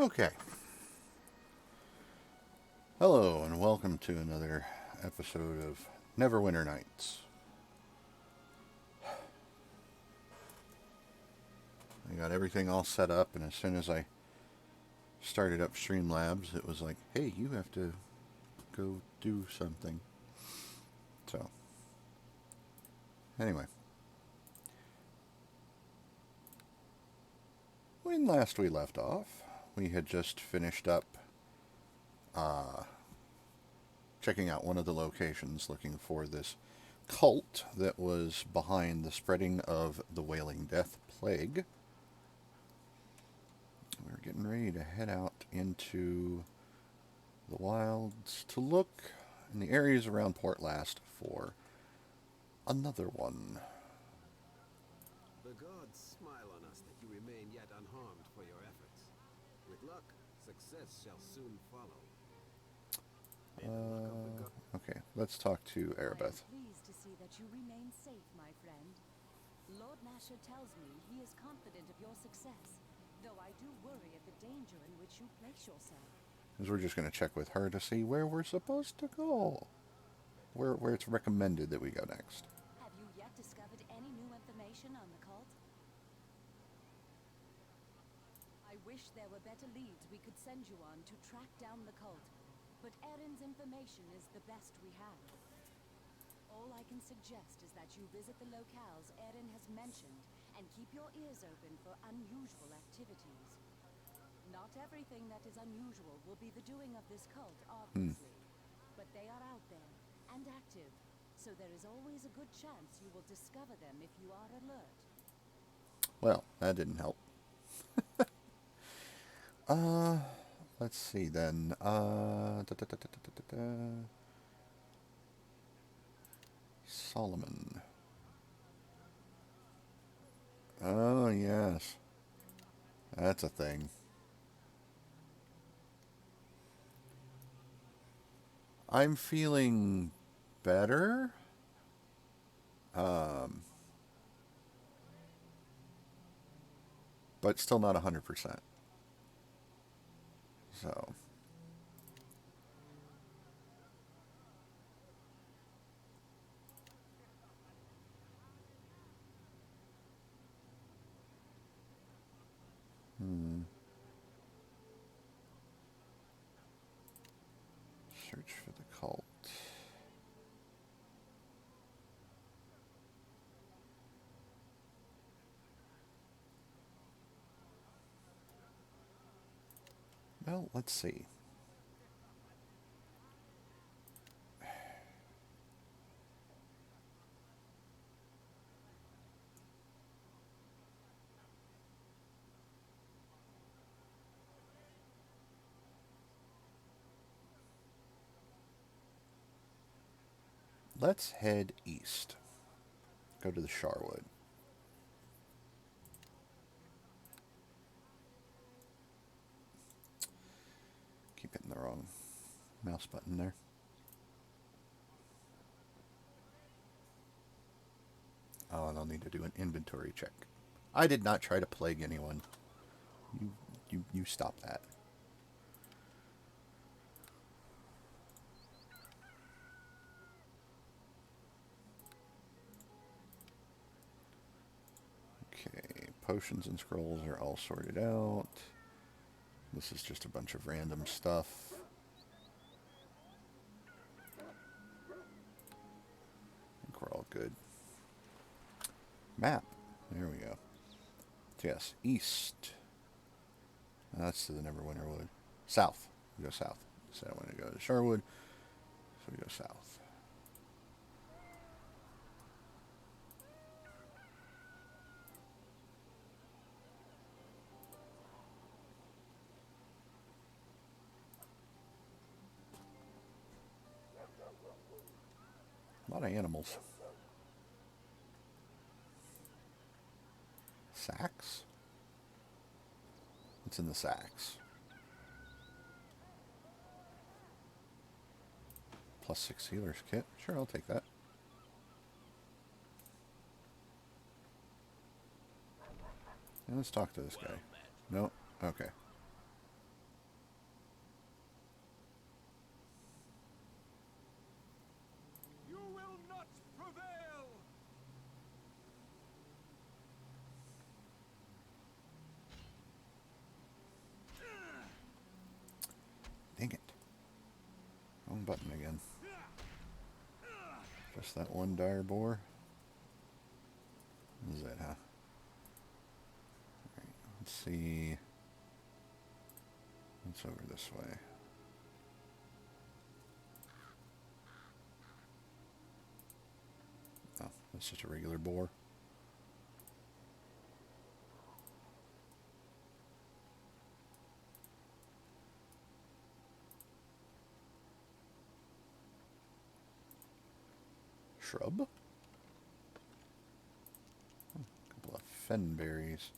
Okay. Hello, and welcome to another episode of Neverwinter Nights. I got everything all set up, and as soon as I started up Streamlabs, it was like, hey, you have to go do something. So, anyway. When last we left off, we had just finished up checking out one of the locations, looking for this cult that was behind the spreading of the Wailing Death Plague. We're getting ready to head out into the wilds to look in the areas around Port Llast for another one. The gods smile on us that you remain yet unharmed for your efforts. With luck, success shall soon follow. Okay, let's talk to Arabeth. I am pleased to see that you remain safe, my friend. Lord Nasher tells me he is confident of your success, though I do worry at the danger in which you place yourself. Because we're just going to check with her to see where we're supposed to go. Where it's recommended that we go next. Have you yet discovered any new information on the cult? I wish there were better leads we could send you on to track down the cult, but Erin's information is the best we have. All I can suggest is that you visit the locales Erin has mentioned and keep your ears open for unusual activities. Not everything that is unusual will be the doing of this cult, obviously, but they are out there and active, so there is always a good chance you will discover them if you are alert. Well, that didn't help. Let's see then. Solomon. Oh, yes. That's a thing. I'm feeling better. But still not 100%. So. Search for the cult. Well, let's see. Let's head east. Go to the Charwood. Keep hitting the wrong mouse button there. Oh, and I'll need to do an inventory check. I did not try to plague anyone. You stop that. Okay, potions and scrolls are all sorted out. This is just a bunch of random stuff. I think we're all good. Map. There we go. Yes, east. That's to the Neverwinter Wood. South. We go south. So I want to go to Charwood, so we go south. A lot of animals. Sacks? What's in the sacks? +6 healers kit. Sure, I'll take that. And let's talk to this guy. No? Okay. Dang it. Wrong button again. Just that one dire boar. What is that, huh? Alright, let's see. What's over this way? Oh, that's just a regular boar. Shrub? A couple of fen berries.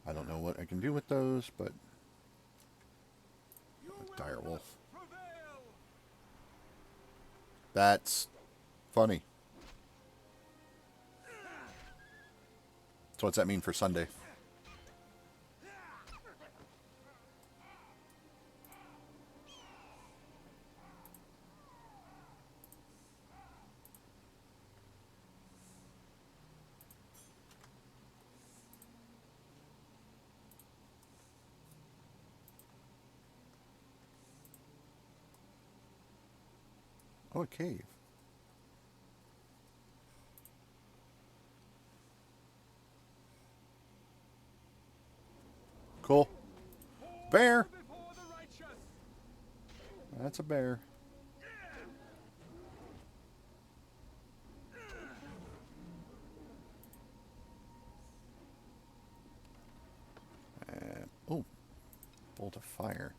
I don't know what I can do with those, but a dire wolf. That's funny. So what's that mean for Sunday? Oh, a cave. Cool. Bear! That's a bear. And, oh, bolt of fire.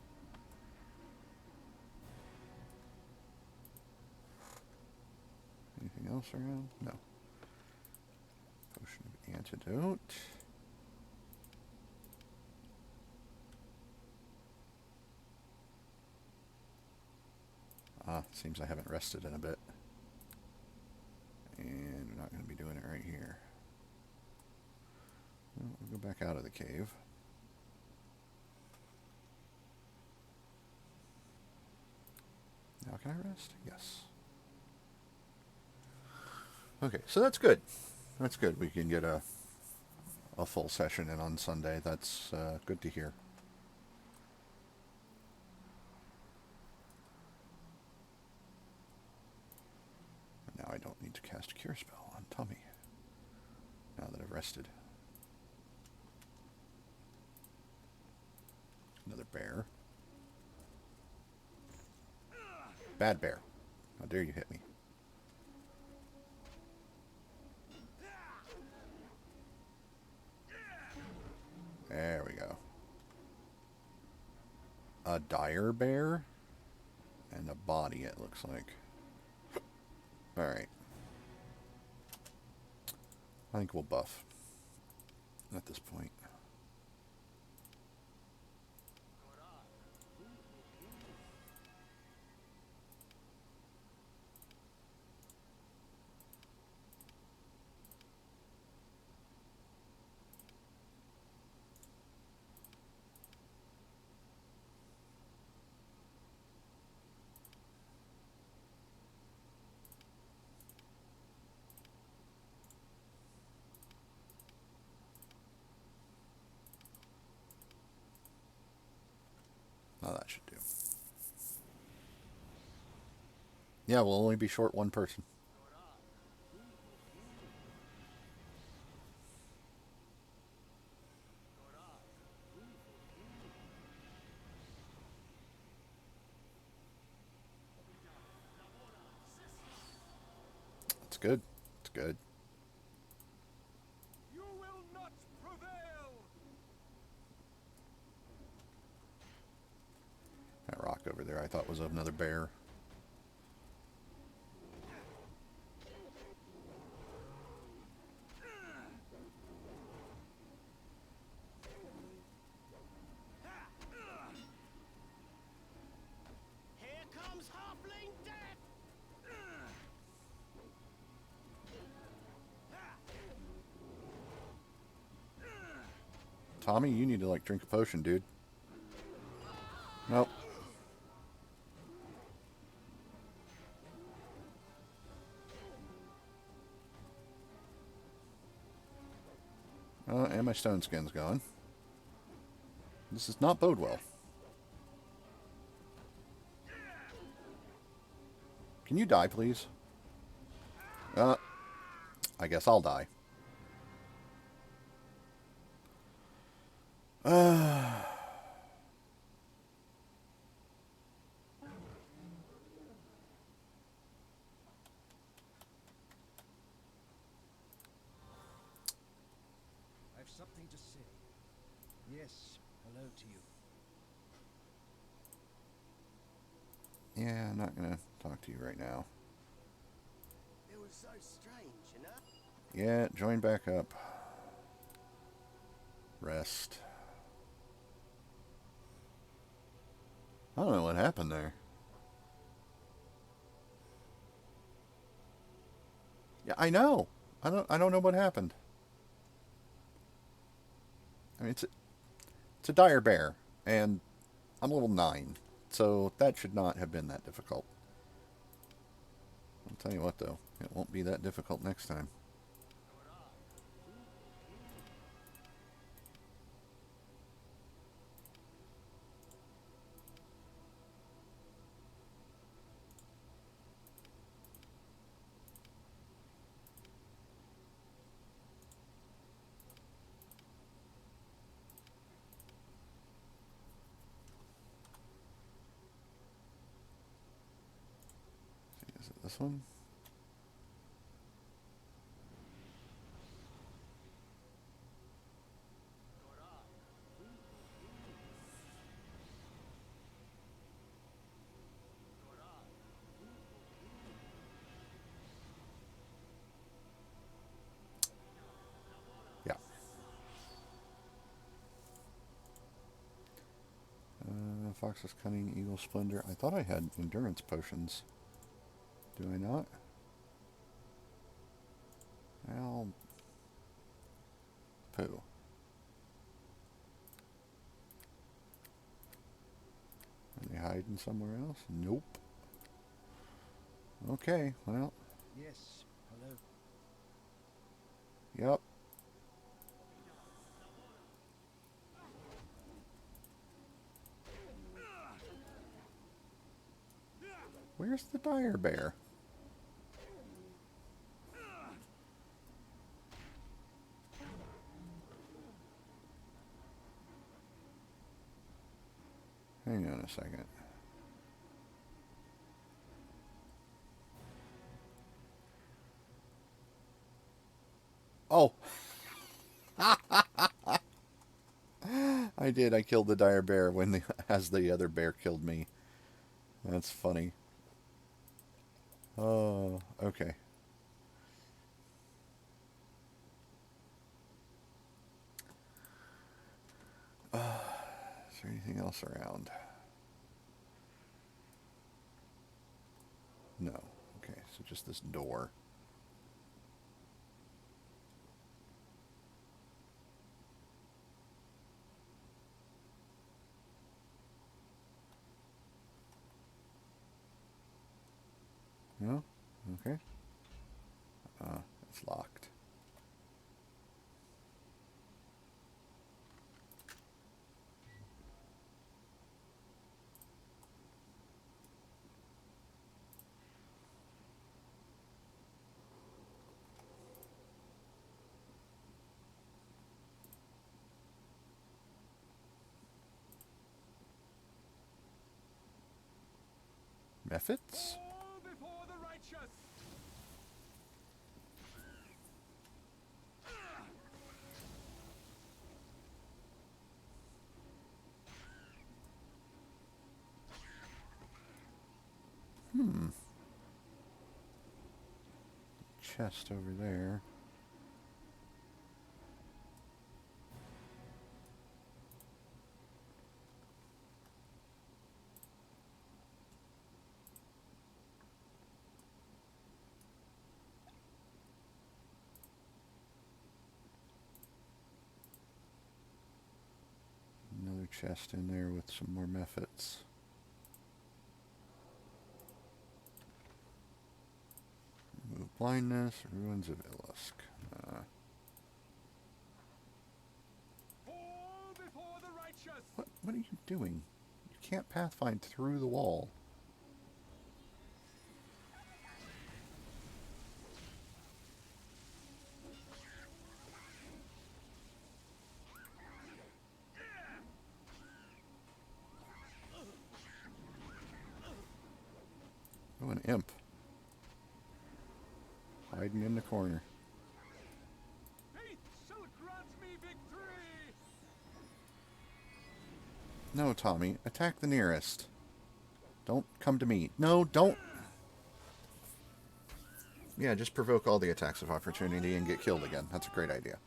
Anything else around? No. Potion of antidote. Ah, seems I haven't rested in a bit. And we're not going to be doing it right here. Well, we'll go back out of the cave. Now can I rest? Yes. Okay, so that's good. That's good. We can get a full session in on Sunday. That's good to hear. Now I don't need to cast a cure spell on Tomi. Now that I've rested. Another bear. Bad bear. How dare you hit me. There we go. A dire bear and a body, it looks like. Alright. I think we'll buff at this point. Oh, that should do. Yeah, we'll only be short one person. It's good. It's good. You will not prevail. That rock over there I thought was another bear. Here comes halfling death. Tomi, you need to like drink a potion, dude. Nope. And my stone skin's gone. This does not bode well. Can you die, please? I guess I'll die. I've something to say. Yes, hello to you. Yeah, I'm not gonna talk to you right now. It was so strange, you know? Yeah, join back up. Rest. I don't know what happened there. Yeah, I know. I don't know what happened. I mean, it's a dire bear, and I'm level 9, so that should not have been that difficult. I'll tell you what, though, it won't be that difficult next time. Is it this one? Yeah. Fox's Cunning, Eagle Splendor. I thought I had endurance potions. Do I not? Well, poo. Are they hiding somewhere else? Nope. Okay, well. Yes, hello. Yep. Where's the dire bear? Hang on a second. Oh! I did. I killed the dire bear as the other bear killed me. That's funny. Oh, okay. Is there anything else around? No. Okay, so just this door. No? Okay. It's locked. Methods? All before the righteous! Chest over there. Another chest in there with some more methods. Remove blindness, ruins of BULLSH. All before the righteous! What are you doing? You can't pathfind through the wall. Oh, an imp. Hiding in the corner. Faith shall grant me victory! No, Tommy. Attack the nearest. Don't come to me. No, don't. Yeah, just provoke all the attacks of opportunity and get killed again. That's a great idea.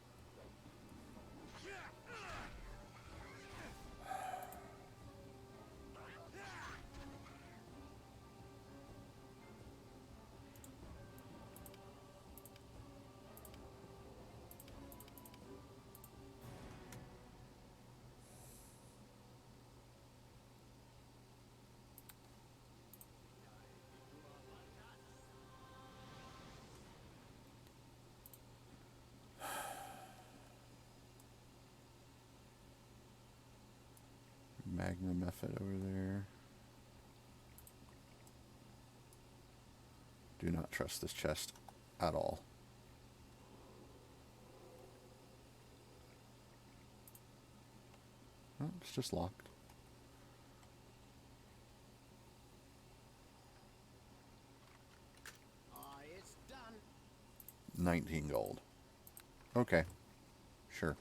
Magma method over there. Do not trust this chest at all. Oh, it's just locked. It's done. 19 gold. Okay. Sure.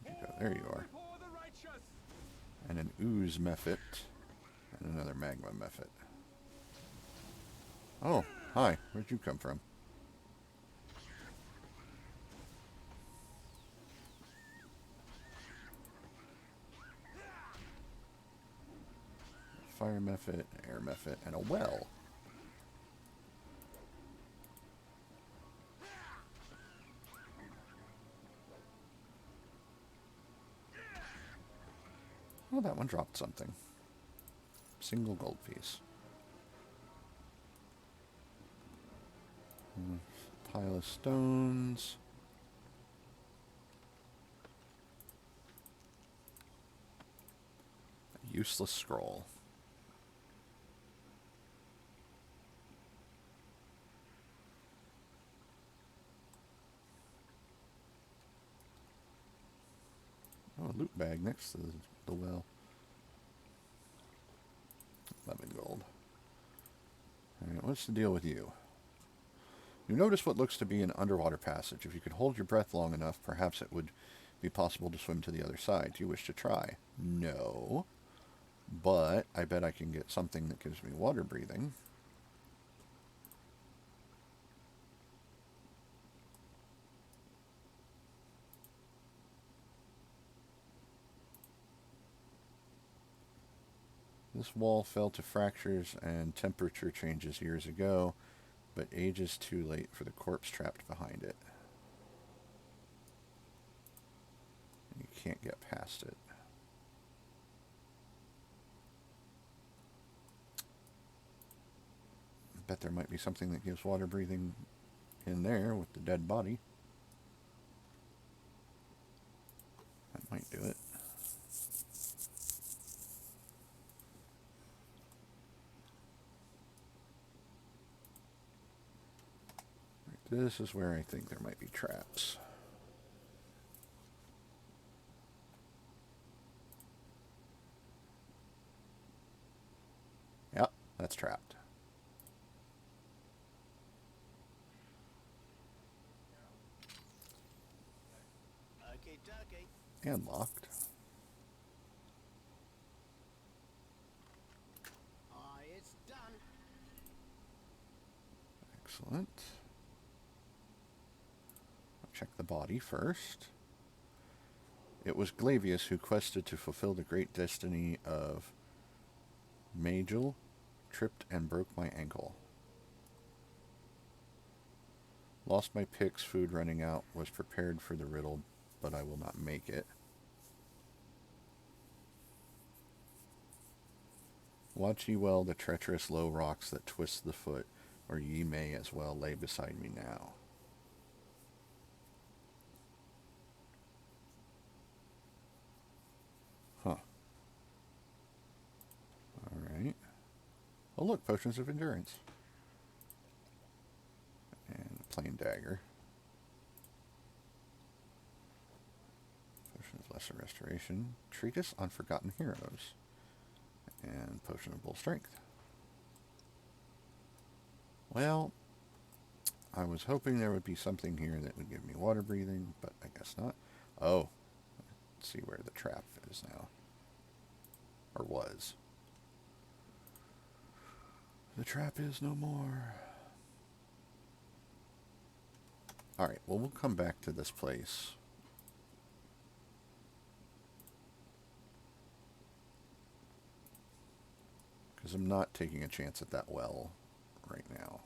Where'd you go? There you are. Before the righteous! And an ooze mephit. And another magma mephit. Oh, hi. Where'd you come from? Fire mephit, air mephit, and a well. Oh, that one dropped something. Single gold piece. Pile of stones. A useless scroll. Oh, a loot bag next to the well. 11 gold. Alright, what's the deal with you? You notice what looks to be an underwater passage. If you could hold your breath long enough, perhaps it would be possible to swim to the other side. Do you wish to try? No. But I bet I can get something that gives me water breathing. This wall fell to fractures and temperature changes years ago, but ages too late for the corpse trapped behind it. You can't get past it. I bet there might be something that gives water breathing in there with the dead body. That might do it. This is where I think there might be traps. Yep, that's trapped. Okay, dokie. And locked. It's done. Excellent. Check the body first. It was Glavius who quested to fulfill the great destiny of Magil, tripped and broke my ankle. Lost my picks, food running out, was prepared for the riddle, but I will not make it. Watch ye well the treacherous low rocks that twist the foot, or ye may as well lay beside me now. Huh. Alright. Oh look, potions of endurance. And a plain dagger. Potion Lesser Restoration. Treatise on Forgotten Heroes. And Potion of Bull Strength. Well, I was hoping there would be something here that would give me water breathing, but I guess not. Oh, let's see where the trap is now. Or was. The trap is no more. Alright, well, we'll come back to this place. Because I'm not taking a chance at that well right now.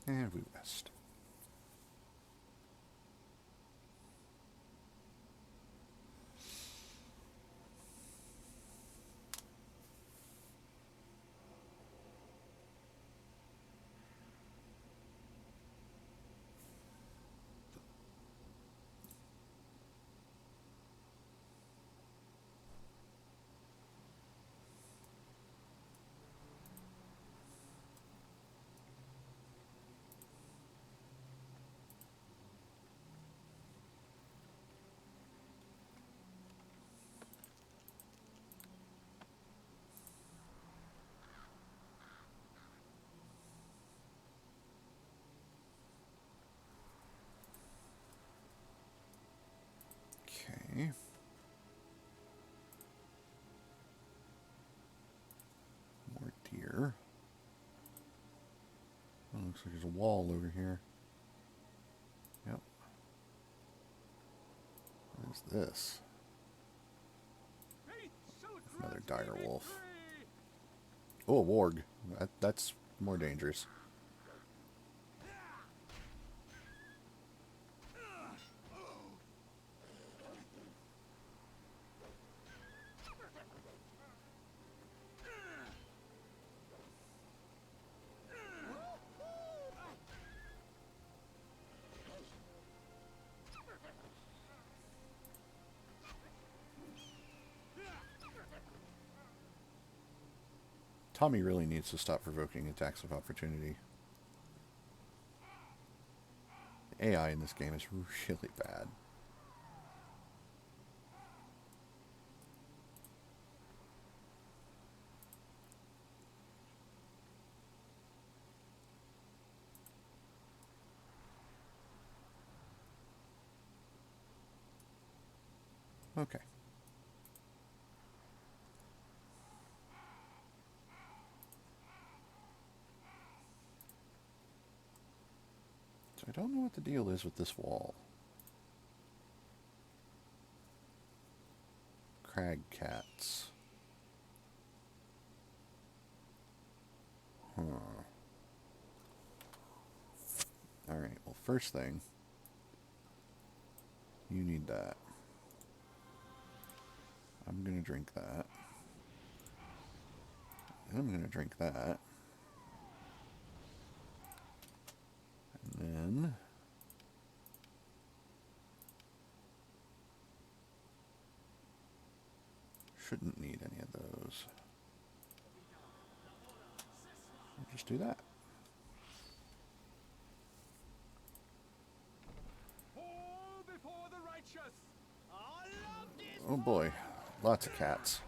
And we rest. Okay. More deer. Oh, looks like there's a wall over here. Yep. What is this? Another dire wolf. Oh, a warg. That's more dangerous. Tomi really needs to stop provoking attacks of opportunity. The AI in this game is really bad. Okay. So I don't know what the deal is with this wall. Crag cats. Huh. Alright, well, first thing, you need that. I'm going to drink that. And I'm going to drink that. And then shouldn't need any of those. I'll just do that. Oh boy, lots of cats.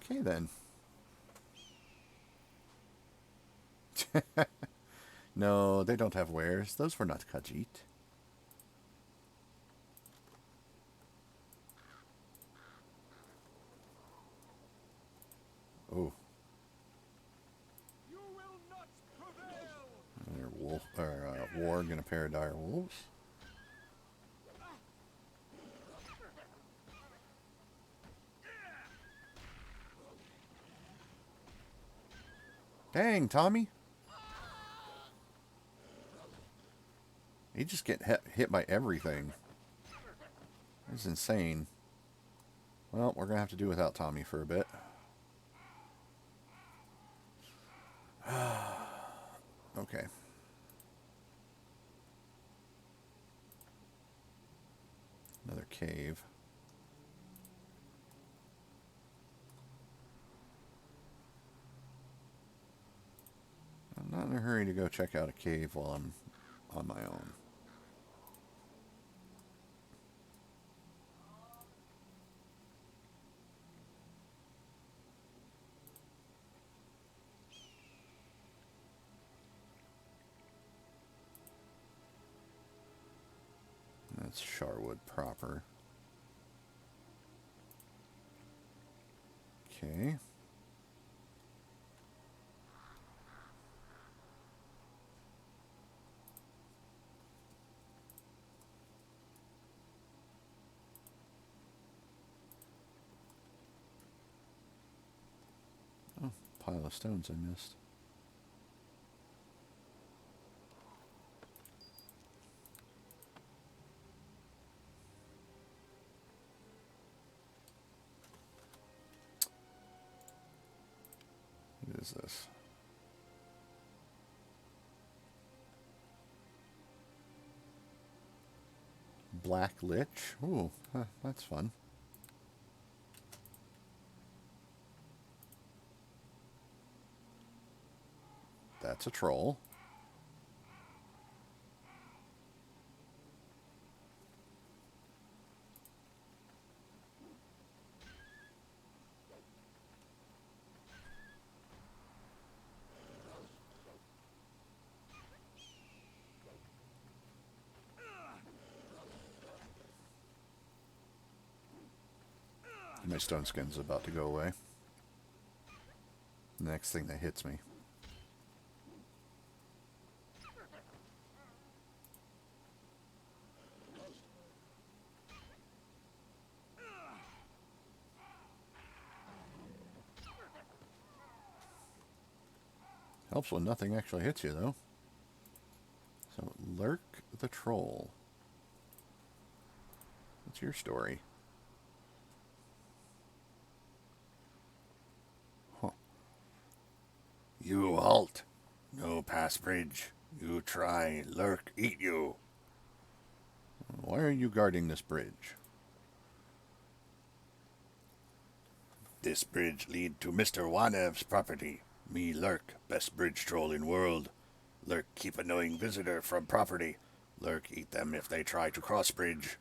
Okay then. No, they don't have wares. Those were not Khajiit. Oh. You will not prevail. Another wolf, or warg and a pair of dire wolves. Dang, Tomi. He just get hit by everything. It's insane. Well, we're going to have to do without Tomi for a bit. Okay. Another cave. I'm not in a hurry to go check out a cave while I'm on my own. That's Charwood proper. Okay. Oh, pile of stones I missed. What is this? Black Lich? Ooh, that's fun. That's a troll. My stone skin's about to go away. Next thing that hits me. Helps when nothing actually hits you, though. So, Lurk the Troll. What's your story? Huh. You halt. No pass bridge. You try. Lurk eat you. Why are you guarding this bridge? This bridge lead to Mr. Wanev's property. Me Lurk, best bridge troll in world. Lurk keep annoying visitor from property. Lurk eat them if they try to cross bridge.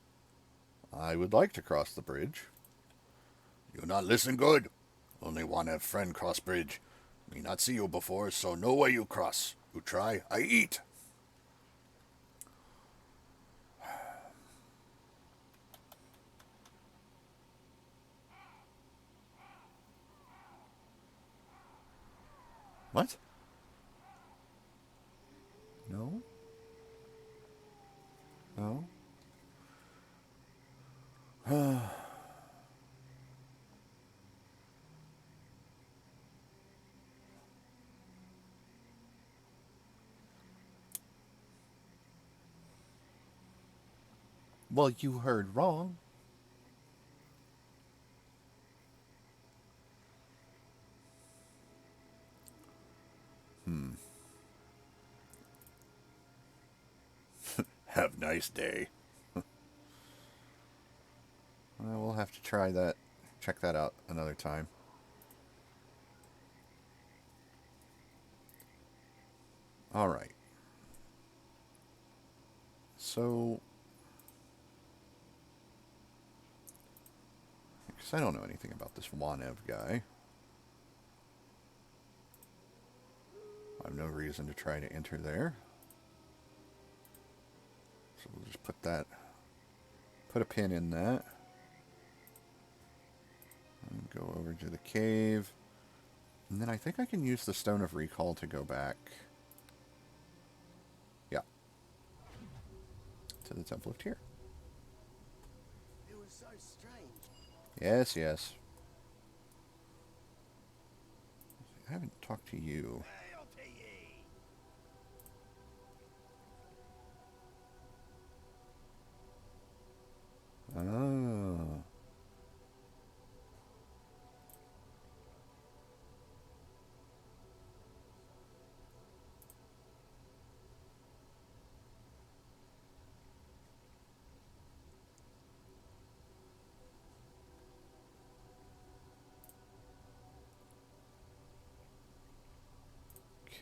I would like to cross the bridge. You not listen good. Only Wanev friend cross bridge. Me not see you before, so no way you cross. You try, I eat. What? No? No? Well, you heard wrong. Have nice day. We'll have to try that. Check that out another time. Alright. So, because I don't know anything about this Wanev guy. I have no reason to try to enter there. So we'll just put a pin in that. And go over to the cave. And then I think I can use the Stone of Recall to go back. Yeah. To the Temple of Tyr. It was so strange. Yes, yes. I haven't talked to you. Hail to ye!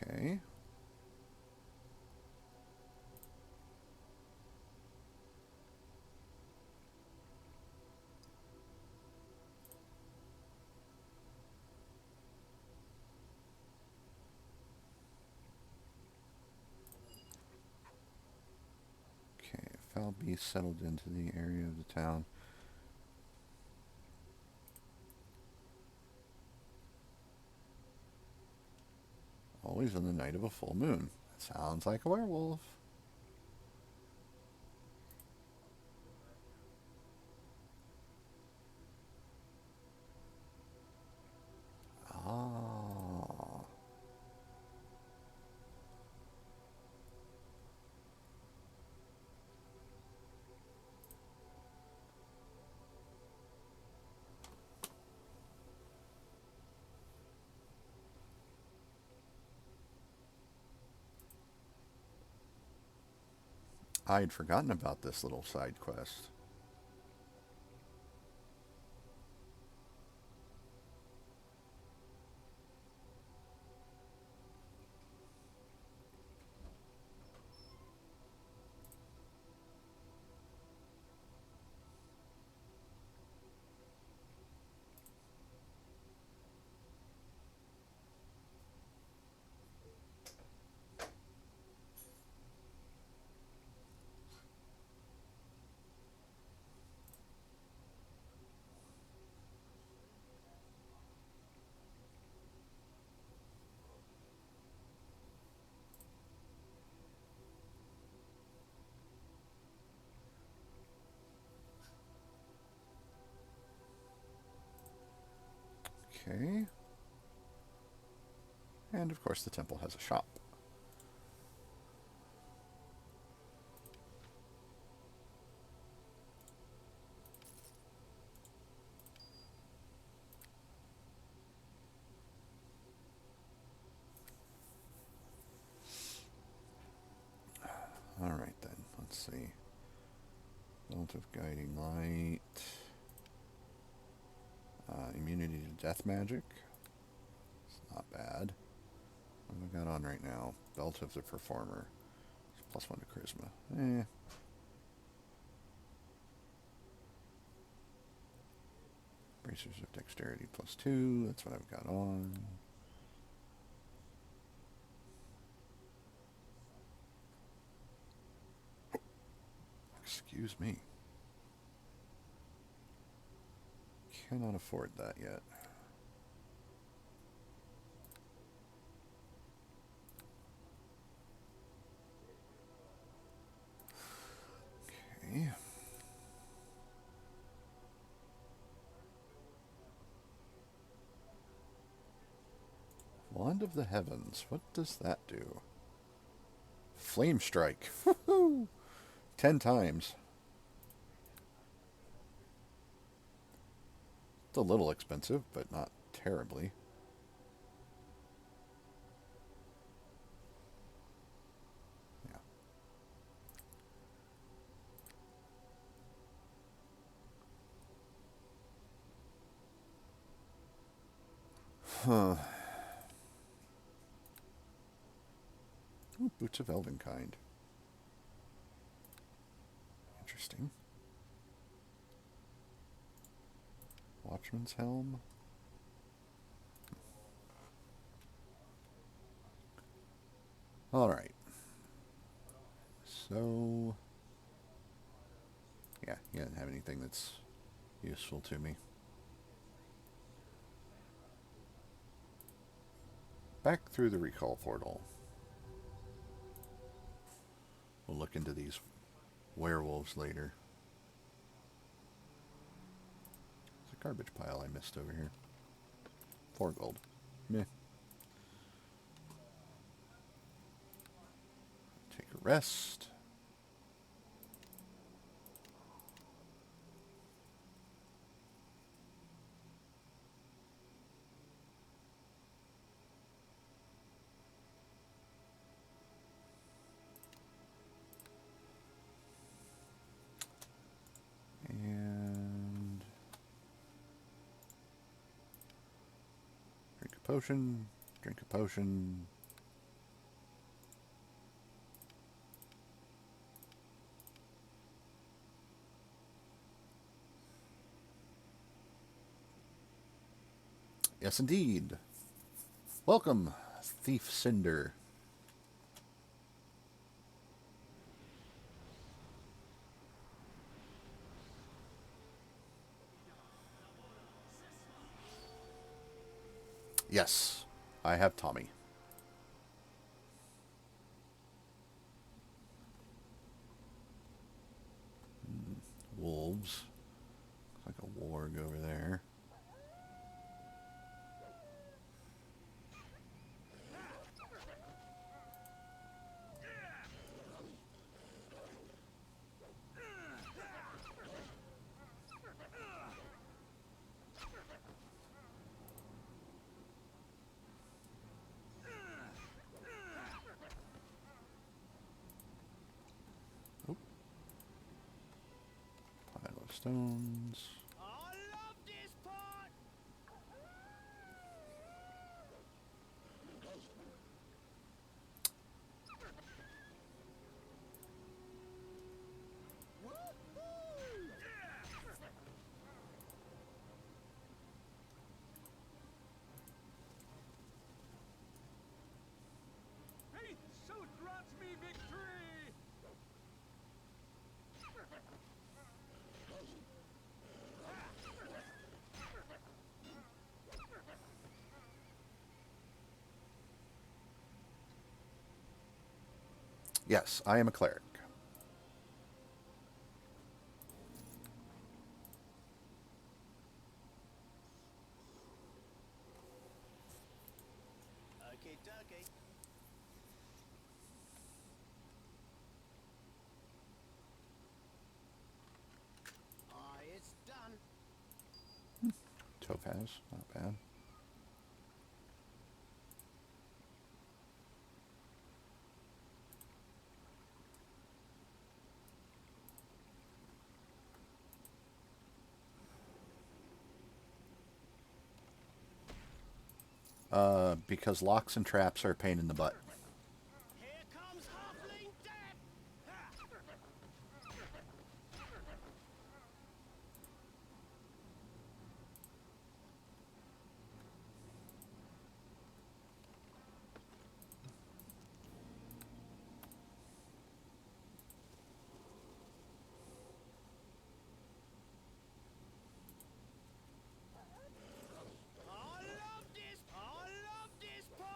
Okay. Okay, foul beast settled into the area of the town. Always on the night of a full moon. That sounds like a werewolf. Ah. I'd forgotten about this little side quest. Okay. And of course the temple has a shop. Alright then, let's see. Belt of Guiding Light. Immunity to Death Magic. It's not bad. What have I got on right now? Belt of the Performer. It's +1 to Charisma. Bracers of Dexterity +2. That's what I've got on. Excuse me. Cannot afford that yet. Okay. Wand of the Heavens. What does that do? Flame Strike. Woohoo! 10 times. It's a little expensive, but not terribly. Yeah. Huh. Ooh, Boots of Elvenkind. Interesting. Watchman's Helm. Alright. So... yeah, he doesn't have anything that's useful to me. Back through the recall portal. We'll look into these werewolves later. There's a garbage pile I missed over here. 4 gold. Meh. Take a rest. And drink a potion, drink a potion, Yes, indeed. Welcome, Thief Cinder. Yes, I have Tomi. Wolves. Looks like a warg over there. Oop. Pile of stones. I love this part. Faith so grants me victory. Yes, I am a cleric. Okay, dokie. It's done. Topaz, not bad. Because locks and traps are a pain in the butt. Here comes halfling death. I love this part.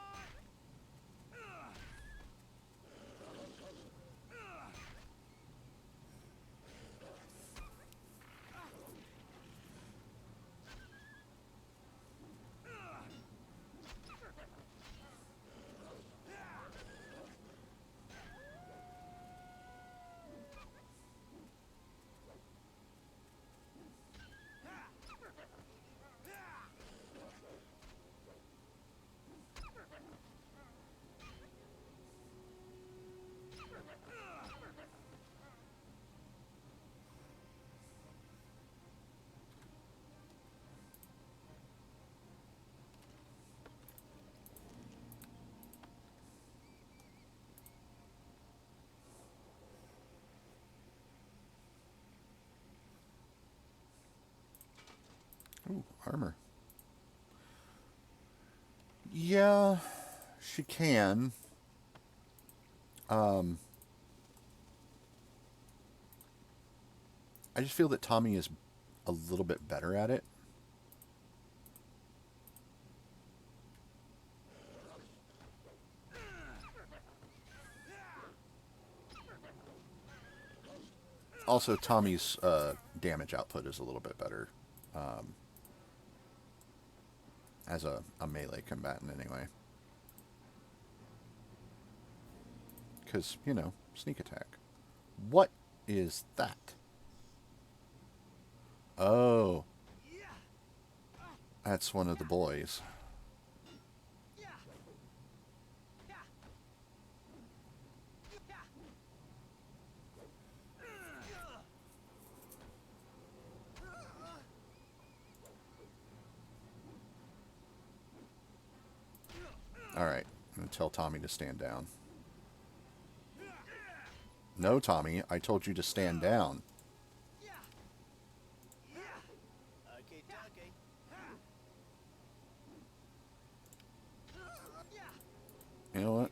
Ooh, armor. Yeah, she can. I just feel that Tomi is a little bit better at it. Also, Tommy's damage output is a little bit better as a melee combatant anyway. Because, you know, sneak attack. What is that? Oh. That's one of the boys. Alright, I'm going to tell Tomi to stand down. No, Tomi, I told you to stand down. Okay, dokie. You know what?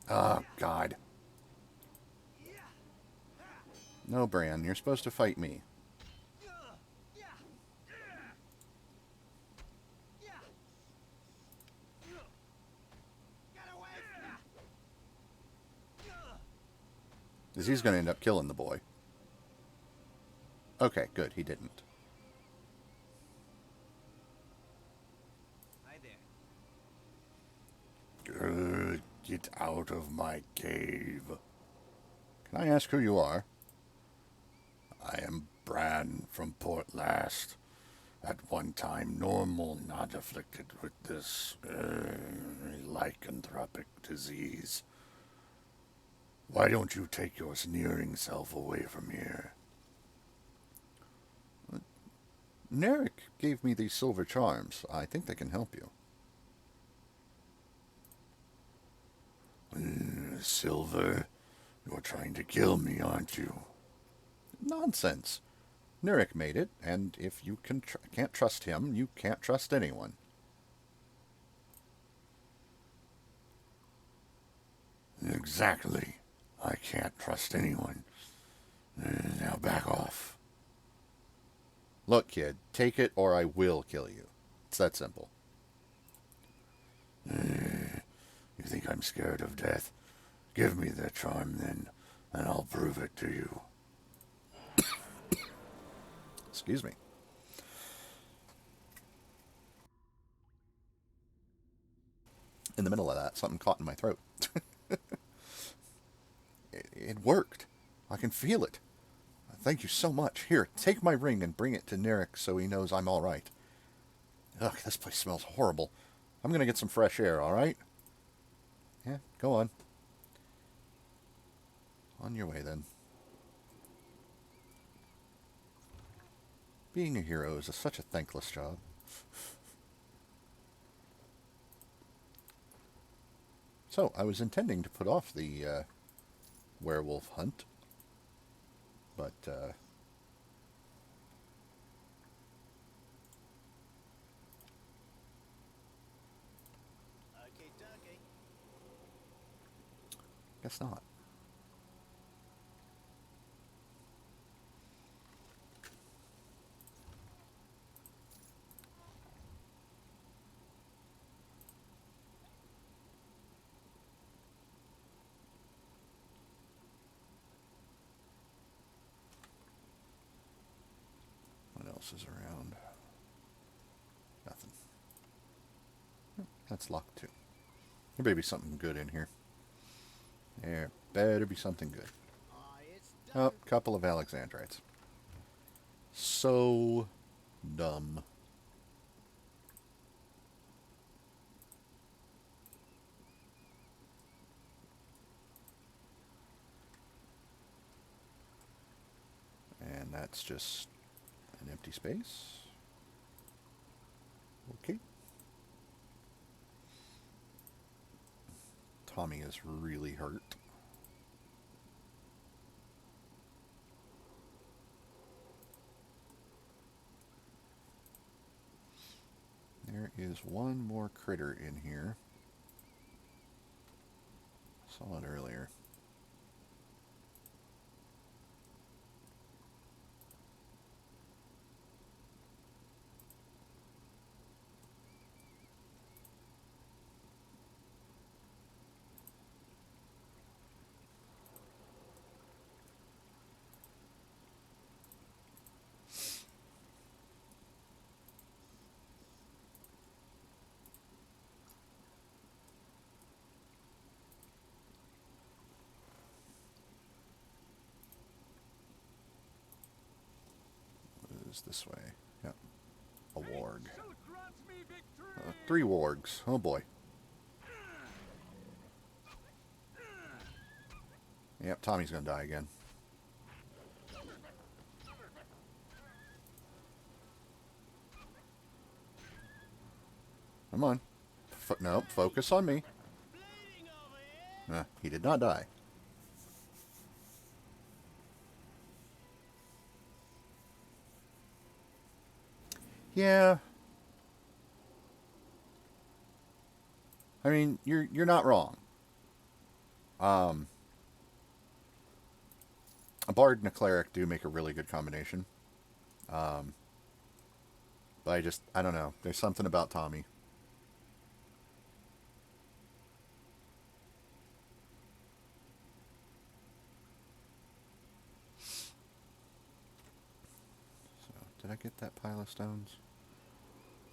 Oh, God. No, Bran, you're supposed to fight me. Because he's going to end up killing the boy. Okay, good, he didn't. Hi there. Get out of my cave. Can I ask who you are? I am Bran from Port Llast. At one time normal, not afflicted with this lycanthropic disease. Why don't you take your sneering self away from here? Narek gave me these silver charms. I think they can help you. Silver? You're trying to kill me, aren't you? Nonsense. Narek made it, and if you can't trust him, you can't trust anyone. Exactly. I can't trust anyone. Now back off. Look, kid, take it or I will kill you. It's that simple. You think I'm scared of death? Give me the charm then, and I'll prove it to you. Excuse me. In the middle of that, something caught in my throat. It worked. I can feel it. Thank you so much. Here, take my ring and bring it to Narek so he knows I'm all right. Ugh, this place smells horrible. I'm going to get some fresh air, all right? Yeah, go on. On your way, then. Being a hero is such a thankless job. So, I was intending to put off the werewolf hunt, but guess not. What else is around? Nothing. That's locked too. There better be something good in here. There better be something good. Oh, couple of Alexandrites. So dumb. And that's just an empty space. Okay. Tomi is really hurt. There is one more critter in here. Saw it earlier. This way. Yep. A warg. 3 wargs. Oh boy. Yep, Tommy's gonna die again. Come on. No, focus on me. He did not die. Yeah. I mean, you're not wrong. A bard and a cleric do make a really good combination. Um, but I don't know. There's something about Tomi. So, did I get that pile of stones?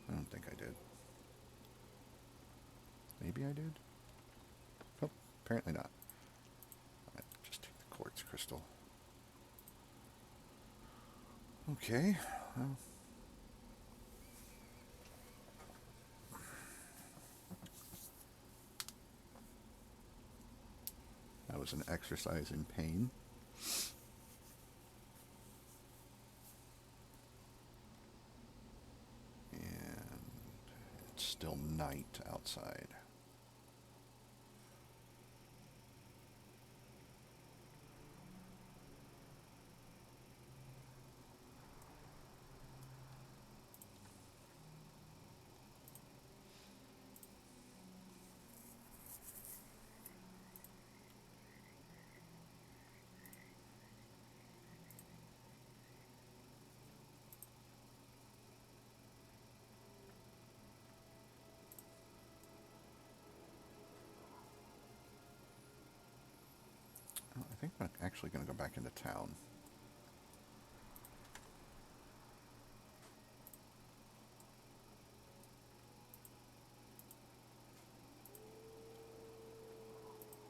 I don't think I did. Maybe I did? Oh, apparently not. Alright, just take the quartz crystal. Okay, well. That was an exercise in pain. And it's still night outside. Oh, I think I'm actually going to go back into town.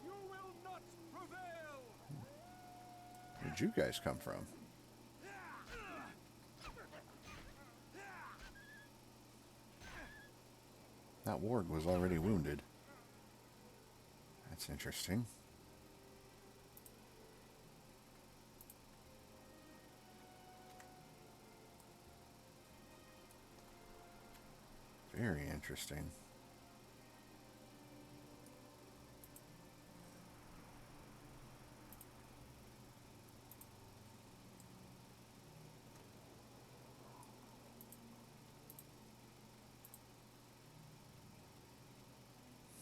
You will not prevail! Where'd you guys come from? That ward was already wounded. That's interesting. Very interesting.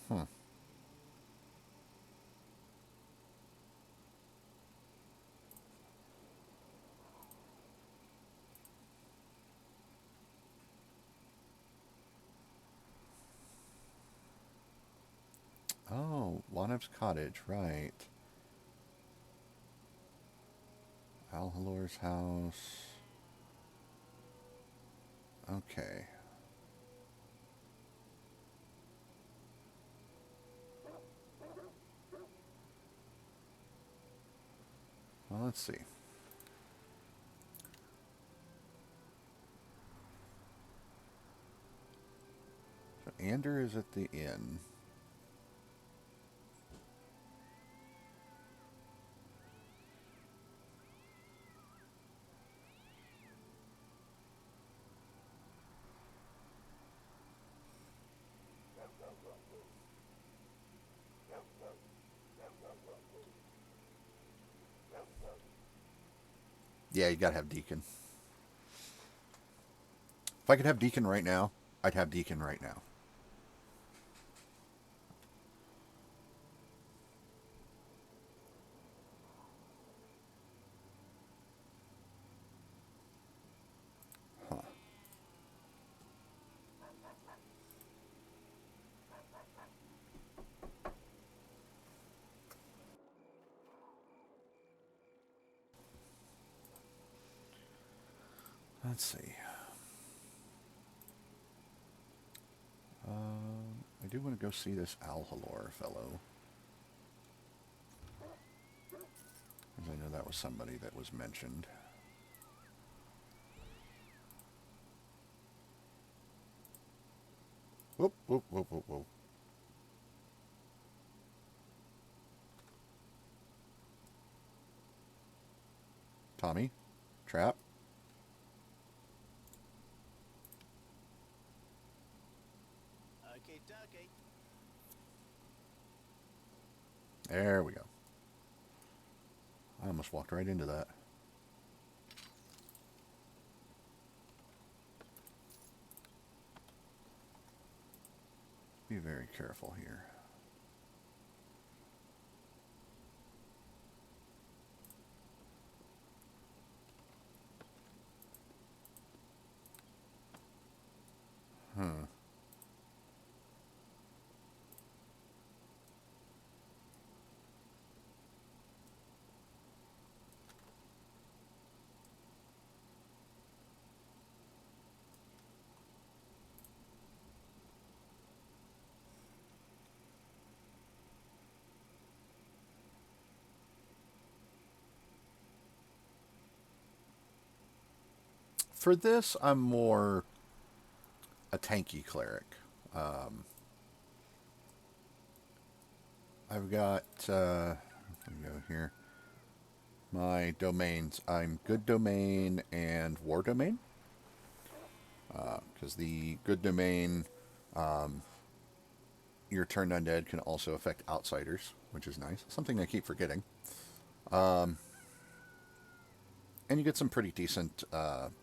Hmm. Oh, Wanev's cottage, right. Alhalor's house. Okay. Well, let's see. So Ander is at the inn. Yeah, you gotta have Deacon. If I could have Deacon right now, I'd have Deacon right now. Huh. Let's see. I do want to go see this Alhalor fellow. Because I know that was somebody that was mentioned. Whoop, whoop, whoop, whoop, whoop. Tomi? Trap? Okay, dokie. There we go. I almost walked right into that. be very careful here. Huh. For this, I'm more a tanky cleric. I've got, let me go here, my domains. I'm good domain and war domain. Because the good domain, your turned undead can also affect outsiders, which is nice. Something I keep forgetting. And you get some pretty decent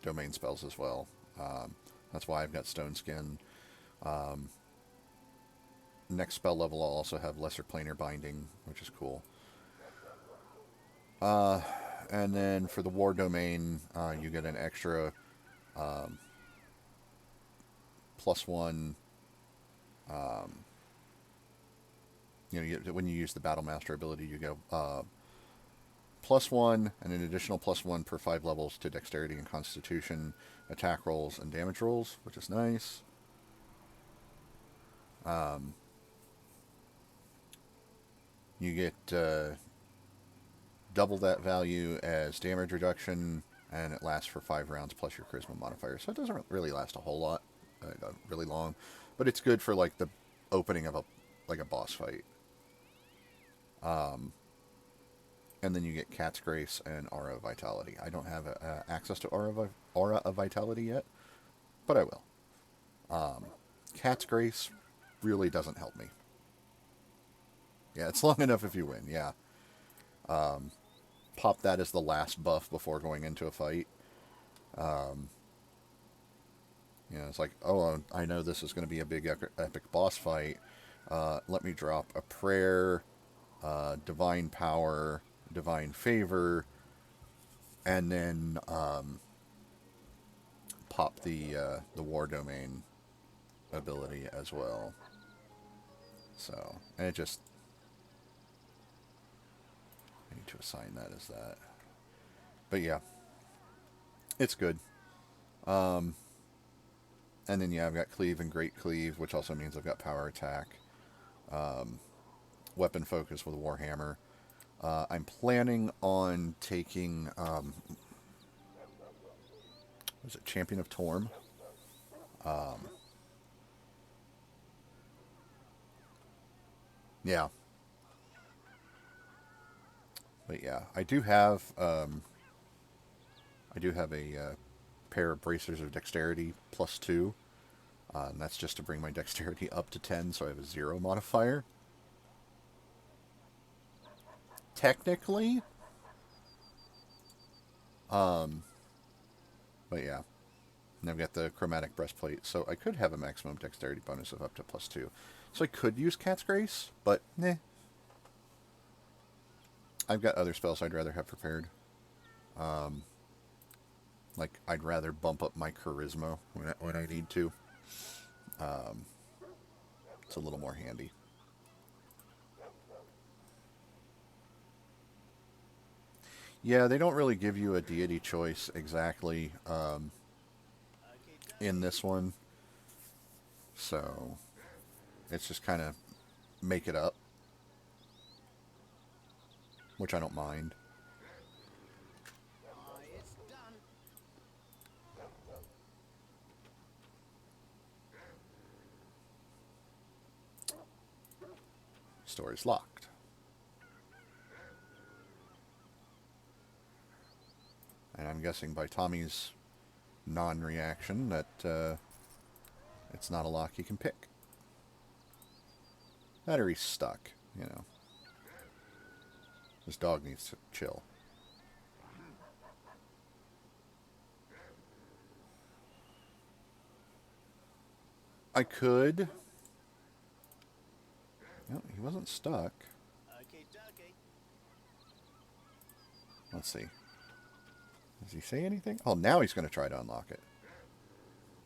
domain spells as well. That's why I've got Stone Skin. Next spell level, I'll also have Lesser Planar Binding, which is cool. And then for the War Domain, you get an extra +1. When you use the Battle Master ability, you get +1 and an additional +1 per 5 levels to Dexterity and Constitution, attack rolls, and damage rolls, which is nice. You get double that value as damage reduction, and it lasts for 5 rounds plus your Charisma modifier. So it doesn't really last a whole lot, really long, but it's good for like the opening of a boss fight. And then you get Cat's Grace and Aura of Vitality. I don't have access to Aura of Vitality yet, but I will. Cat's Grace really doesn't help me. Yeah, it's long enough if you win, yeah. Pop that as the last buff before going into a fight. It's like, oh, I know this is going to be a big epic boss fight. Let me drop a prayer, divine power, divine favor, and then pop the war domain ability as well. So, and it just, I need to assign that as that. But yeah, it's good. And then yeah, I've got Cleave and Great Cleave, which also means I've got power attack. Weapon focus with Warhammer. I'm planning on taking, was it Champion of Torm? Yeah. But yeah, I do have a pair of bracers of dexterity +2. And that's just to bring my dexterity up to 10, so I have a 0 modifier. Technically. But yeah. And I've got the chromatic breastplate, so I could have a maximum dexterity bonus of up to +2. So I could use Cat's Grace, but nah. I've got other spells I'd rather have prepared. Like, I'd rather bump up my charisma when I need to. It's a little more handy. Yeah, they don't really give you a deity choice exactly in this one. So, it's just kind of make it up. Which I don't mind. It's done. Store is locked. And I'm guessing by Tommy's non-reaction that it's not a lock he can pick. That or he's stuck, you know. This dog needs to chill. I could No, he wasn't stuck. Okay, dokie. Let's see. Does he say anything? Oh, now he's going to try to unlock it.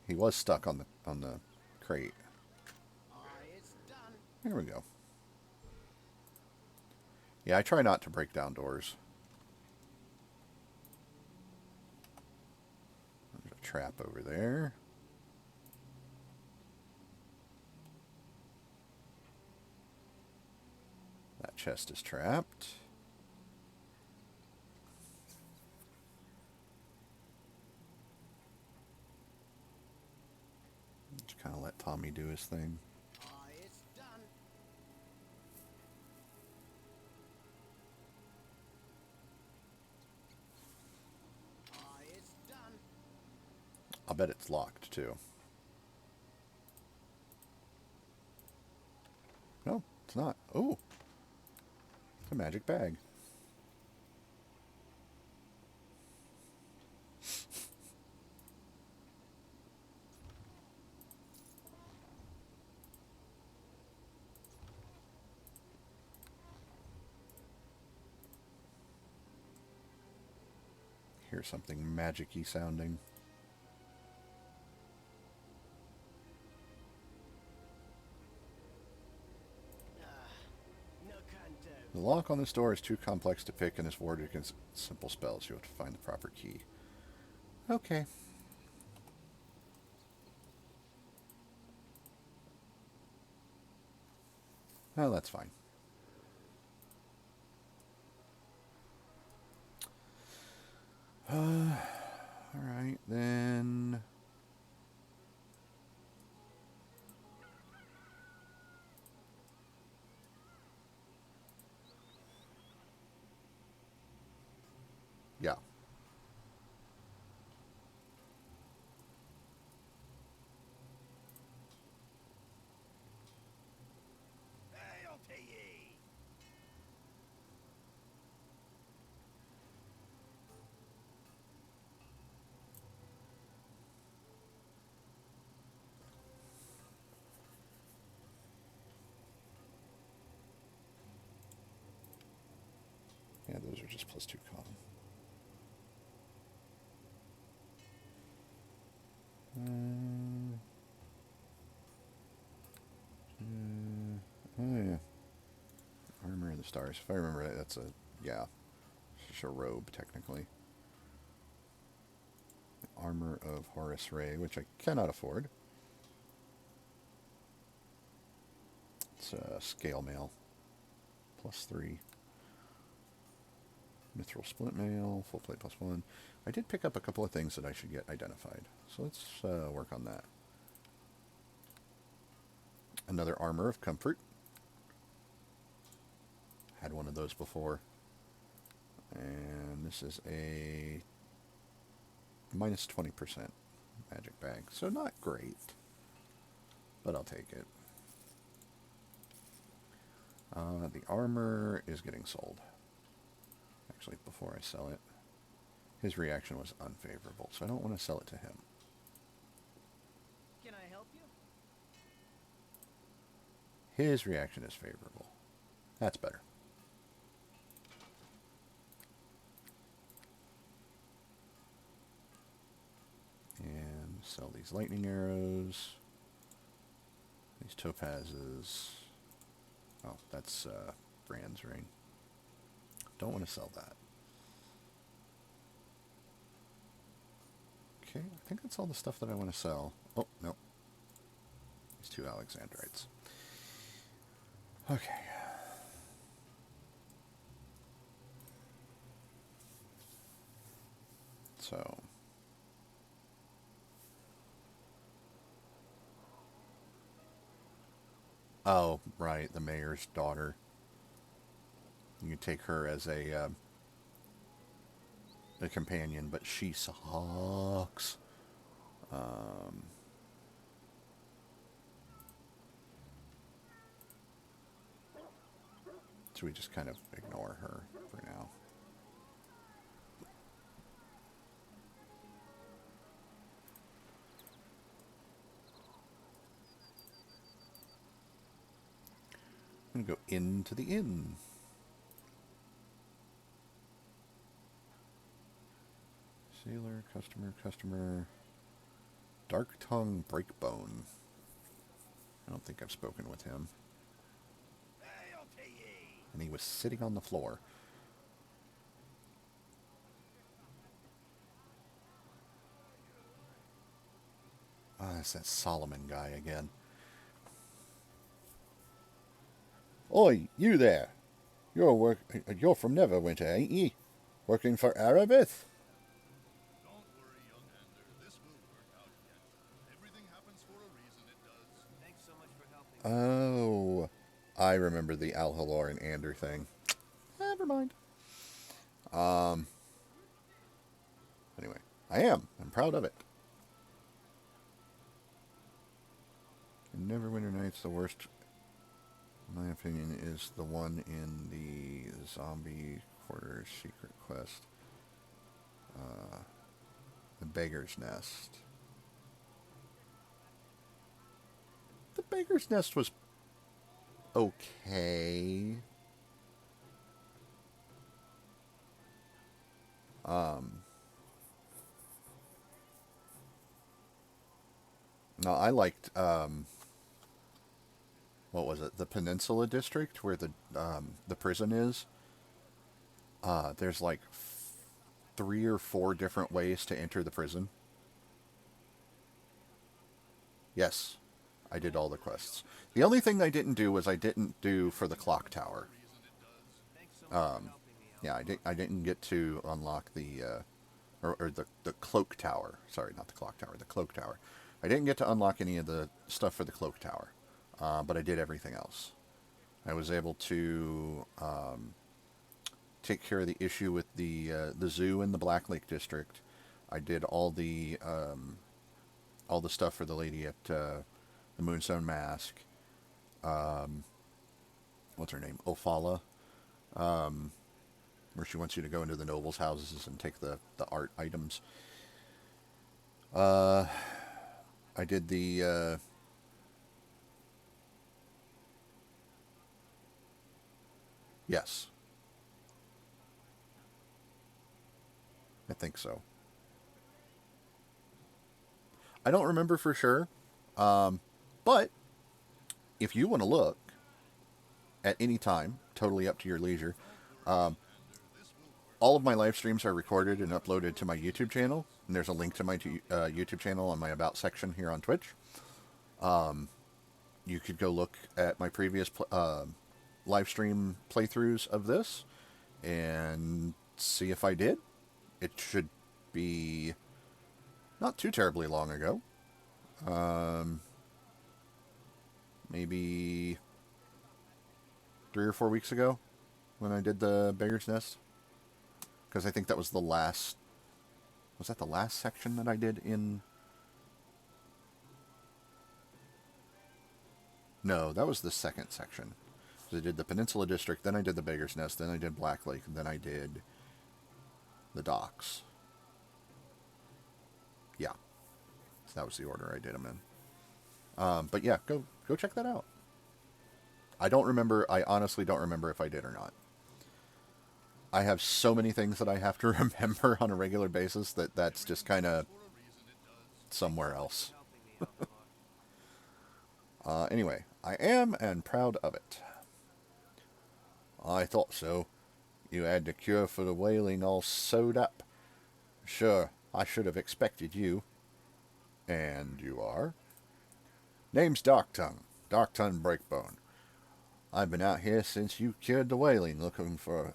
He was stuck on the crate. It's done. There we go. Yeah, I try not to break down doors. There's a trap over there. That chest is trapped. Just kind of let Tommy do his thing. It's done. It's done. I'll bet it's locked, too. No, it's not. Oh, it's a magic bag. Here's something magic-y sounding. No can do. The lock on this door is too complex to pick and is warded against simple spells. You have to find the proper key. Okay. Oh, that's fine. Alright, then... Yeah. Hail to ye! Yeah, those are just +2 con. Oh, yeah. Armor of the Stars. If I remember right, that's a... Yeah. It's just a robe, technically. Armor of Horus Ray, which I cannot afford. It's scale mail. +3. Mithril splint mail. Full plate +1. I did pick up a couple of things that I should get identified. So let's work on that. Another Armor of Comfort. Had one of those before. And this is a -20% magic bag. So not great. But I'll take it. The armor is getting sold. Actually, before I sell it. His reaction was unfavorable, so I don't want to sell it to him. Can I help you? His reaction is favorable. That's better. And sell these lightning arrows. These topazes. Oh, that's Brand's ring. Don't want to sell that. Okay, I think that's all the stuff that I want to sell. Oh, no. These 2 Alexandrites. Okay. So... Oh, right, the mayor's daughter. You can take her as a companion, but she sucks. So we just kind of ignore her for now. I'm going to go into the inn. Sailor, customer. Dark Tongue Breakbone. I don't think I've spoken with him. And he was sitting on the floor. Ah, it's that Solomon guy again. Oi, you there. You're from Neverwinter, ain't ye? Working for Arabith? Don't worry, young Ander. This will work out yet. Everything happens for a reason, it does. Thanks so much for helping. Oh, I remember the Al-Halor and Ander thing. Never mind. Anyway, I'm proud of it. Neverwinter Nights, the worst, in my opinion, is the one in the zombie quarters secret quest. The Beggar's Nest. The Beggar's Nest was okay. No, I liked, what was it? The Peninsula District, where the prison is. There's like 3 or 4 different ways to enter the prison. Yes, I did all the quests. The only thing I didn't do was I didn't do for the clock tower. Yeah, I didn't get to unlock the or the cloak tower. Sorry, not the clock tower, the cloak tower. I didn't get to unlock any of the stuff for the cloak tower, but I did everything else. I was able to take care of the issue with the zoo in the Black Lake District. I did all the stuff for the lady at the Moonstone Mask. What's her name? Ophala. Where she wants you to go into the nobles' houses and take the art items. I did the yes. I think so. I don't remember for sure. But if you want to look at any time, totally up to your leisure, all of my live streams are recorded and uploaded to my YouTube channel. And there's a link to my YouTube channel on my About section here on Twitch. You could go look at my previous live stream playthroughs of this and see if I did. It should be not too terribly long ago. Maybe 3 or 4 weeks ago when I did the Beggar's Nest. Because I think that was the last... Was that the last section that I did in... No, that was the second section. So I did the Peninsula District, then I did the Beggar's Nest, then I did Black Lake, and then I did the docks. Yeah. So that was the order I did them in. But yeah, go check that out. I honestly don't remember if I did or not. I have so many things that I have to remember on a regular basis that's just kind of somewhere else. Anyway, I am and proud of it. I thought so. You had the cure for the wailing all sewed up. Sure, I should have expected you. And you are? Name's Darktongue Breakbone. I've been out here since you cured the wailing, looking for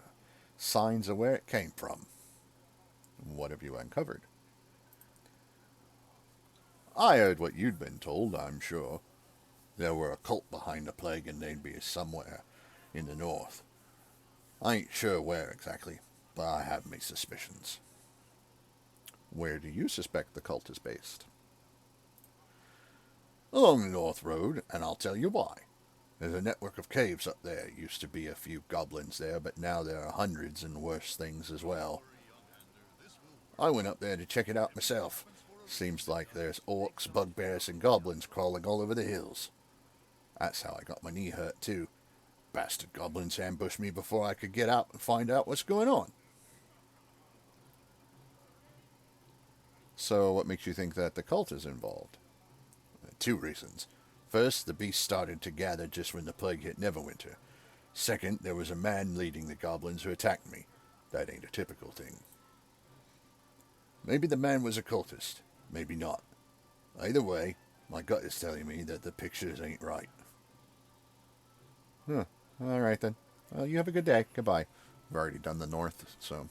signs of where it came from. What have you uncovered? I heard what you'd been told, I'm sure. There were a cult behind the plague and they'd be somewhere in the north. I ain't sure where exactly, but I have my suspicions. Where do you suspect the cult is based? Along the North Road, and I'll tell you why. There's a network of caves up there. Used to be a few goblins there, but now there are hundreds and worse things as well. I went up there to check it out myself. Seems like there's orcs, bugbears, and goblins crawling all over the hills. That's how I got my knee hurt, too. Bastard goblins ambushed me before I could get out and find out what's going on. So what makes you think that the cult is involved? 2 reasons. First, the beast started to gather just when the plague hit Neverwinter. Second, there was a man leading the goblins who attacked me. That ain't a typical thing. Maybe the man was a cultist. Maybe not. Either way, my gut is telling me that the pictures ain't right. Huh. Alright then. Well, you have a good day. Goodbye. I've already done the north, so...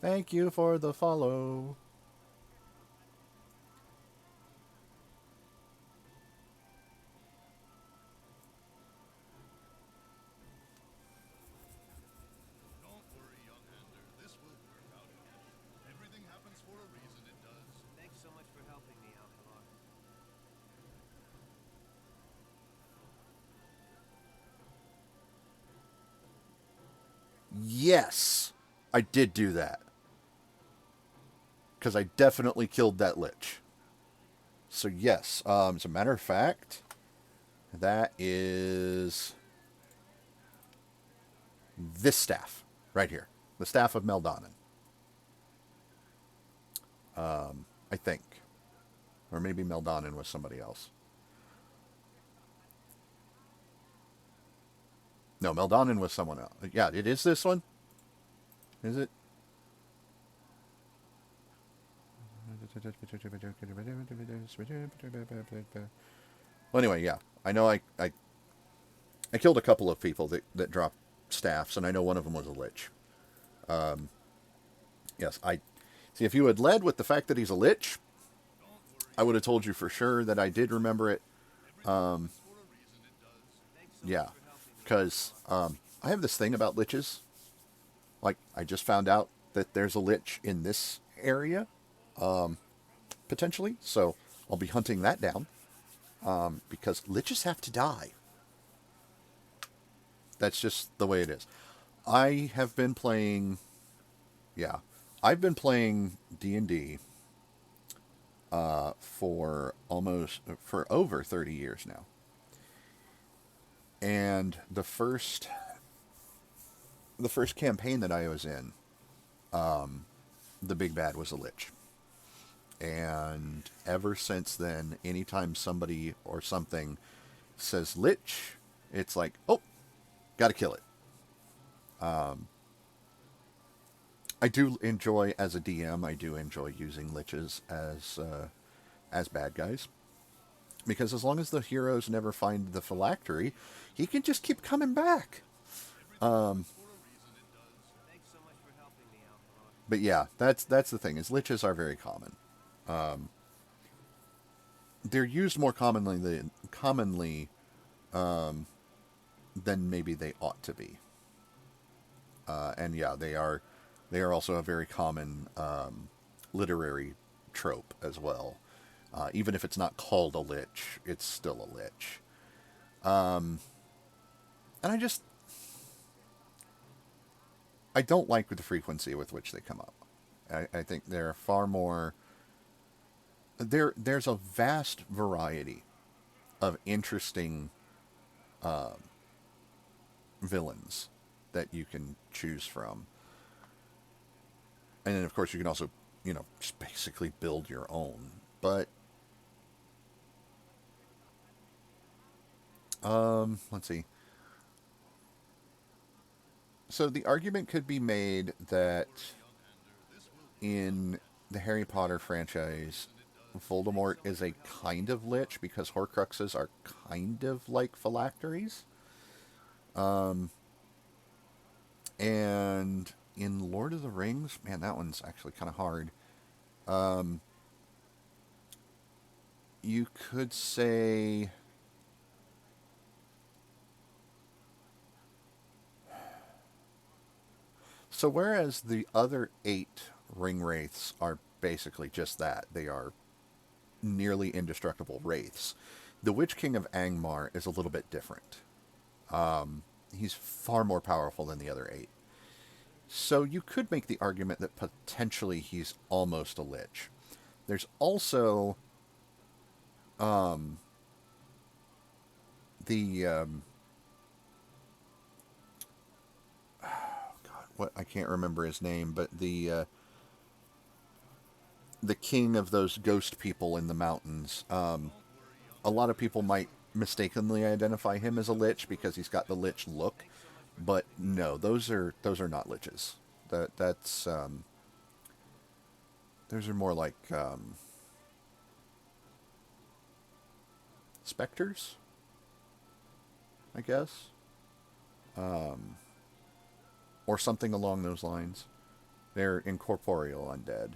Thank you for the follow. Don't worry, young hander. This will work out. Everything happens for a reason, it does. Thanks so much for helping me, Alcalon. Yes, I did do that. Because I definitely killed that lich. So yes, as a matter of fact, that is this staff right here. The Staff of Meldonin. I think. Or maybe Meldonin was somebody else. No, Meldonin was someone else. Yeah, it is this one? Is it? Well, anyway, yeah. I know I killed a couple of people that dropped staffs, and I know one of them was a lich. Yes, see, if you had led with the fact that he's a lich, I would have told you for sure that I did remember it. Yeah, because I have this thing about liches. Like, I just found out that there's a lich in this area, potentially, so I'll be hunting that down, because liches have to die. That's just the way it is. I have been playing, I've been playing D&D for over 30 years now. And the first campaign that I was in, the big bad was a lich. And ever since then, anytime somebody or something says lich, it's like, oh, gotta kill it. I do enjoy, as a DM, I do enjoy using liches as bad guys. Because as long as the heroes never find the phylactery, he can just keep coming back. But yeah, that's the thing, is liches are very common. They're used more commonly than maybe they ought to be. And yeah, they are also a very common literary trope as well. Even if it's not called a lich, it's still a lich. And I don't like the frequency with which they come up. I think they're far more... There's a vast variety of interesting villains that you can choose from. And then, of course, you can also, just basically build your own. But, let's see. So the argument could be made that in the Harry Potter franchise, Voldemort is a kind of lich because Horcruxes are kind of like phylacteries. And in Lord of the Rings, man, that one's actually kind of hard. You could say... So whereas the other 8 ring wraiths are basically just that, they are nearly indestructible wraiths, the Witch King of Angmar is a little bit different. He's far more powerful than the other 8. So you could make the argument that potentially he's almost a lich. There's also the God, what, I can't remember his name, but the king of those ghost people in the mountains. A lot of people might mistakenly identify him as a lich because he's got the lich look, but no, those are not liches. That's those are more like specters, I guess, or something along those lines. They're incorporeal undead.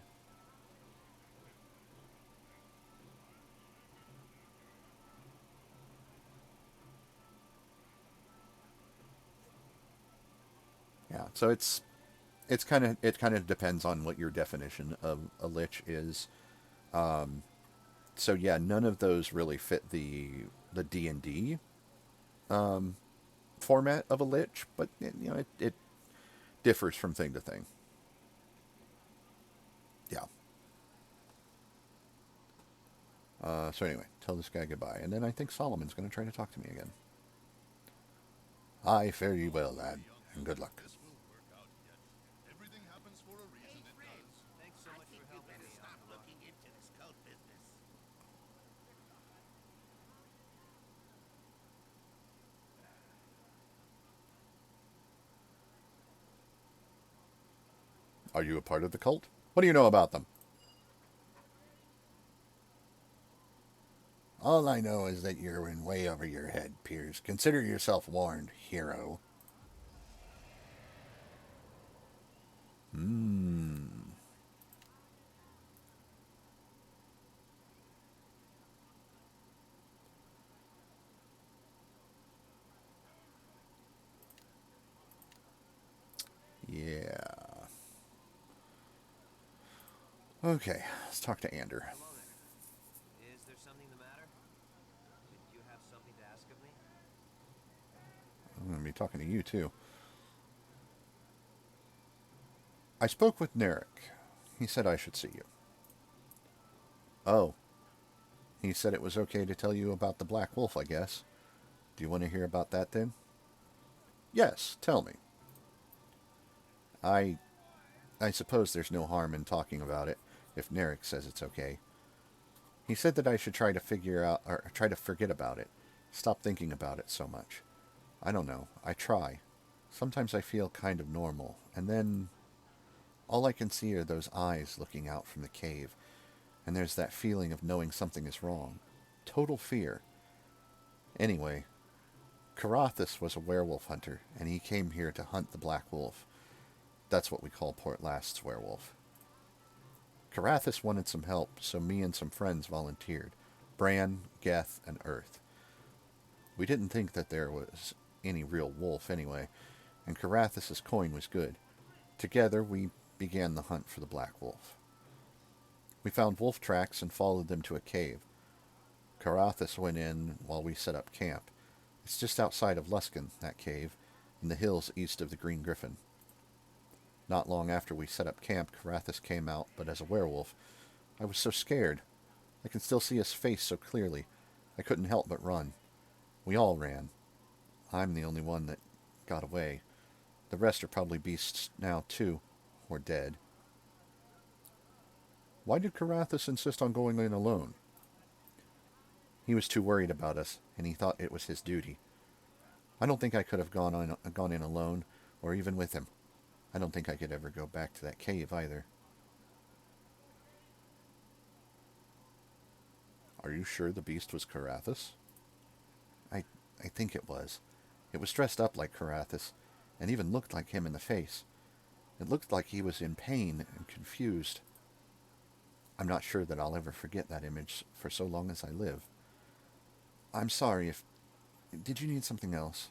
Yeah, so it kind of depends on what your definition of a lich is. So yeah, none of those really fit the D&D format of a lich, but it differs from thing to thing. Yeah. So anyway, tell this guy goodbye, and then I think Solomon's going to try to talk to me again. Aye, fare you well, lad, and good luck. This will work out yet. Everything happens for a reason, it does. Thanks so much for helping me. Stop looking into this cult business. Are you a part of the cult? What do you know about them? All I know is that you're in way over your head, Piers. Consider yourself warned, hero. Hmm. Yeah. Okay, let's talk to Ander. Hello there. Is there something the matter? Did you have something to ask of me? I'm going to be talking to you, too. I spoke with Narek. He said I should see you. Oh. He said it was okay to tell you about the Black Wolf, I guess. Do you want to hear about that, then? Yes, tell me. I suppose there's no harm in talking about it, if Narek says it's okay. He said that I should try to figure out, or try to forget about it. Stop thinking about it so much. I don't know. I try. Sometimes I feel kind of normal, and then all I can see are those eyes looking out from the cave, and there's that feeling of knowing something is wrong. Total fear. Anyway, Carathis was a werewolf hunter, and he came here to hunt the Black Wolf. That's what we call Port Llast's werewolf. Carathis wanted some help, so me and some friends volunteered. Bran, Geth, and Earth. We didn't think that there was any real wolf anyway, and Carathis' coin was good. Together, we began the hunt for the Black Wolf. We found wolf tracks and followed them to a cave. Carathis went in while we set up camp. It's just outside of Luskan, that cave, in the hills east of the Green Griffin. Not long after we set up camp, Carathis came out, but as a werewolf. I was so scared. I can still see his face so clearly. I couldn't help but run. We all ran. I'm the only one that got away. The rest are probably beasts now, too, or dead. Why did Carathis insist on going in alone? He was too worried about us, and he thought it was his duty. I don't think I could have gone in alone, or even with him. I don't think I could ever go back to that cave either. Are you sure the beast was Carathis? I think it was. It was dressed up like Carathis, and even looked like him in the face. It looked like he was in pain and confused. I'm not sure that I'll ever forget that image for so long as I live. I'm sorry if... Did you need something else?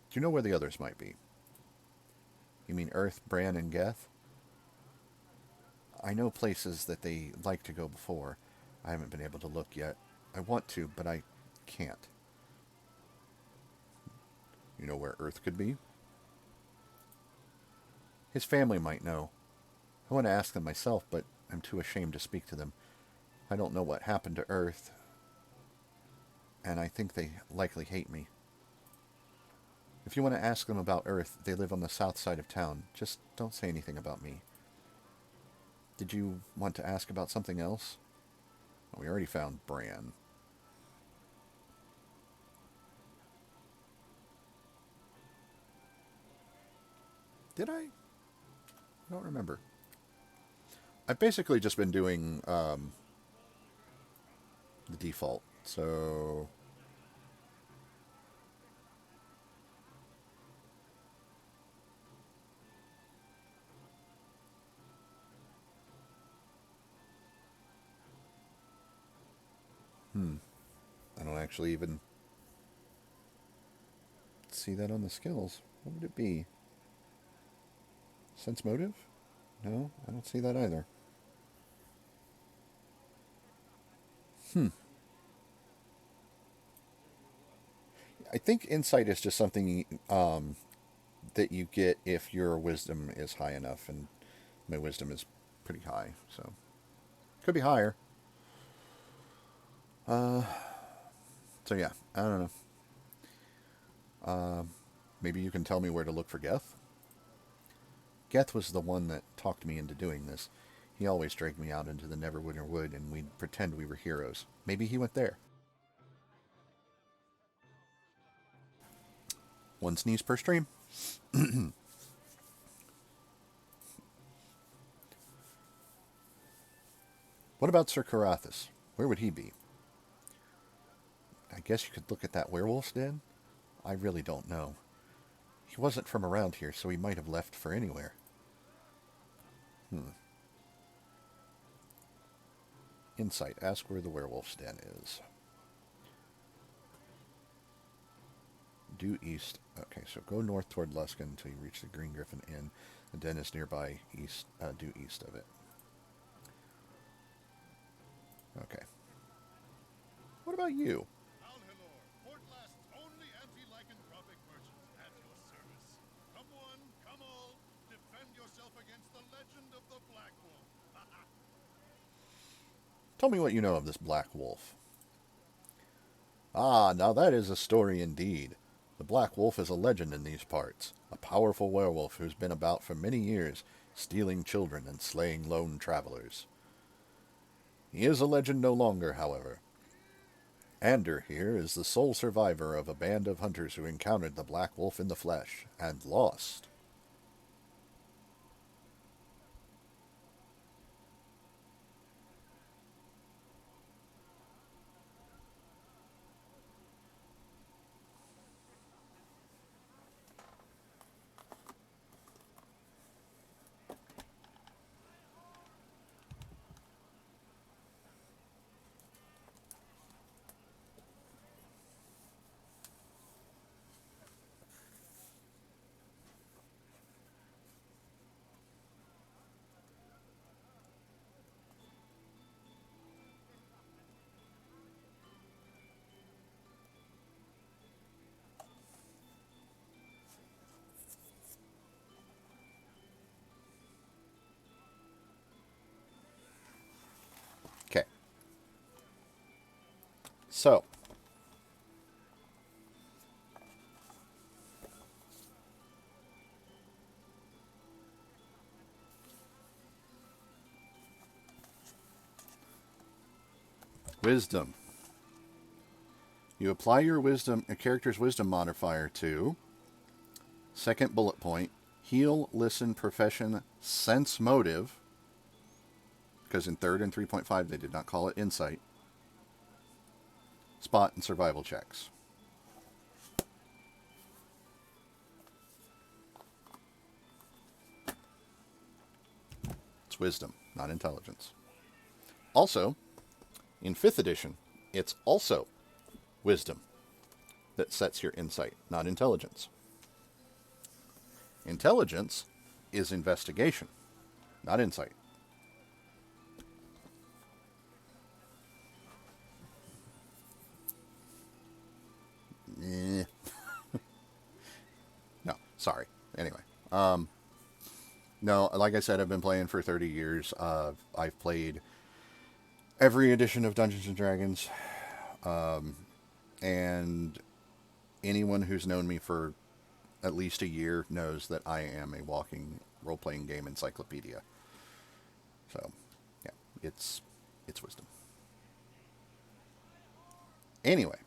Do you know where the others might be? You mean Earth, Bran, and Geth? I know places that they like to go before. I haven't been able to look yet. I want to, but I can't. You know where Earth could be? His family might know. I want to ask them myself, but I'm too ashamed to speak to them. I don't know what happened to Earth, and I think they likely hate me. If you want to ask them about Earth, they live on the south side of town. Just don't say anything about me. Did you want to ask about something else? We already found Bran. Did I? I don't remember. I've basically just been doing the default, so... I don't actually even see that on the skills. What would it be? Sense motive? No, I don't see that either. I think insight is just something that you get if your wisdom is high enough, and my wisdom is pretty high, so could be higher. So yeah, I don't know. Maybe you can tell me where to look for Geth? Geth was the one that talked me into doing this. He always dragged me out into the Neverwinter wood, and we'd pretend we were heroes. Maybe he went there. One sneeze per stream. What about Sir Carathis? Where would he be? I guess you could look at that werewolf's den? I really don't know. He wasn't from around here, so he might have left for anywhere. Insight. Ask where the werewolf's den is. Due east. Okay, so go north toward Luskin until you reach the Green Griffin Inn. The den is nearby, due east of it. Okay. What about you? Port Llast's only anti-lycanthropic merchant at your service. Come one, come all, defend yourself against the legend of the Black Wolf. Tell me what you know of this Black Wolf. Ah, now that is a story indeed. The Black Wolf is a legend in these parts, a powerful werewolf who's been about for many years, stealing children and slaying lone travelers. He is a legend no longer, however. Ander here is the sole survivor of a band of hunters who encountered the Black Wolf in the flesh, and lost. Okay. So. Wisdom. You apply your wisdom, a character's wisdom modifier to second bullet point, heal, listen, profession, sense motive, because in third and 3.5 they did not call it insight, spot, and survival checks. It's wisdom, not intelligence. Also, in 5th edition, it's also wisdom that sets your insight, not intelligence. Intelligence is investigation, not insight. No, sorry. Anyway, No, like I said, I've been playing for 30 years. I've played every edition of Dungeons and Dragons, and anyone who's known me for at least a year knows that I am a walking role-playing game encyclopedia. So, yeah, it's wisdom. Anyway,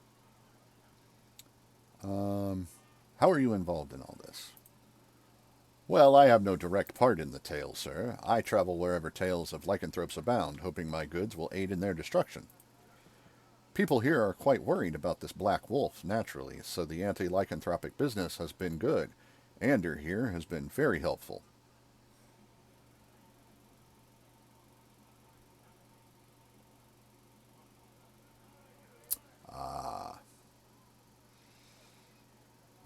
how are you involved in all this? Well, I have no direct part in the tale, sir. I travel wherever tales of lycanthropes abound, hoping my goods will aid in their destruction. People here are quite worried about this black wolf, naturally, so the anti-lycanthropic business has been good. Ander here has been very helpful. Ah.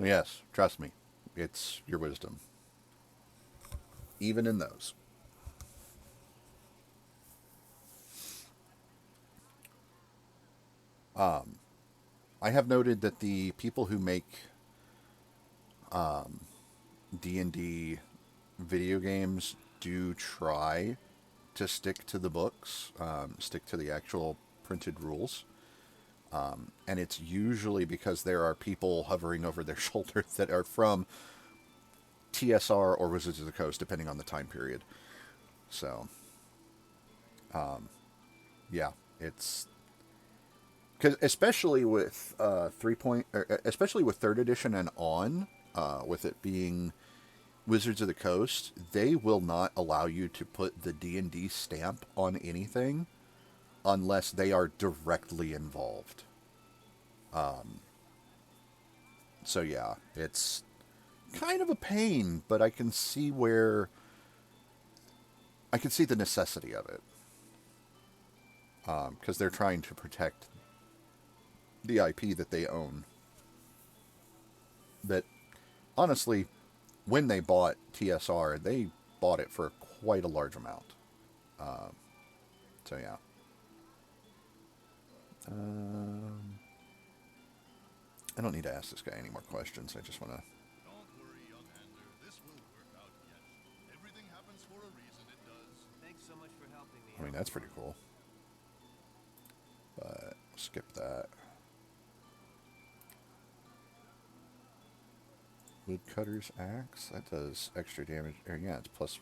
Yes, trust me. It's your wisdom. Even in those. I have noted that the people who make D&D video games do try to stick to the books, stick to the actual printed rules. And it's usually because there are people hovering over their shoulders that are from TSR or Wizards of the Coast, depending on the time period. So, yeah, it's because especially with especially with third edition and on, with it being Wizards of the Coast, they will not allow you to put the D&D stamp on anything unless they are directly involved. So yeah, it's kind of a pain, but I can see the necessity of it. Because they're trying to protect the IP that they own. That, honestly, when they bought TSR, they bought it for quite a large amount. So yeah. I don't need to ask this guy any more questions. I just want to... Don't worry, young Ander. This will work out yet. Everything happens for a reason, it does. Thanks so much for helping me. I mean, that's pretty cool. But skip that. Woodcutter's Axe. That does extra damage. Yeah, it's plus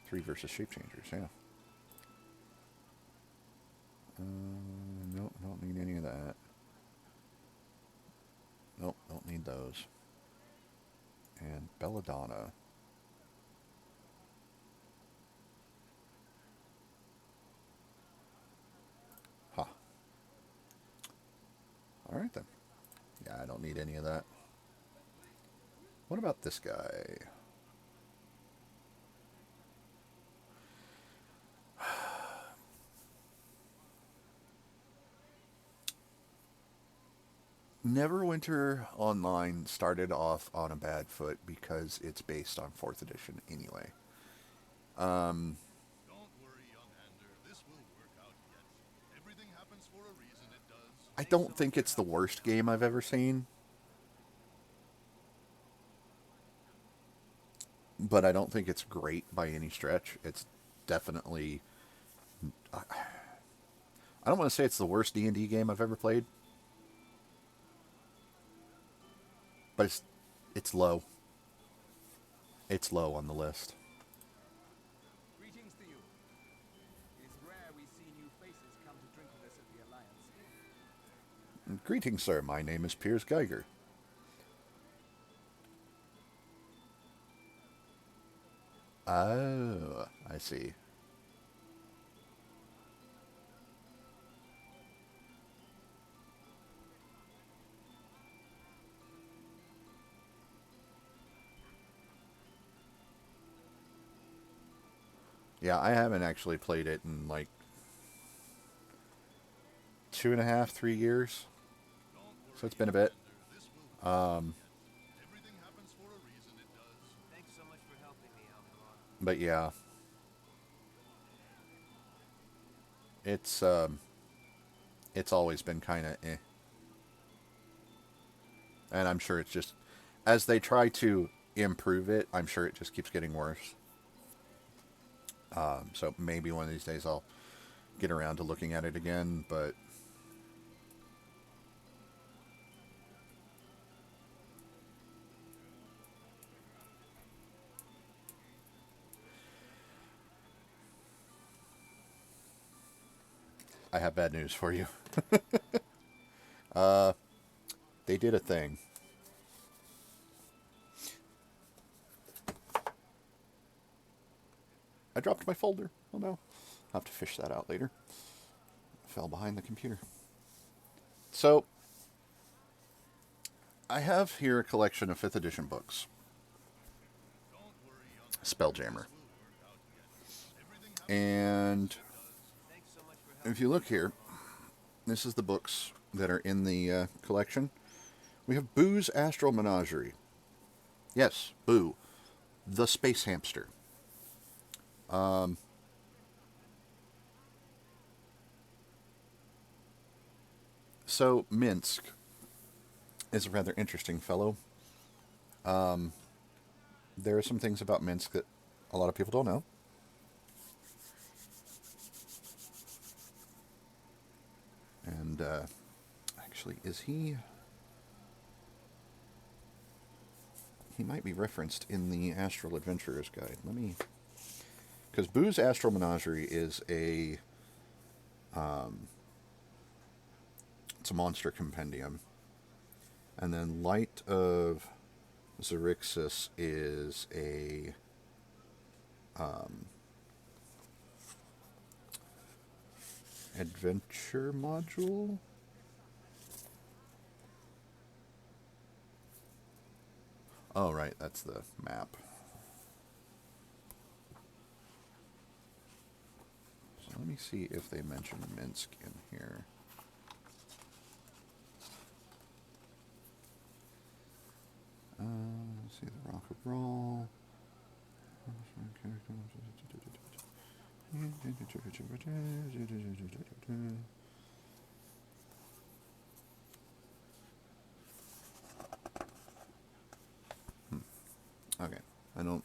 3 versus shape changers, yeah. Nope, don't need any of that. Nope, don't need those. And Belladonna. Huh. Alright then. Yeah, I don't need any of that. What about this guy? Neverwinter Online started off on a bad foot because it's based on 4th edition anyway. Don't worry, young Ander. This will work out yet. Everything happens for a reason, it does. I don't think it's the worst game I've ever seen. But I don't think it's great by any stretch. It's definitely... I don't want to say it's the worst D&D game I've ever played. But it's low. It's low on the list. Greetings to you. It is rare we see new faces come to drink with us at the Alliance. Greetings, sir. My name is Piers Geiger. Oh, I see. Yeah, I haven't actually played it in like 2.5, 3 years. So it's been a bit. Everything happens for a reason, it does. Thanks so much for helping me, Alcalon. But yeah. It's always been kind of eh. And I'm sure it's just, as they try to improve it, I'm sure it just keeps getting worse. So maybe one of these days I'll get around to looking at it again, but I have bad news for you. They did a thing. I dropped my folder. Oh no. I'll have to fish that out later. Fell behind the computer. So, I have here a collection of 5th edition books. Spelljammer. And if you look here, this is the books that are in the collection. We have Boo's Astral Menagerie. Yes, Boo. The space hamster. So, Minsk is a rather interesting fellow. There are some things about Minsk that a lot of people don't know. And, actually, is he... He might be referenced in the Astral Adventurer's Guide. Let me... Because Boo's Astral Menagerie is a... it's a monster compendium. And then Light of Xerixis is a... adventure module? Oh, right, that's the map. So let me see if they mention Minsk in here. Let's see, the Rock of Brawl. Okay, I don't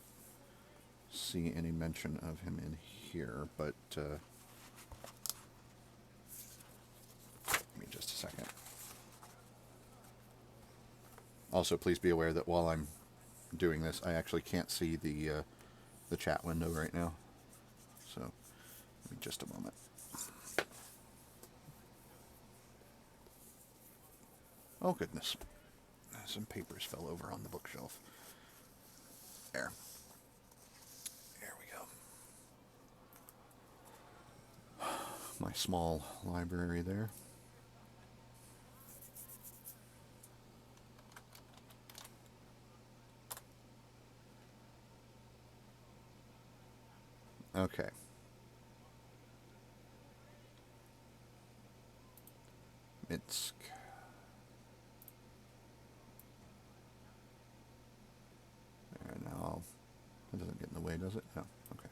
see any mention of him in here, but give me just a second. Also, please be aware that while I'm doing this, I actually can't see the chat window right now. So, give me just a moment. Oh, goodness. Some papers fell over on the bookshelf. There. There we go. My small library there. Okay. Minsk. There, now, that doesn't get in the way, does it? No. Okay.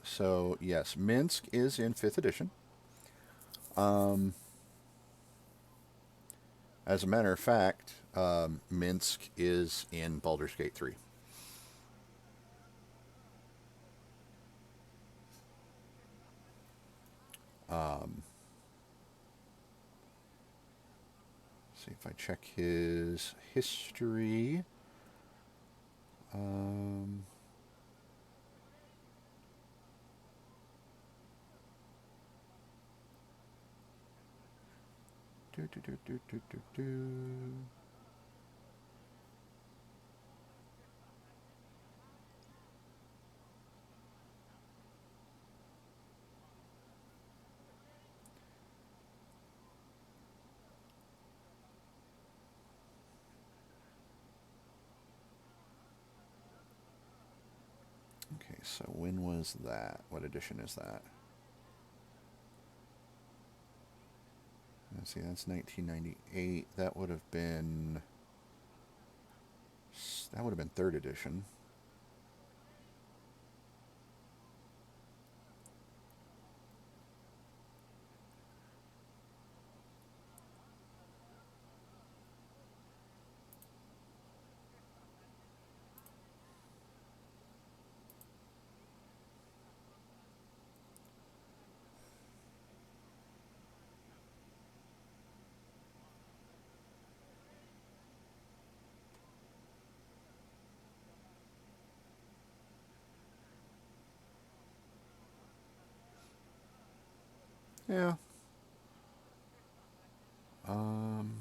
So, yes, Minsk is in 5th edition. As a matter of fact, Minsk is in Baldur's Gate 3. See if I check his history. Okay, so when was that? What edition is that? Let's see, that's 1998. That would have been 3rd edition. Yeah. Um...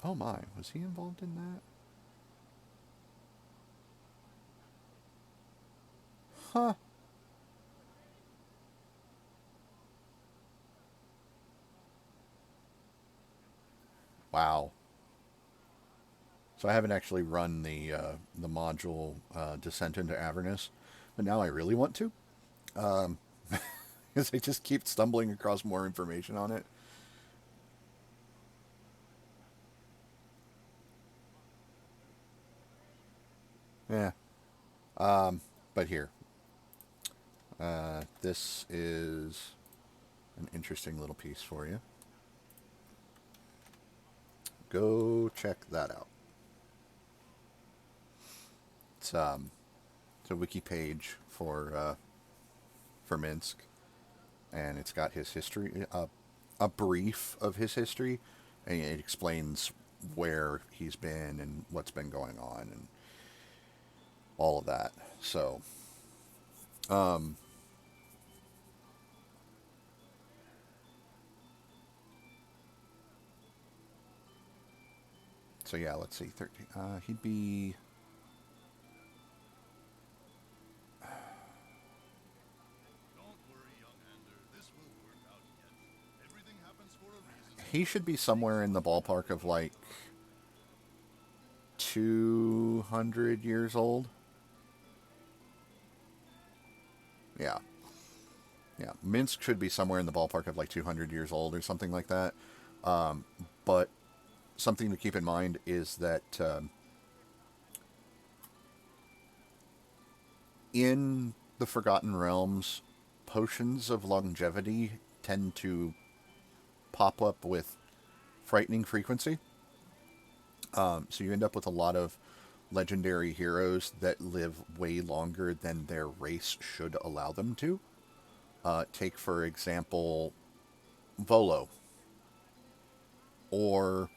Oh my, was he involved in that? Huh. Wow. So I haven't actually run the module Descent into Avernus, but now I really want to, because I just keep stumbling across more information on it. Yeah. But here, this is an interesting little piece for you. Go check that out. It's a wiki page for Minsk, and it's got his history, a brief of his history, and it explains where he's been and what's been going on and all of that. So, so yeah, let's see, 13. He'd be. He should be somewhere in the ballpark of like 200 years old. Yeah. Yeah. Minsk should be somewhere in the ballpark of like 200 years old or something like that. But something to keep in mind is that in the Forgotten Realms, potions of longevity tend to pop up with frightening frequency. So you end up with a lot of legendary heroes that live way longer than their race should allow them to. Take, for example, Volo. Or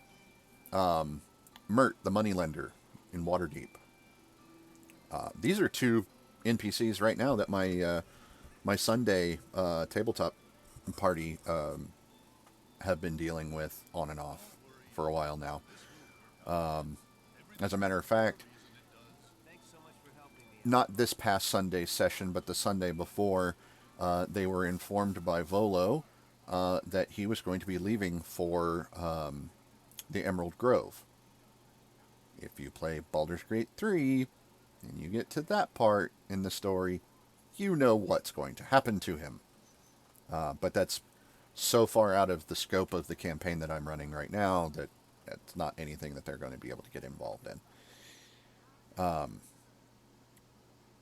Mert, the moneylender in Waterdeep. These are two NPCs right now that my Sunday tabletop party have been dealing with on and off for a while now. As a matter of fact, not this past Sunday session, but the Sunday before, they were informed by Volo that he was going to be leaving for the Emerald Grove. If you play Baldur's Gate 3, and you get to that part in the story, you know what's going to happen to him. But that's so far out of the scope of the campaign that I'm running right now that it's not anything that they're going to be able to get involved in.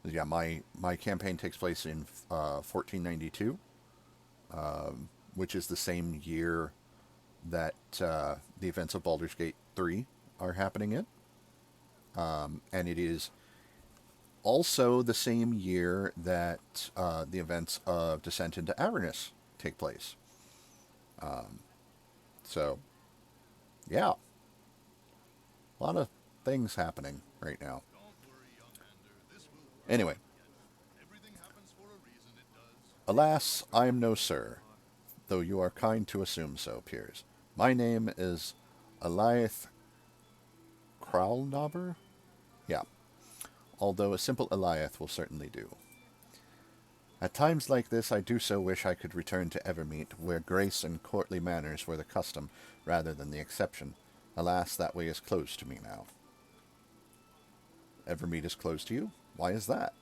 Yeah, my campaign takes place in 1492, which is the same year that the events of Baldur's Gate 3 are happening in. And it is also the same year that the events of Descent into Avernus take place. So, yeah. A lot of things happening right now. Anyway. Alas, I am no sir, though you are kind to assume so, Piers. My name is Eliath Kralnauber? Yeah. Although a simple Eliath will certainly do. At times like this, I do so wish I could return to Evermeet, where grace and courtly manners were the custom rather than the exception. Alas, that way is closed to me now. Evermeet is closed to you? Why is that?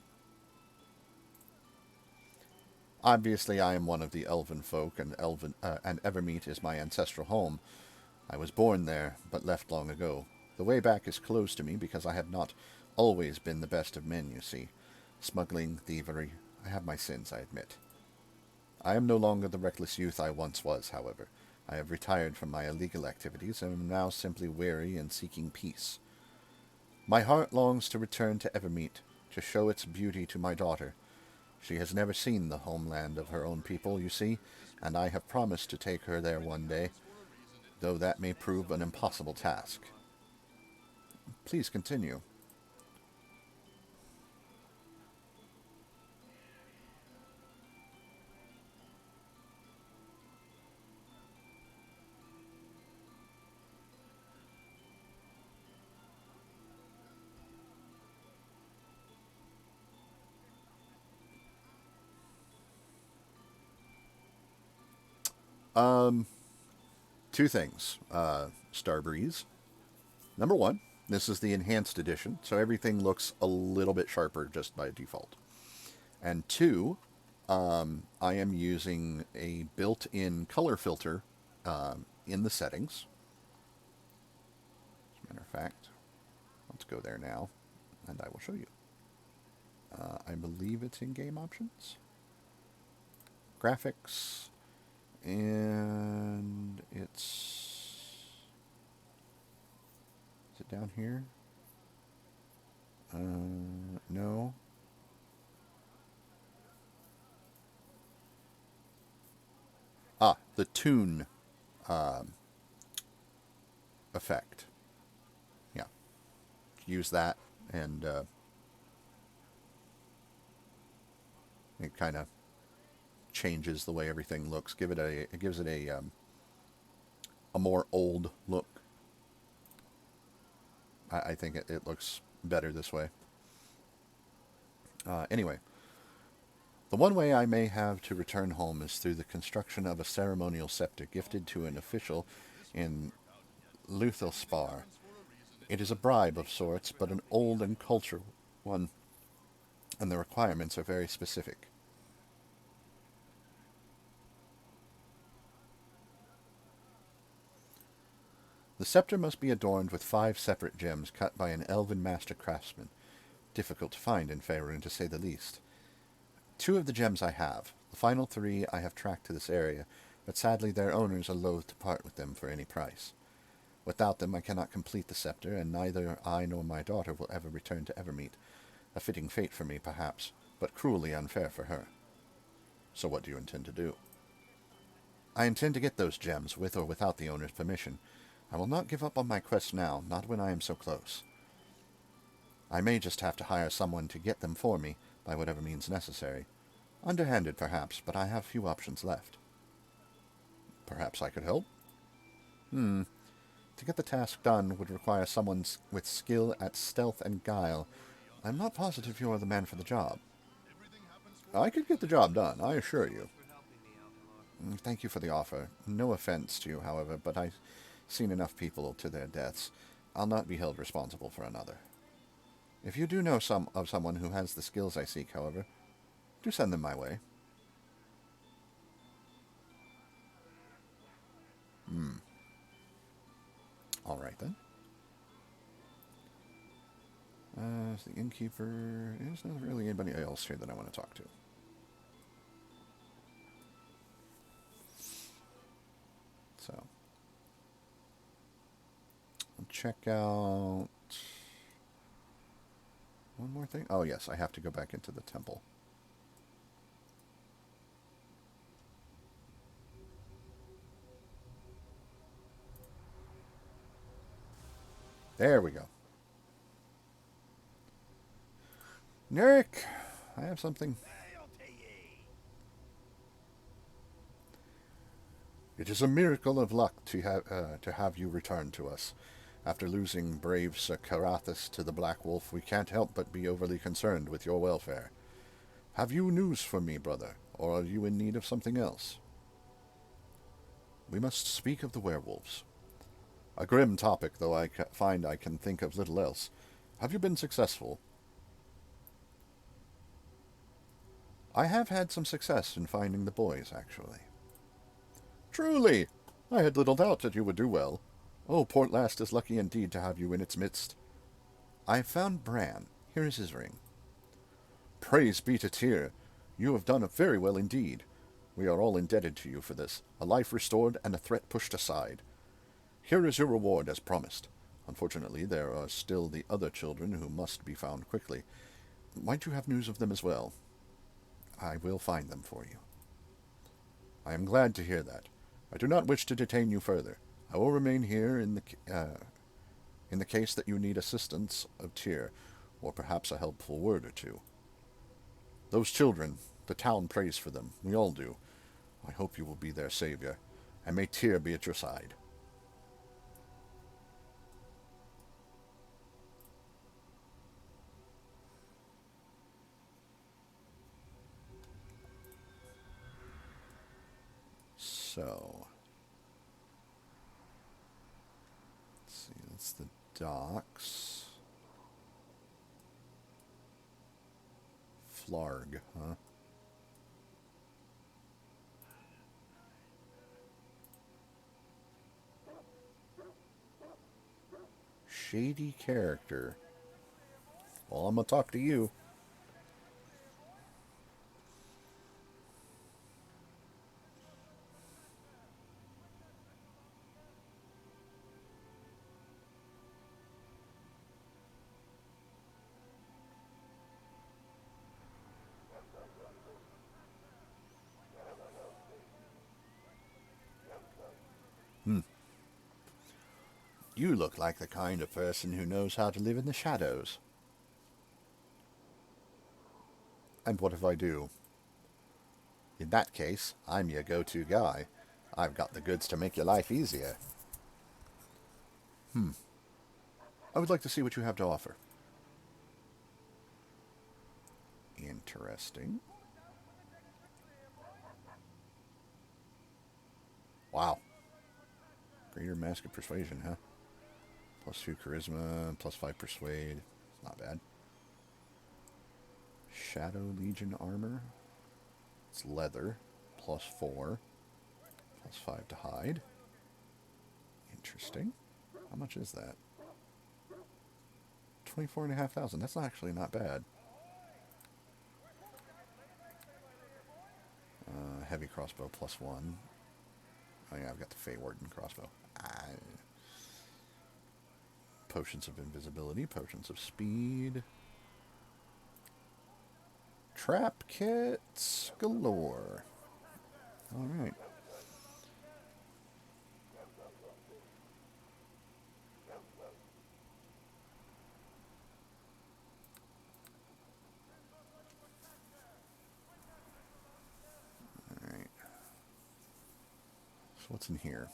Obviously, I am one of the elven folk, and Evermeet is my ancestral home. I was born there, but left long ago. The way back is closed to me because I have not always been the best of men, you see. Smuggling, thievery, I have my sins, I admit. I am no longer the reckless youth I once was, however. I have retired from my illegal activities and am now simply weary and seeking peace. My heart longs to return to Evermeet, to show its beauty to my daughter. She has never seen the homeland of her own people, you see, and I have promised to take her there one day, though that may prove an impossible task. Please continue. Two things. Starbreeze. Number one, this is the enhanced edition, so everything looks a little bit sharper just by default. And two, I am using a built-in color filter in the settings. As a matter of fact, let's go there now, and I will show you. I believe it's in game options. Graphics. And it's... Is it down here? No. Ah, the tune effect. Yeah. Use that, and it kind of changes the way everything looks. It gives it a more old look. I think it looks better this way. Anyway, the one way I may have to return home is through the construction of a ceremonial scepter gifted to an official in Luthelspar. It is a bribe of sorts, but an old and cultural one, and the requirements are very specific. The scepter must be adorned with 5 separate gems cut by an elven master craftsman. Difficult to find in Faerun, to say the least. 2 of the gems I have. The final 3 I have tracked to this area, but sadly their owners are loath to part with them for any price. Without them I cannot complete the scepter, and neither I nor my daughter will ever return to Evermeet. A fitting fate for me, perhaps, but cruelly unfair for her. So what do you intend to do? I intend to get those gems, with or without the owner's permission. I will not give up on my quest now, not when I am so close. I may just have to hire someone to get them for me, by whatever means necessary. Underhanded, perhaps, but I have few options left. Perhaps I could help? To get the task done would require someone with skill at stealth and guile. I'm not positive you are the man for the job. I could get the job done, I assure you. Thank you for the offer. No offense to you, however, but I've seen enough people to their deaths. I'll not be held responsible for another. If you do know someone who has the skills I seek, however, do send them my way. All right, then. The innkeeper... There's not really anybody else here that I want to talk to. So... I'll check out... One more thing? Oh, yes, I have to go back into the temple. There we go. Nick, I have something. It is a miracle of luck to have you return to us. After losing brave Sir Carathis to the Black Wolf, we can't help but be overly concerned with your welfare. Have you news for me, brother, or are you in need of something else? We must speak of the werewolves. A grim topic, though I find I can think of little else. Have you been successful? I have had some success in finding the boys, actually. Truly! I had little doubt that you would do well. Oh, Port Llast is lucky indeed to have you in its midst. I have found Bran. Here is his ring. Praise be to Tyr. You have done very well indeed. We are all indebted to you for this. A life restored and a threat pushed aside. Here is your reward as promised. Unfortunately, there are still the other children who must be found quickly. Might you have news of them as well? I will find them for you. I am glad to hear that. I do not wish to detain you further. I will remain here in the case that you need assistance of Tyr, or perhaps a helpful word or two. Those children, the town prays for them. We all do. I hope you will be their savior, and may Tyr be at your side. So, let's see, that's the docks. Flarg, huh? Shady character. Well, I'm gonna talk to you. You look like the kind of person who knows how to live in the shadows. And what if I do? In that case, I'm your go-to guy. I've got the goods to make your life easier. I would like to see what you have to offer. Interesting. Wow. Greater Mask of Persuasion, huh? +2 Charisma, +5 Persuade. Not bad. Shadow Legion Armor. It's leather. +4. +5 to hide. Interesting. How much is that? 24,500. That's actually not bad. Heavy crossbow +1. Oh yeah, I've got the Fey Warden crossbow. Potions of invisibility, potions of speed. Trap kits galore. Alright. Alright. So what's in here?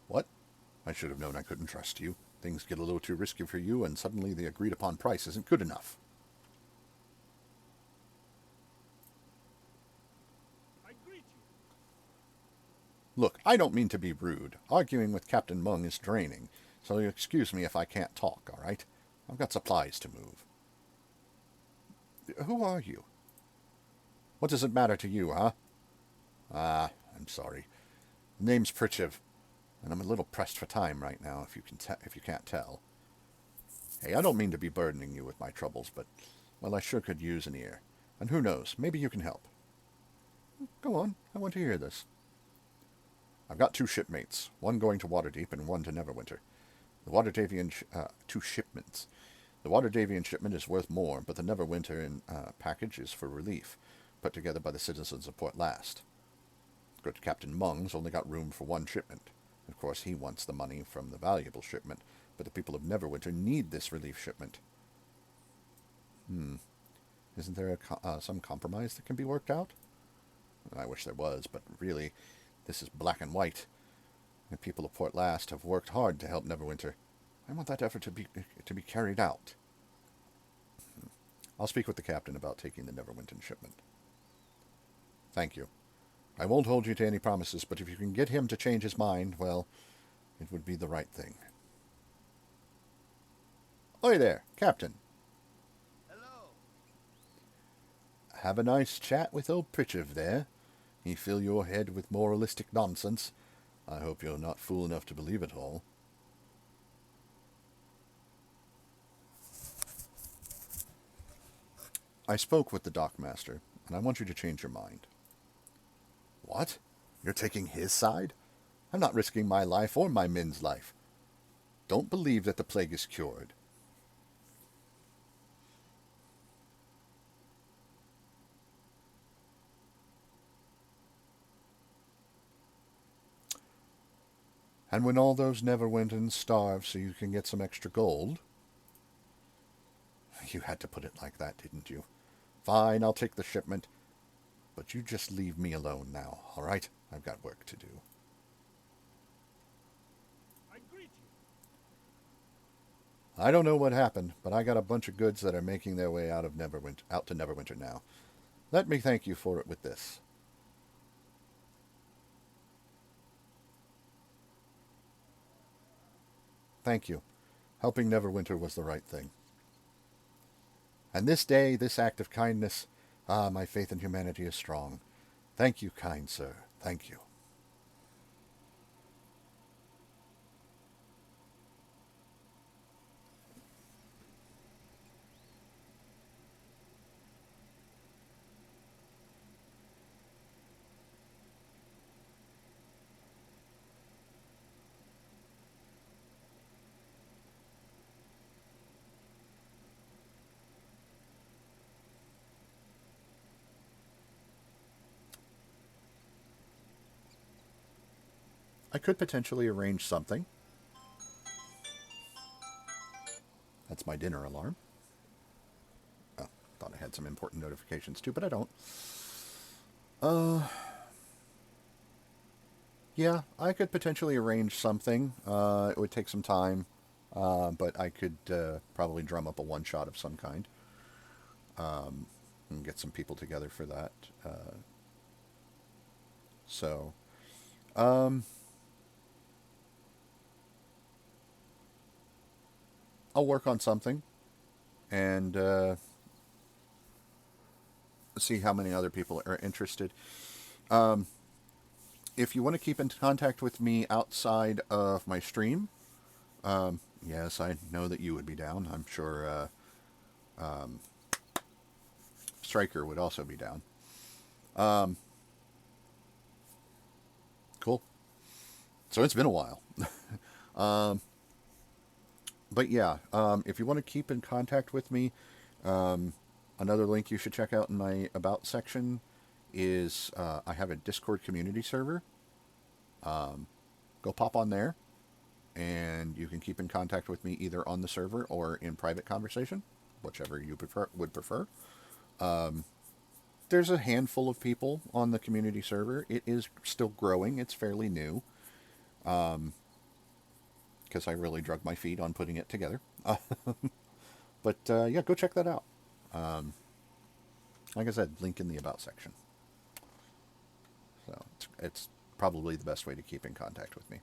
What? I should have known I couldn't trust you. Things get a little too risky for you, and suddenly the agreed-upon price isn't good enough. I greet you. Look, I don't mean to be rude. Arguing with Captain Mung is draining, so you excuse me if I can't talk, all right? I've got supplies to move. Who are you? What does it matter to you, huh? I'm sorry. Name's Pritchev, and I'm a little pressed for time right now, if you can't tell. Hey, I don't mean to be burdening you with my troubles, but, well, I sure could use an ear. And who knows, maybe you can help. Go on, I want to hear this. I've got 2 shipmates, one going to Waterdeep and one to Neverwinter. The Waterdavian 2 shipments. The Waterdavian shipment is worth more, but the Neverwinter package is for relief, put together by the citizens of Port Llast. Good Captain Mung's only got room for 1 shipment. Of course, he wants the money from the valuable shipment, but the people of Neverwinter need this relief shipment. Isn't there some compromise that can be worked out? I wish there was, but really, this is black and white. The people of Port Llast have worked hard to help Neverwinter. I want that effort to be carried out. I'll speak with the captain about taking the Neverwinter shipment. Thank you. I won't hold you to any promises, but if you can get him to change his mind, well, it would be the right thing. Oi there, Captain. Hello. Have a nice chat with old Pritchard there. He fill your head with moralistic nonsense. I hope you're not fool enough to believe it all. I spoke with the dockmaster, and I want you to change your mind. What? You're taking his side? I'm not risking my life or my men's life. Don't believe that the plague is cured. And when all those Neverwinters starve so you can get some extra gold... You had to put it like that, didn't you? Fine, I'll take the shipment. But you just leave me alone now, all right? I've got work to do. I greet you. I don't know what happened, but I got a bunch of goods that are making their way out to Neverwinter now. Let me thank you for it with this. Thank you. Helping Neverwinter was the right thing. And this day, this act of kindness, my faith in humanity is strong. Thank you, kind sir. Thank you. I could potentially arrange something. That's my dinner alarm. Oh, thought I had some important notifications too, but I don't. Yeah, I could potentially arrange something. It would take some time, but I could probably drum up a one-shot of some kind. And get some people together for that. I'll work on something and see how many other people are interested. If you want to keep in contact with me outside of my stream, yes, I know that you would be down. I'm sure Striker would also be down. Cool. So it's been a while. But yeah, if you want to keep in contact with me, another link you should check out in my About section is I have a Discord community server. Go pop on there, and you can keep in contact with me either on the server or in private conversation, whichever you would prefer. There's a handful of people on the community server. It is still growing. It's fairly new. Because I really drug my feet on putting it together. But yeah, go check that out. Like I said, link in the About section. So it's probably the best way to keep in contact with me.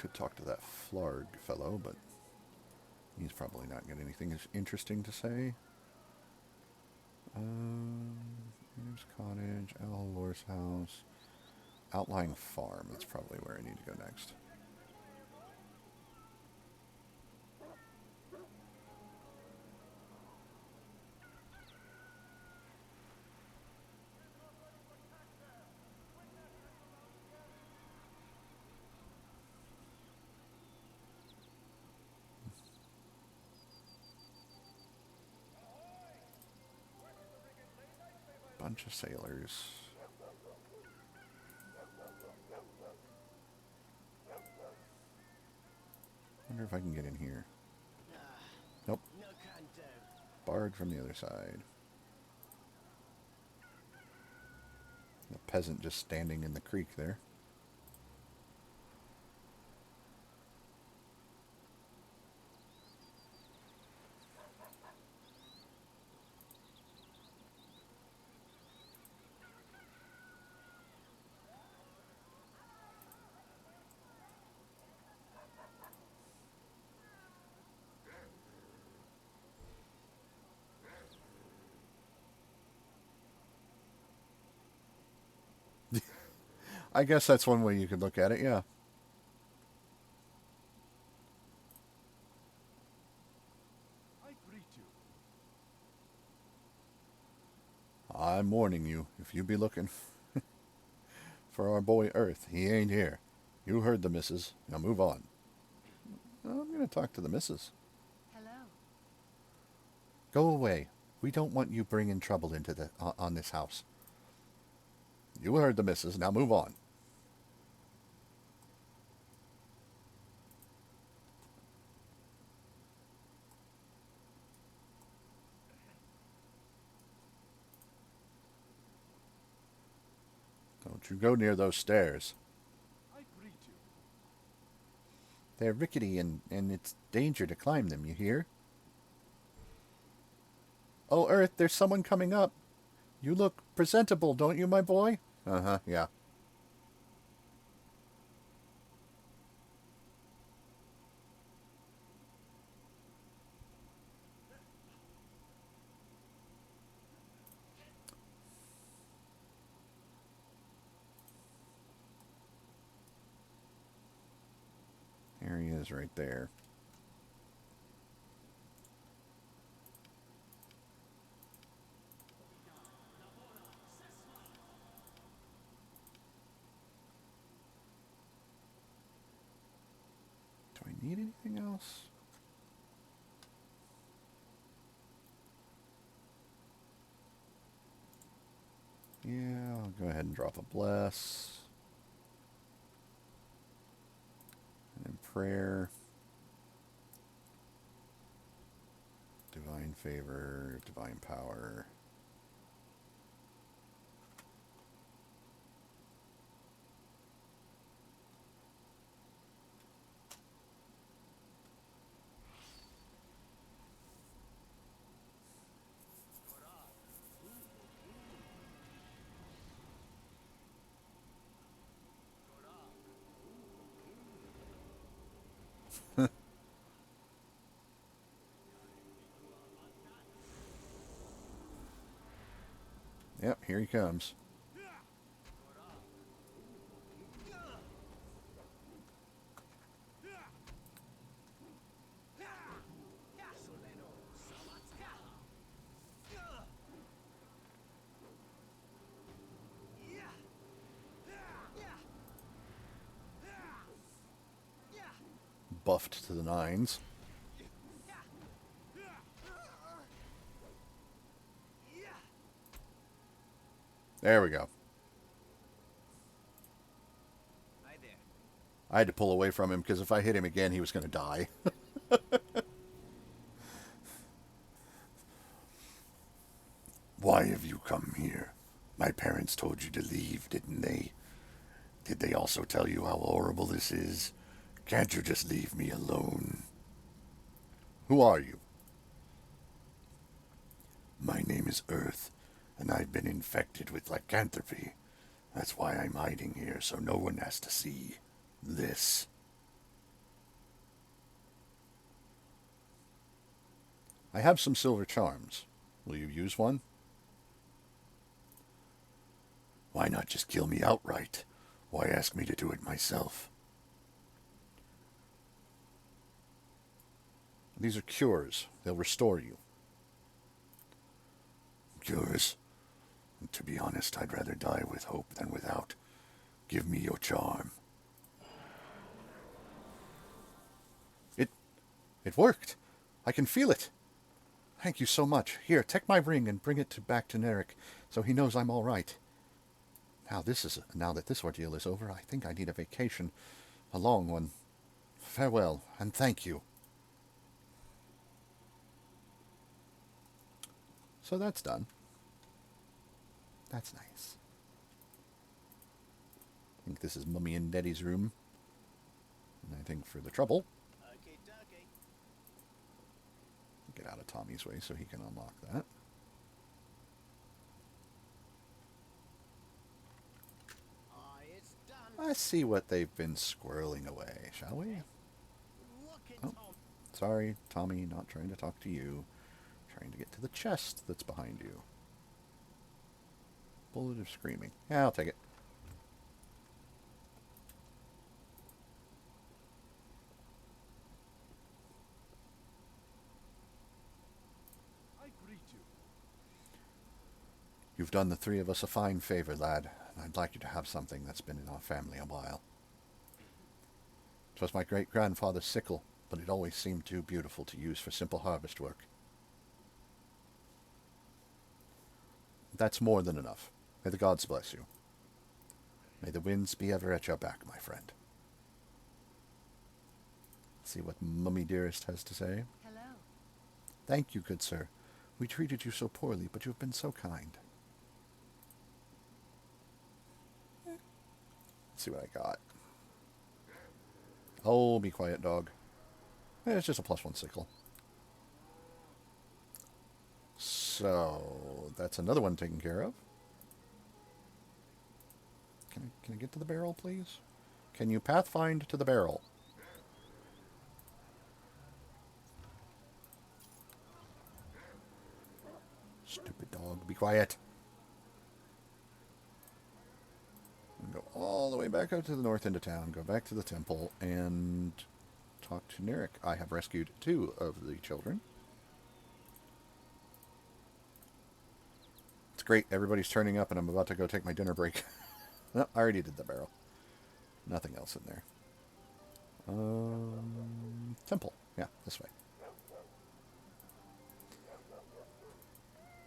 Could talk to that Flarg fellow, but he's probably not got anything interesting to say. Here's Cottage, Al Lore's house, Outlying Farm. That's probably where I need to go next. Bunch of sailors. Wonder if I can get in here. Nope. Barred from the other side. peasant just standing in the creek there. I guess that's one way you could look at it, yeah. I greet you. I'm warning you, if you be looking for our boy Earth, he ain't here. You heard the missus. Now move on. I'm going to talk to the missus. Hello. Go away. We don't want you bringing trouble into on this house. You heard the missus. Now move on. Don't you go near those stairs. I greet you. They're rickety and it's danger to climb them, you hear? Oh, Earth, there's someone coming up. You look presentable, don't you, my boy? Uh-huh, yeah. There he is right there. Do I need anything else? Yeah, I'll go ahead and drop a bless. And then prayer. Divine favor, divine power. Yep, here he comes. Buffed to the nines. There we go. Hi there. I had to pull away from him because if I hit him again, he was going to die. Why have you come here? My parents told you to leave, didn't they? Did they also tell you how horrible this is? Can't you just leave me alone? Who are you? My name is Earth, and I've been infected with lycanthropy. That's why I'm hiding here, so no one has to see this. I have some silver charms. Will you use one? Why not just kill me outright? Why ask me to do it myself? These are cures. They'll restore you. Cures? To be honest, I'd rather die with hope than without. Give me your charm. It worked. I can feel it. Thank you so much. Here, take my ring and bring it back to Narek, so he knows I'm all right. Now that this ordeal is over, I think I need a vacation. A long one. Farewell, and thank you. So that's done. That's nice. think this is Mummy and Daddy's room. And I think for the trouble, Okay, dokie. get out of Tommy's way so he can unlock that. It's done. Let's see what they've been squirreling away, shall we? Look at Oh. Tom. Sorry, Tommy, not trying to talk to you. Trying to get to the chest that's behind you. Bullet of screaming. Yeah, I'll take it. I greet you. You've done the three of us a fine favor, lad. I'd like you to have something that's been in our family a while. 'Twas my great-grandfather's sickle, but it always seemed too beautiful to use for simple harvest work. That's more than enough. May the gods bless you. May the winds be ever at your back, my friend. Let's see what Mummy Dearest has to say. Hello. Thank you, good sir. We treated you so poorly, but you have been so kind. Let's see what I got. Oh, be quiet, dog. It's just a +1 sickle. So, that's another one taken care of. Can I get to the barrel, please? Can you pathfind to the barrel? Stupid dog, be quiet. And go all the way back out to the north end of town, go back to the temple, and talk to Nirik. I have rescued 2 of the children. It's great, everybody's turning up, and I'm about to go take my dinner break. No, I already did the barrel. Nothing else in there. Temple. Yeah, this way.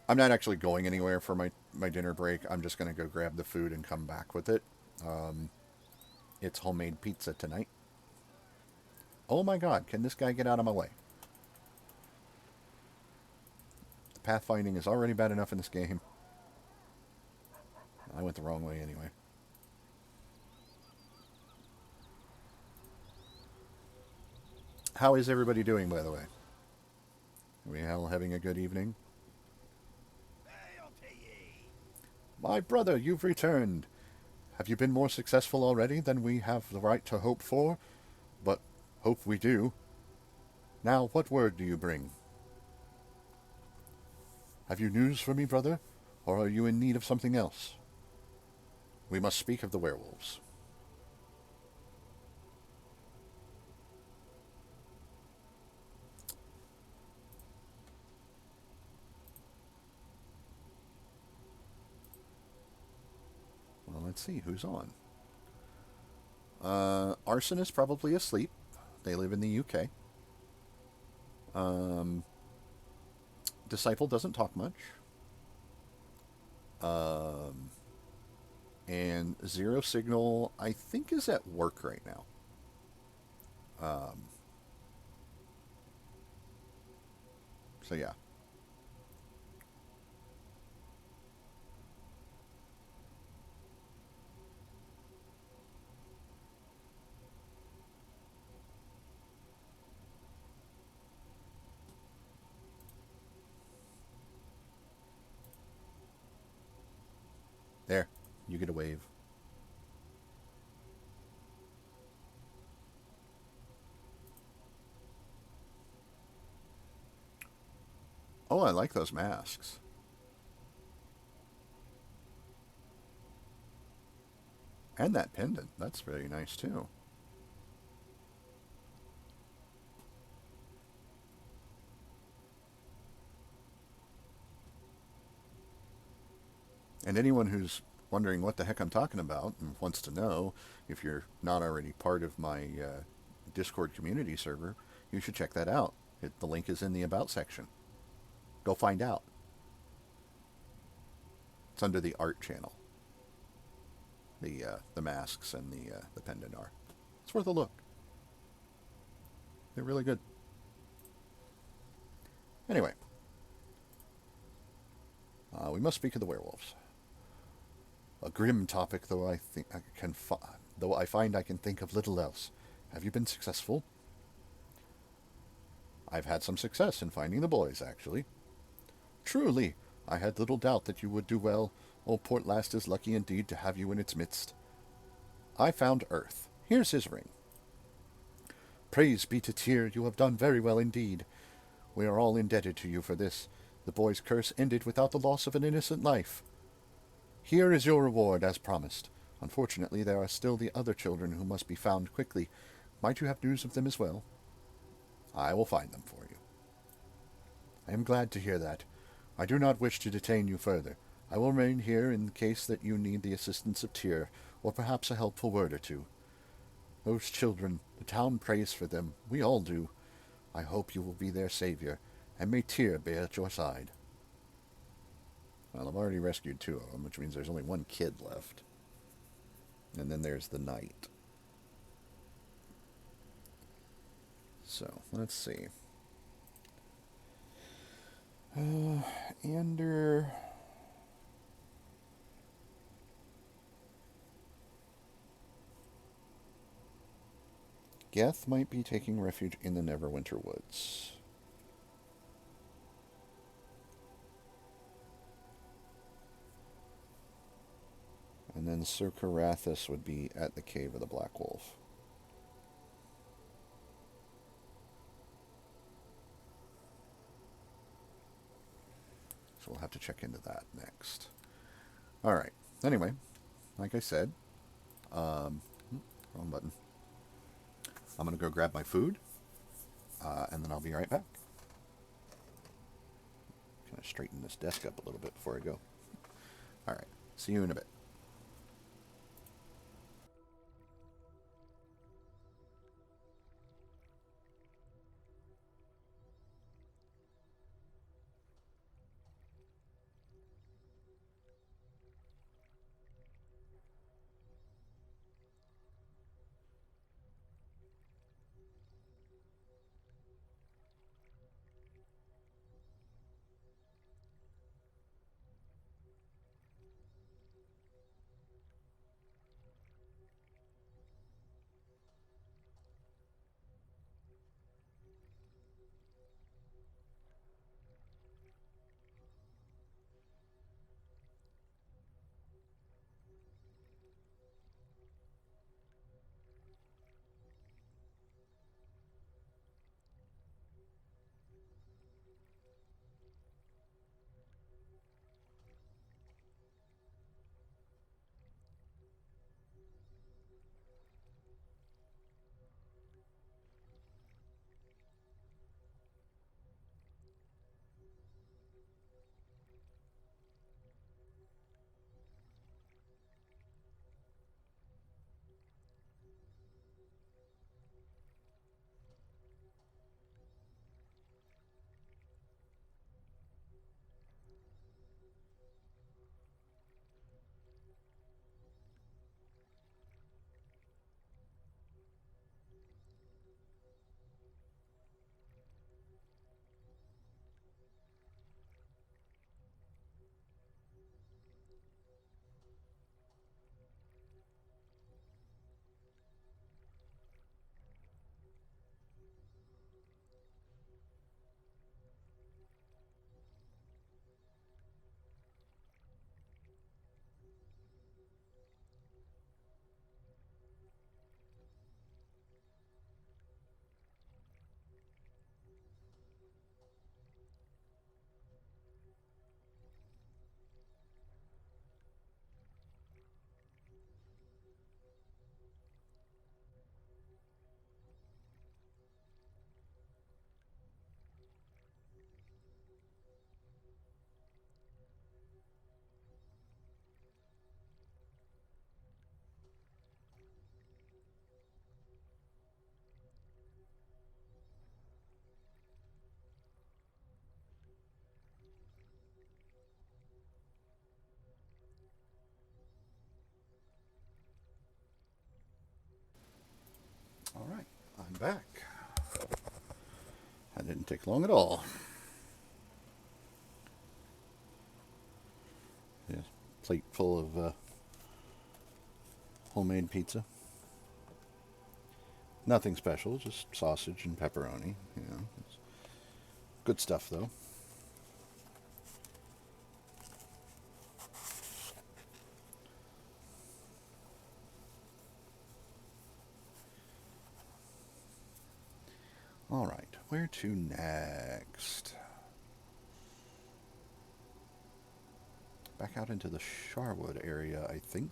I'm not actually going anywhere for my dinner break. I'm just going to go grab the food and come back with it. It's homemade pizza tonight. Oh my god, can this guy get out of my way? The pathfinding is already bad enough in this game. I went the wrong way anyway. How is everybody doing, by the way? Are we all having a good evening? My brother, you've returned. Have you been more successful already than we have the right to hope for? But hope we do. Now, what word do you bring? Have you news for me, brother? Or are you in need of something else? We must speak of the werewolves. Well, let's see who's on. Arson is probably asleep. They live in the UK. Disciple doesn't talk much. And Zero Signal, I think, is at work right now. So yeah. There, you get a wave. Oh, I like those masks. And that pendant. That's very nice, too. And anyone who's wondering what the heck I'm talking about and wants to know, if you're not already part of my Discord community server, you should check that out. The link is in the About section. Go find out. It's under the art channel. The masks and the pendant are. It's worth a look. They're really good. Anyway. We must speak of the werewolves. A grim topic, though though I find I can think of little else. Have you been successful? I've had some success in finding the boys, actually. Truly, I had little doubt that you would do well. Old Port Llast is lucky indeed to have you in its midst. I found Earth. Here's his ring. Praise be to Tyr, you have done very well indeed. We are all indebted to you for this. The boy's curse ended without the loss of an innocent life. Here is your reward, as promised. Unfortunately, there are still the other children who must be found quickly. Might you have news of them as well? I will find them for you. I am glad to hear that. I do not wish to detain you further. I will remain here in case that you need the assistance of Tyr, or perhaps a helpful word or two. Those children, the town prays for them. We all do. I hope you will be their savior, and may Tyr be at your side. Well, I've already rescued 2 of them, which means there's only 1 kid left. And then there's the knight. So, let's see. Ander... Geth might be taking refuge in the Neverwinter woods. And then Sir Carathis would be at the Cave of the Black Wolf. So we'll have to check into that next. Alright. Anyway, like I said, wrong button. I'm going to go grab my food, and then I'll be right back. Kind of straighten this desk up a little bit before I go. Alright. See you in a bit. Alright, I'm back. That didn't take long at all. Yeah, plate full of Homemade pizza. Nothing special, just sausage and pepperoni. You know, it's good stuff though. All right, where to next? Back out into the Charwood area, I think.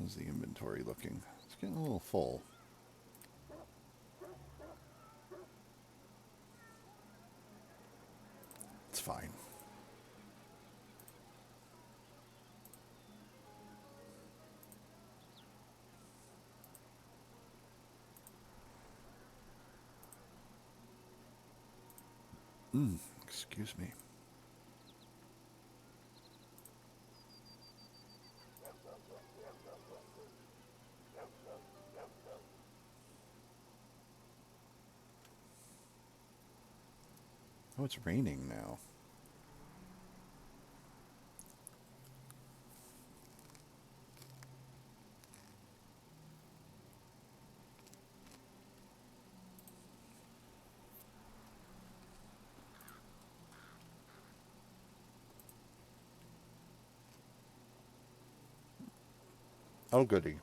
How's the inventory looking? It's getting a little full. It's fine. Excuse me. Oh, it's raining now. Oh, goody.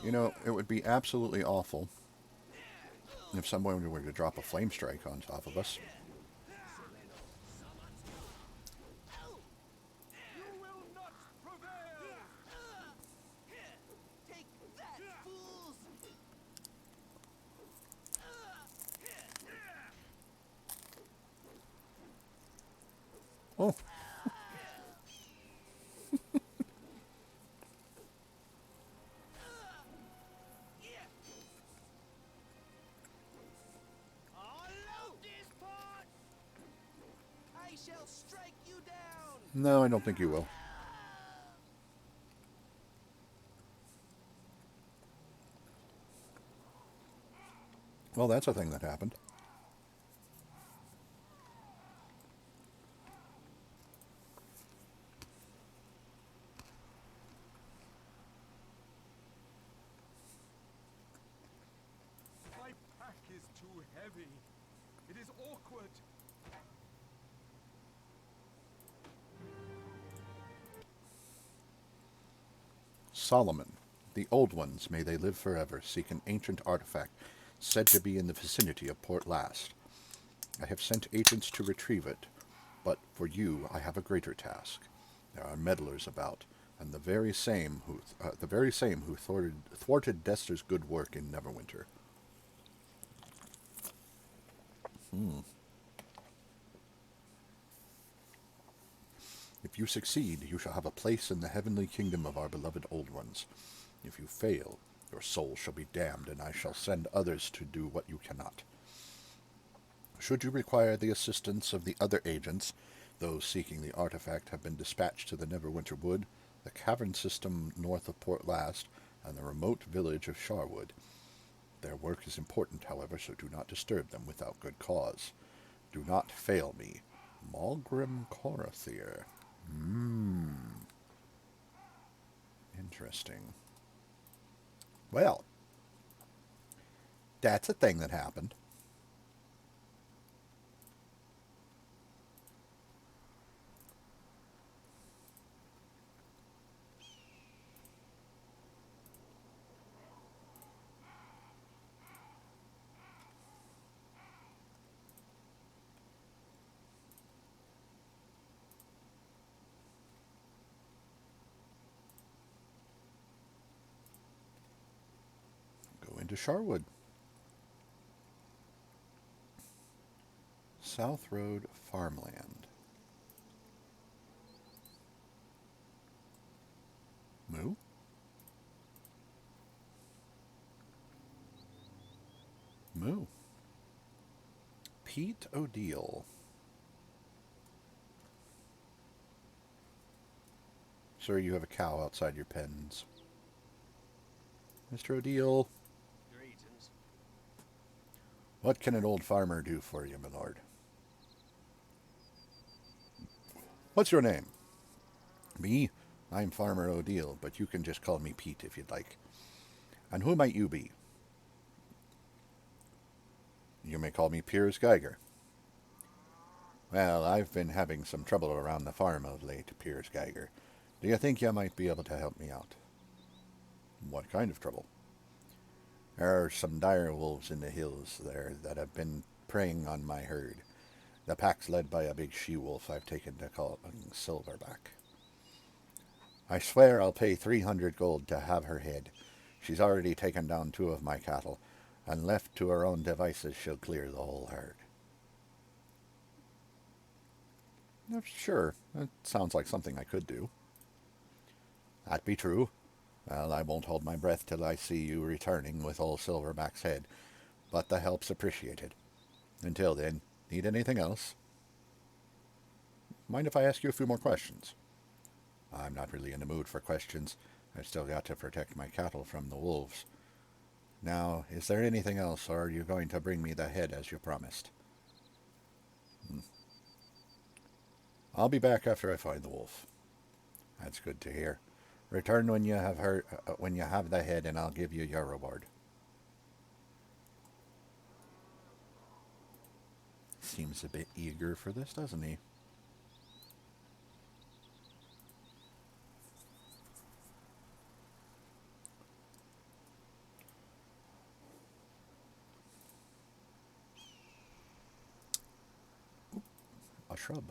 You know, it would be absolutely awful if someone were to drop a flame strike on top of us. You will not prevail! Take that, fools! Oh. I shall strike you down! No, I don't think you will. Well, that's a thing that happened. My pack is too heavy. It is awkward. Solomon. The Old Ones, may they live forever, seek an ancient artifact said to be in the vicinity of Port Llast. I have sent agents to retrieve it, but for you I have a greater task. There are meddlers about, and the very same who thwarted Dester's good work in Neverwinter. If you succeed, you shall have a place in the heavenly kingdom of our beloved Old Ones. If you fail, your soul shall be damned, and I shall send others to do what you cannot. Should you require the assistance of the other agents, those seeking the artifact have been dispatched to the Neverwinter Wood, the cavern system north of Port Llast, and the remote village of Charwood. Their work is important, however, so do not disturb them without good cause. Do not fail me. Malgrim Corathir. Interesting. Well, that's a thing that happened. Go into Charwood. South Road Farmland. Moo? Moo. Pete O'Deal. Sir, you have a cow outside your pens. Mr. O'Deal. Greetings. What can an old farmer do for you, my lord? What's your name? Me? I'm Farmer O'Deal, but you can just call me Pete if you'd like. And who might you be? You may call me Piers Geiger. Well, I've been having some trouble around the farm of late, Piers Geiger. Do you think you might be able to help me out? What kind of trouble? There are some dire wolves in the hills there that have been preying on my herd. The pack's led by a big she-wolf I've taken to call Silverback. I swear I'll pay 300 gold to have her head. She's already taken down 2 of my cattle, and left to her own devices she'll clear the whole herd. Sure, that sounds like something I could do. That be true. Well, I won't hold my breath till I see you returning with old Silverback's head, but the help's appreciated. Until then, need anything else? Mind if I ask you a few more questions? I'm not really in the mood for questions. I've still got to protect my cattle from the wolves. Now, is there anything else, or are you going to bring me the head as you promised? I'll be back after I find the wolf. That's good to hear. Return when you have the head, and I'll give you your reward. Seems a bit eager for this, doesn't he? Oop, a shrub.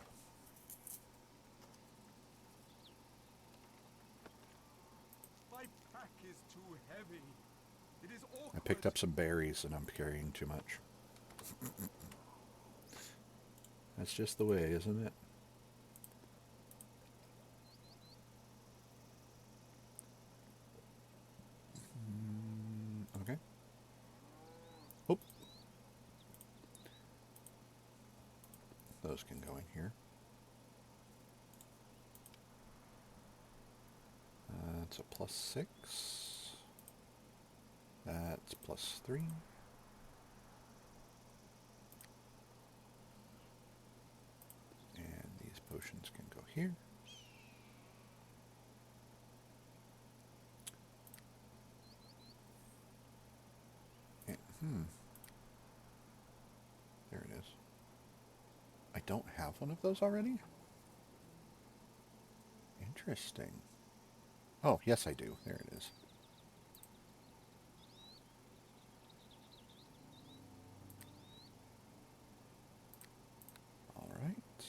My pack is too heavy. It is awkward. I picked up some berries and I'm carrying too much. That's just the way, isn't it? Okay. Oh. Those can go in here. That's a +6. That's +3. And these potions can go here. And, there it is. I don't have one of those already? Interesting. Oh, yes I do. There it is. Alright.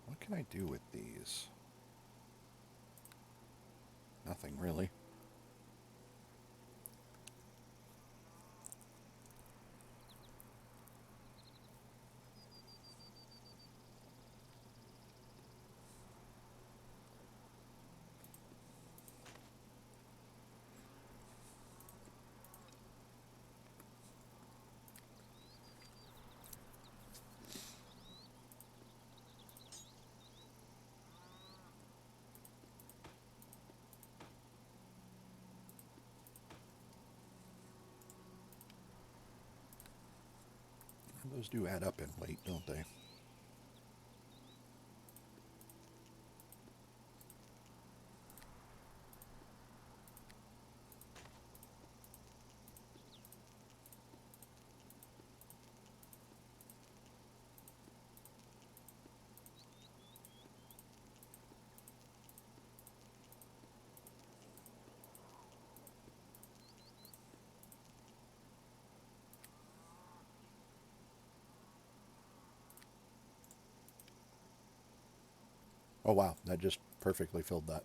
What can I do with these? Nothing really. Those do add up in weight, don't they? Oh wow, that just perfectly filled that.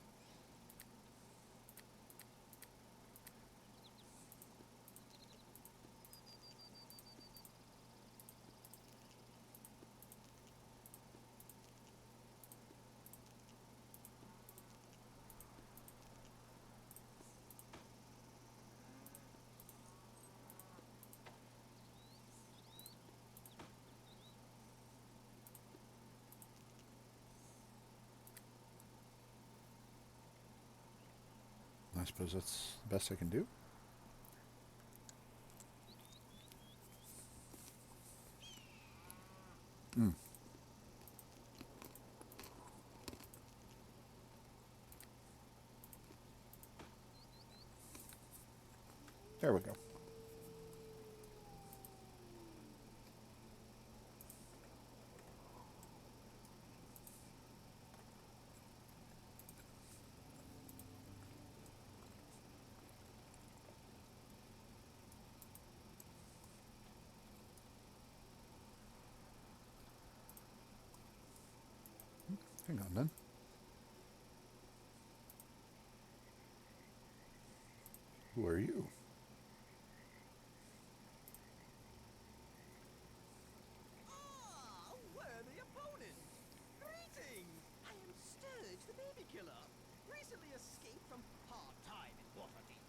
suppose that's the best I can do. There we go. Hang on then. Who are you? Ah, worthy opponent! Greetings! I am Sturge, the baby killer. Recently escaped from hard time in Waterdeep.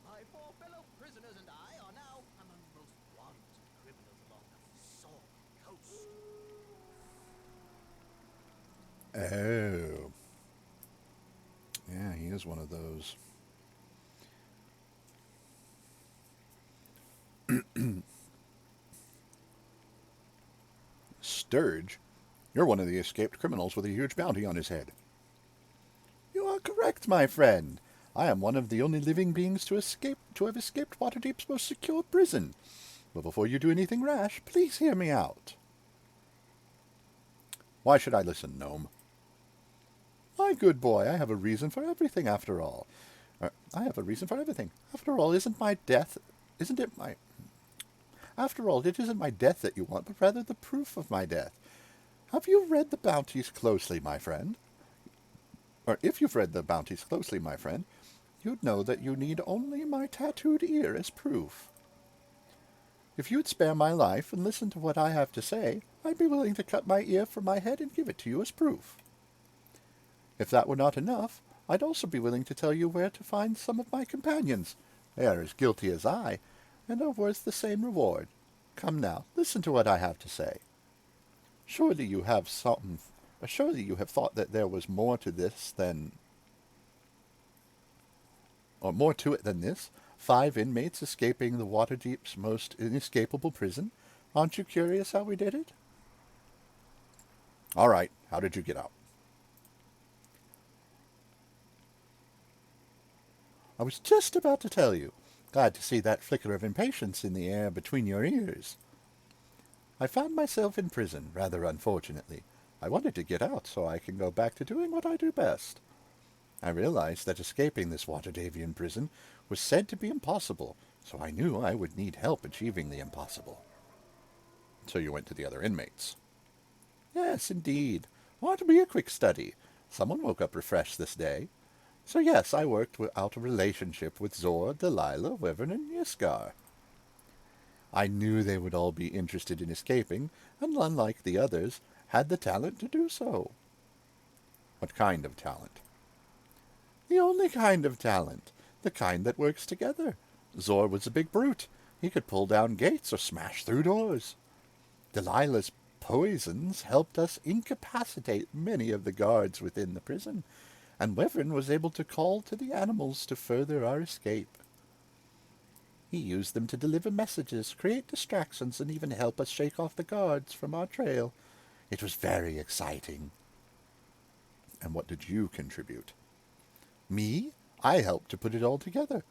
My 4 fellow prisoners and I are now among the most wanted criminals along the Sword Coast. Oh. Yeah, he is one of those. Sturge? You're one of the escaped criminals with a huge bounty on his head. You are correct, my friend. I am one of the only living beings to have escaped Waterdeep's most secure prison. But before you do anything rash, please hear me out. Why should I listen, gnome? My good boy, I have a reason for everything after all. I have a reason for everything. After all, it isn't my death that you want, but rather the proof of my death. Have you read the bounties closely, my friend? Or if you've read the bounties closely, my friend, you'd know that you need only my tattooed ear as proof. If you'd spare my life and listen to what I have to say, I'd be willing to cut my ear from my head and give it to you as proof. If that were not enough, I'd also be willing to tell you where to find some of my companions. They are as guilty as I, and are worth the same reward. Come now, listen to what I have to say. Surely you have thought that there was more to this than... or more to it than this? 5 inmates escaping the Waterdeep's most inescapable prison? Aren't you curious how we did it? All right, how did you get out? I was just about to tell you. Glad to see that flicker of impatience in the air between your ears. I found myself in prison, rather unfortunately. I wanted to get out so I can go back to doing what I do best. I realized that escaping this Waterdavian prison was said to be impossible, so I knew I would need help achieving the impossible. So you went to the other inmates? Yes, indeed. Ought to be a quick study. Someone woke up refreshed this day. So yes, I worked out a relationship with Zor, Delilah, Wyvern, and Yiskar. I knew they would all be interested in escaping, and unlike the others, had the talent to do so. What kind of talent? The only kind of talent. The kind that works together. Zor was a big brute. He could pull down gates or smash through doors. Delilah's poisons helped us incapacitate many of the guards within the prison, and Wyvern was able to call to the animals to further our escape. He used them to deliver messages, create distractions, and even help us shake off the guards from our trail. It was very exciting. And what did you contribute? Me? I helped to put it all together.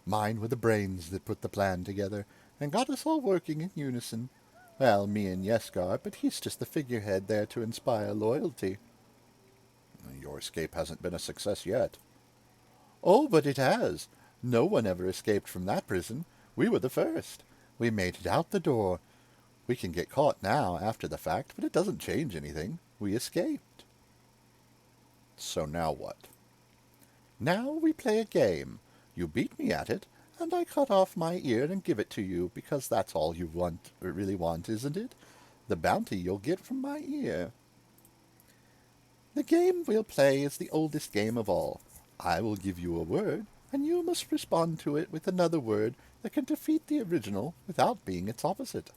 Mine were the brains that put the plan together, and got us all working in unison. Well, me and Yeskar, but he's just the figurehead there to inspire loyalty. Your escape hasn't been a success yet. Oh, but it has. No one ever escaped from that prison. We were the first. We made it out the door. We can get caught now, after the fact, but it doesn't change anything. We escaped. So now what? Now we play a game. You beat me at it, and I cut off my ear and give it to you, because that's all you really want, isn't it? The bounty you'll get from my ear. The game we'll play is the oldest game of all. I will give you a word, and you must respond to it with another word that can defeat the original without being its opposite.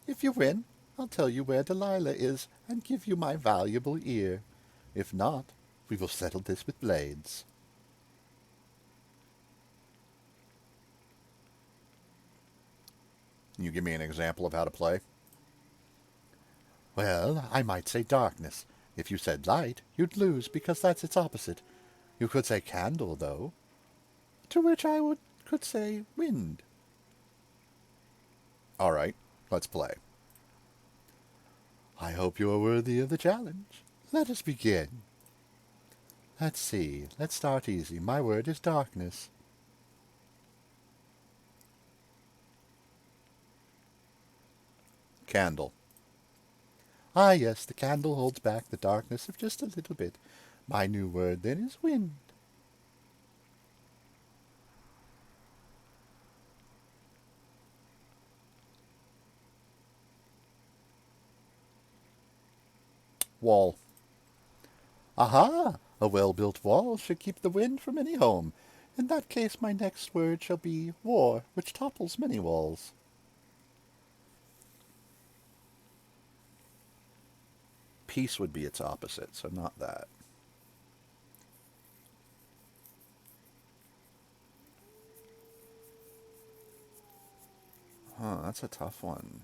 If you win, I'll tell you where Delilah is and give you my valuable ear. If not, we will settle this with blades. Can you give me an example of how to play? Well, I might say darkness. If you said light, you'd lose because that's its opposite. You could say candle, though. To which could say wind. All right, let's play. I hope you are worthy of the challenge. Let us begin. Let's see. Let's start easy. My word is darkness. Candle. Ah, yes, the candle holds back the darkness of just a little bit. My new word, then, is wind. Wall. Aha! A well-built wall should keep the wind from any home. In that case, my next word shall be war, which topples many walls. Peace would be its opposite, so not that. Huh, that's a tough one.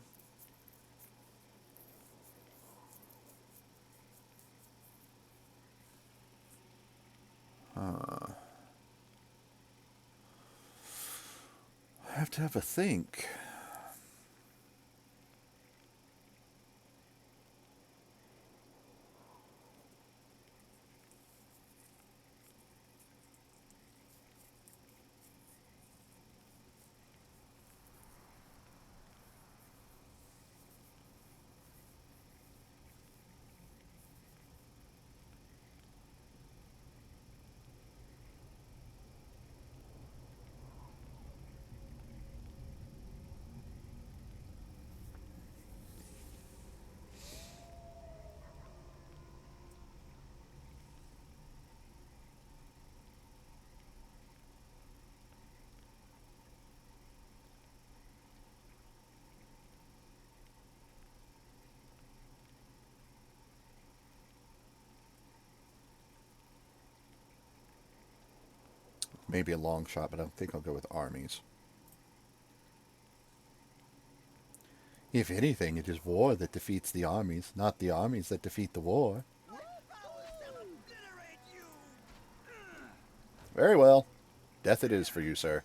Huh. I have to have a think. Maybe a long shot, but I think I'll go with armies. If anything, it is war that defeats the armies, not the armies that defeat the war. Very well. Death it is for you, sir.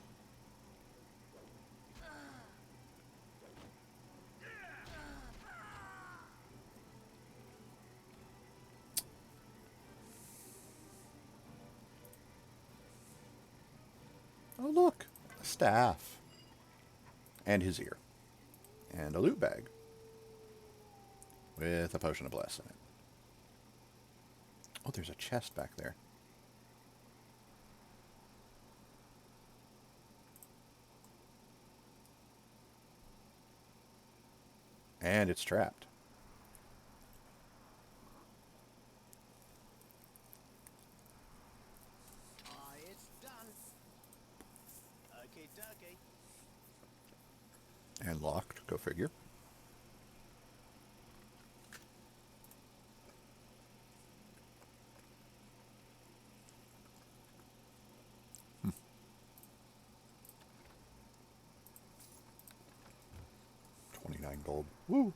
Oh, look, a staff. And his ear. And a loot bag. With a potion of bless in it. Oh, there's a chest back there. And it's trapped. It's done. Okay, dokie. And locked. Go figure. Hmm. $29 gold. Woo!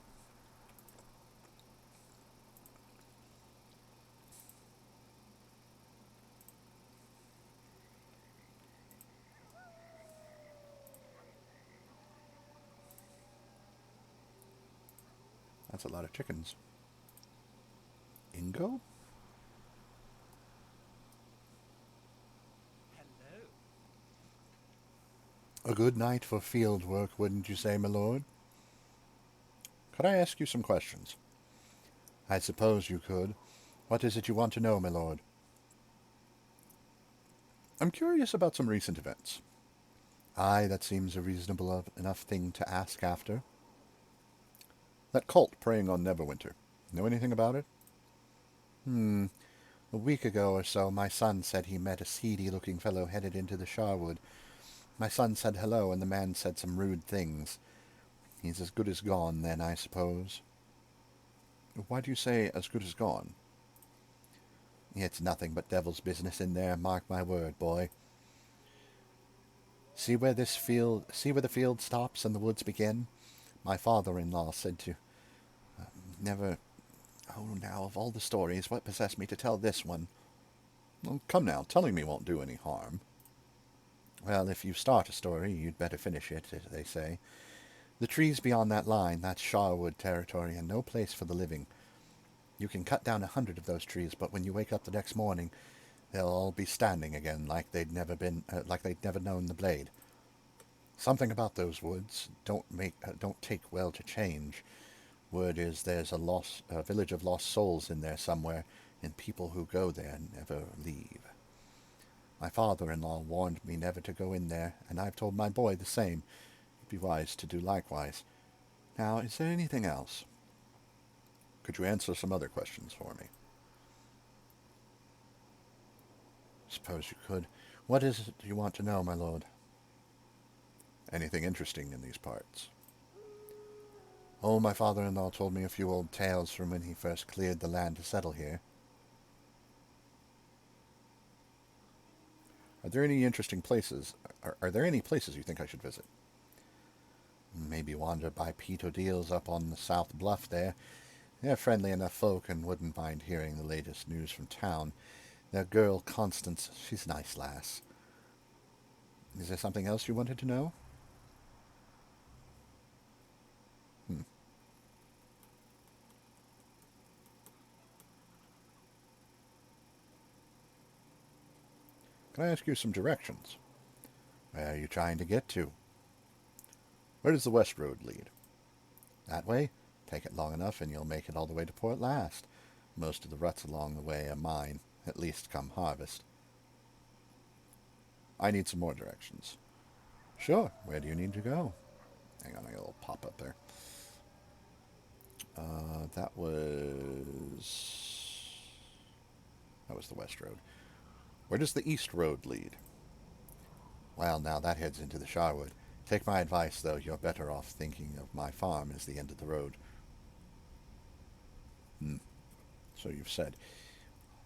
That's a lot of chickens. Ingo? Hello. A good night for field work, wouldn't you say, my lord? Could I ask you some questions? I suppose you could. What is it you want to know, my lord? I'm curious about some recent events. Aye, that seems a reasonable enough thing to ask after. That cult preying on Neverwinter. Know anything about it? A week ago or so, my son said he met a seedy-looking fellow headed into the Charwood. My son said hello, and the man said some rude things. He's as good as gone, then, I suppose. Why do you say as good as gone? It's nothing but devil's business in there, mark my word, boy. See where the field stops and the woods begin? My father-in-law said to never... Oh, now, of all the stories, what possessed me to tell this one? Well, come now, telling me won't do any harm. Well, if you start a story, you'd better finish it, as they say. The trees beyond that line, that's Charwood territory, and no place for the living. You can cut down 100 of those trees, but when you wake up the next morning, they'll all be standing again, like they'd never known the blade. Something about those woods don't take well to change. Word is there's a village of lost souls in there somewhere, and people who go there never leave. My father-in-law warned me never to go in there, and I've told my boy the same. It'd be wise to do likewise. Now, is there anything else? Could you answer some other questions for me? Suppose you could. What is it you want to know, my lord? Anything interesting in these parts? Oh, my father-in-law told me a few old tales from when he first cleared the land to settle here. Are there any interesting places? Are there any places you think I should visit? Maybe wander by Pete O'Deal's up on the South Bluff there. They're friendly enough folk and wouldn't mind hearing the latest news from town. Their girl, Constance, she's a nice lass. Is there something else you wanted to know? Can I ask you some directions? Where are you trying to get to? Where does the west road lead? That way? Take it long enough and you'll make it all the way to Port Llast. Most of the ruts along the way are mine, at least come harvest. I need some more directions. Sure. Where do you need to go? Hang on, I got a little pop-up there. That was the west road. Where does the east road lead? Well, now that heads into the Charwood. Take my advice, though. You're better off thinking of my farm as the end of the road. So you've said.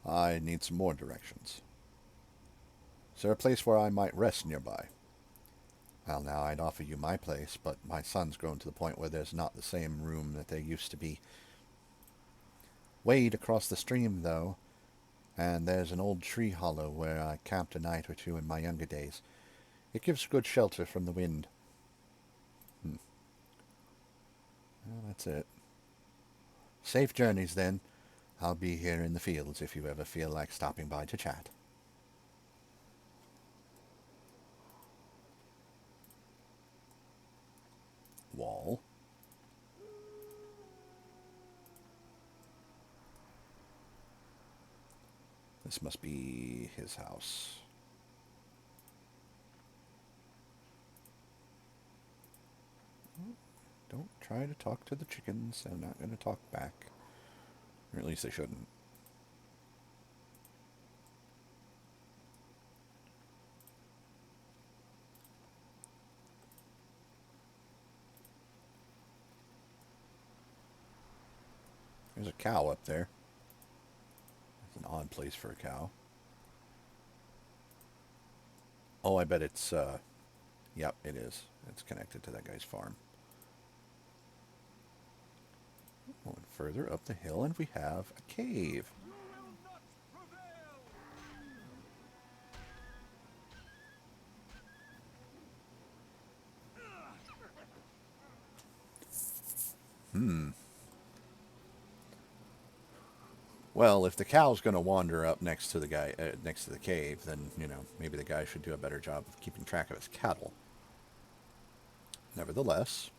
I need some more directions. Is there a place where I might rest nearby? Well, now, I'd offer you my place, but my son's grown to the point where there's not the same room that there used to be. Wade across the stream, though, and there's an old tree hollow where I camped a night or two in my younger days. It gives good shelter from the wind. Well, that's it. Safe journeys, then. I'll be here in the fields if you ever feel like stopping by to chat. Wall. This must be his house. Don't try to talk to the chickens. They're not going to talk back. Or at least they shouldn't. There's a cow up there. It's an odd place for a cow. Oh, I bet it's, yep, it is. It's connected to that guy's farm. Going further up the hill, and we have a cave. You will not prevail! Well, if the cow's going to wander up next to the guy, next to the cave, then, you know, maybe the guy should do a better job of keeping track of his cattle. Nevertheless,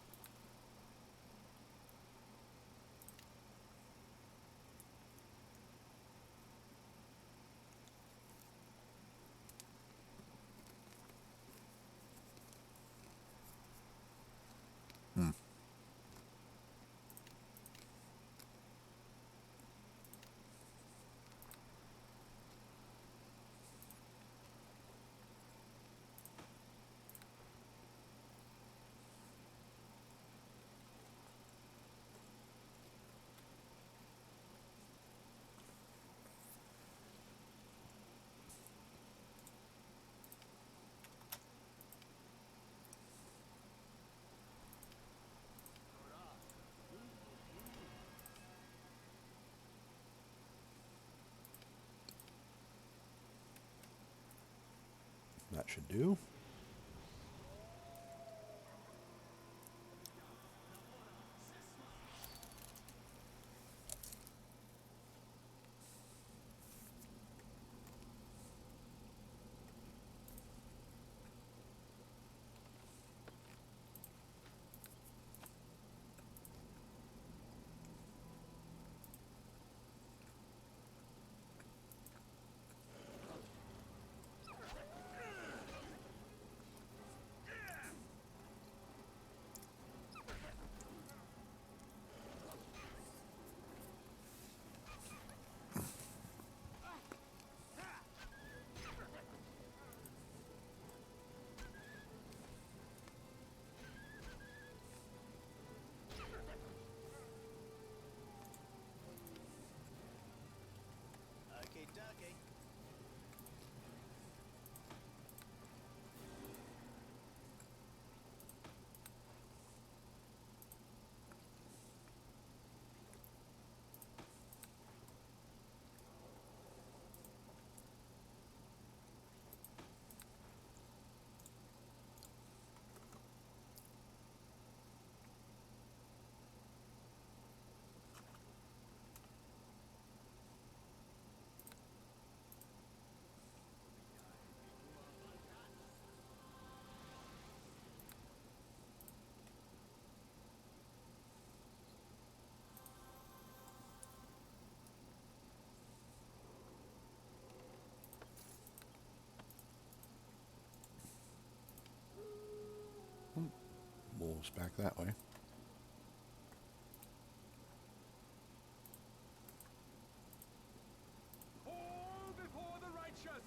That should do. Okay, dokie. Wolves back that way. All before the righteous!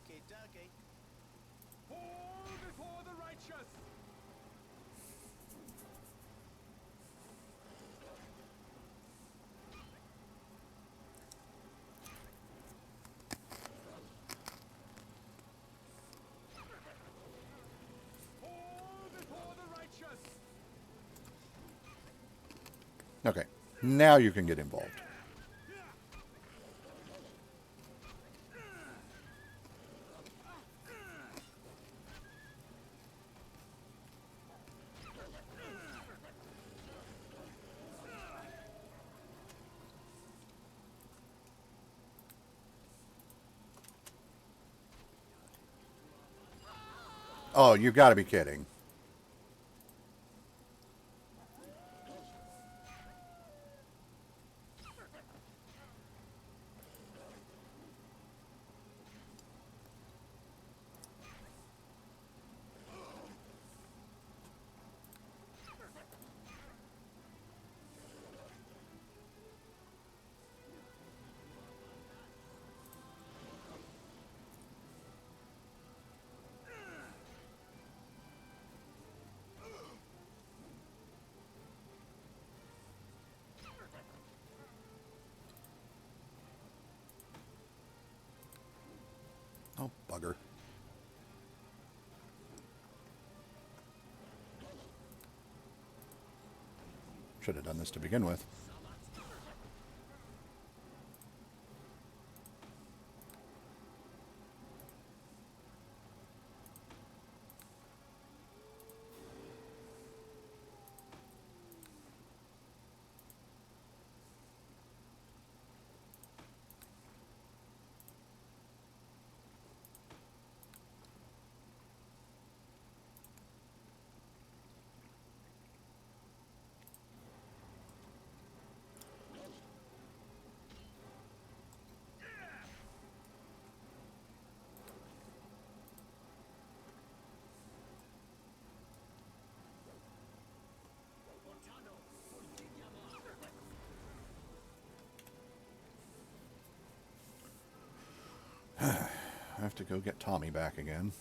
Okay, dokie. All before the righteous! All before the righteous! Okay, now you can get involved. Oh, you've got to be kidding. Oh, bugger. Should have done this to begin with. I have to go get Tomi back again.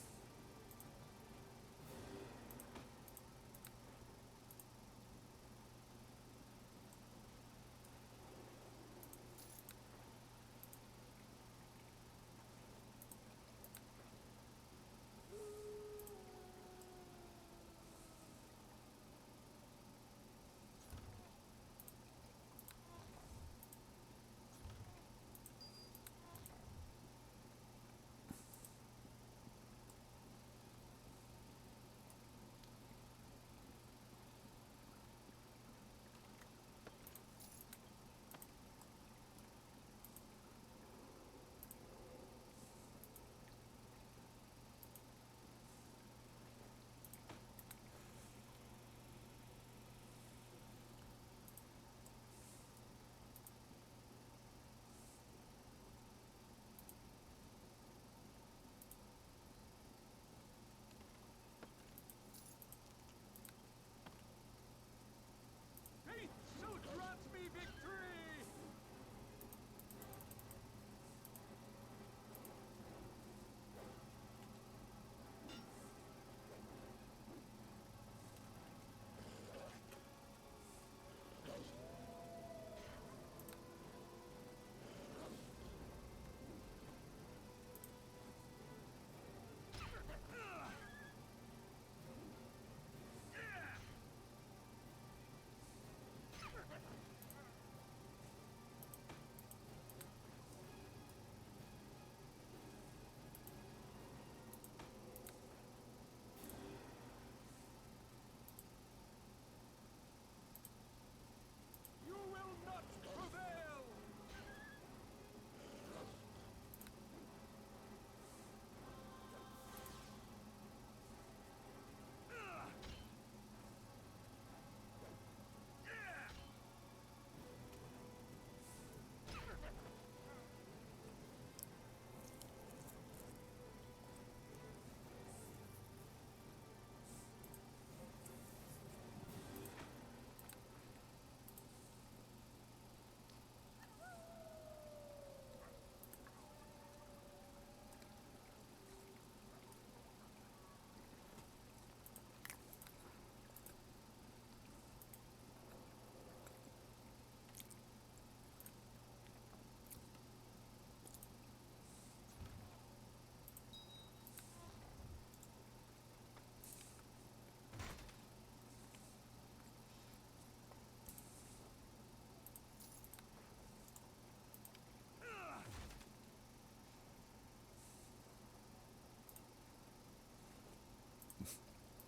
Fate shall grant me victory! You will not prevail!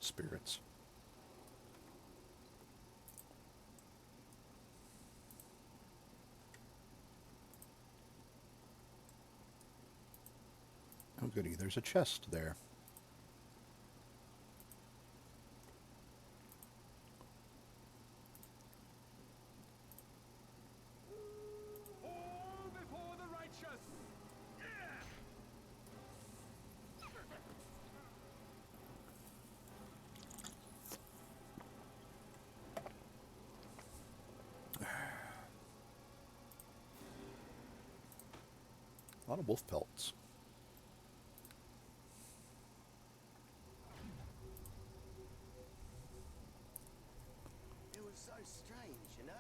Spirits. Oh goody, there's a chest there. All before the righteous! A lot of wolf pelts. It was so strange, you know?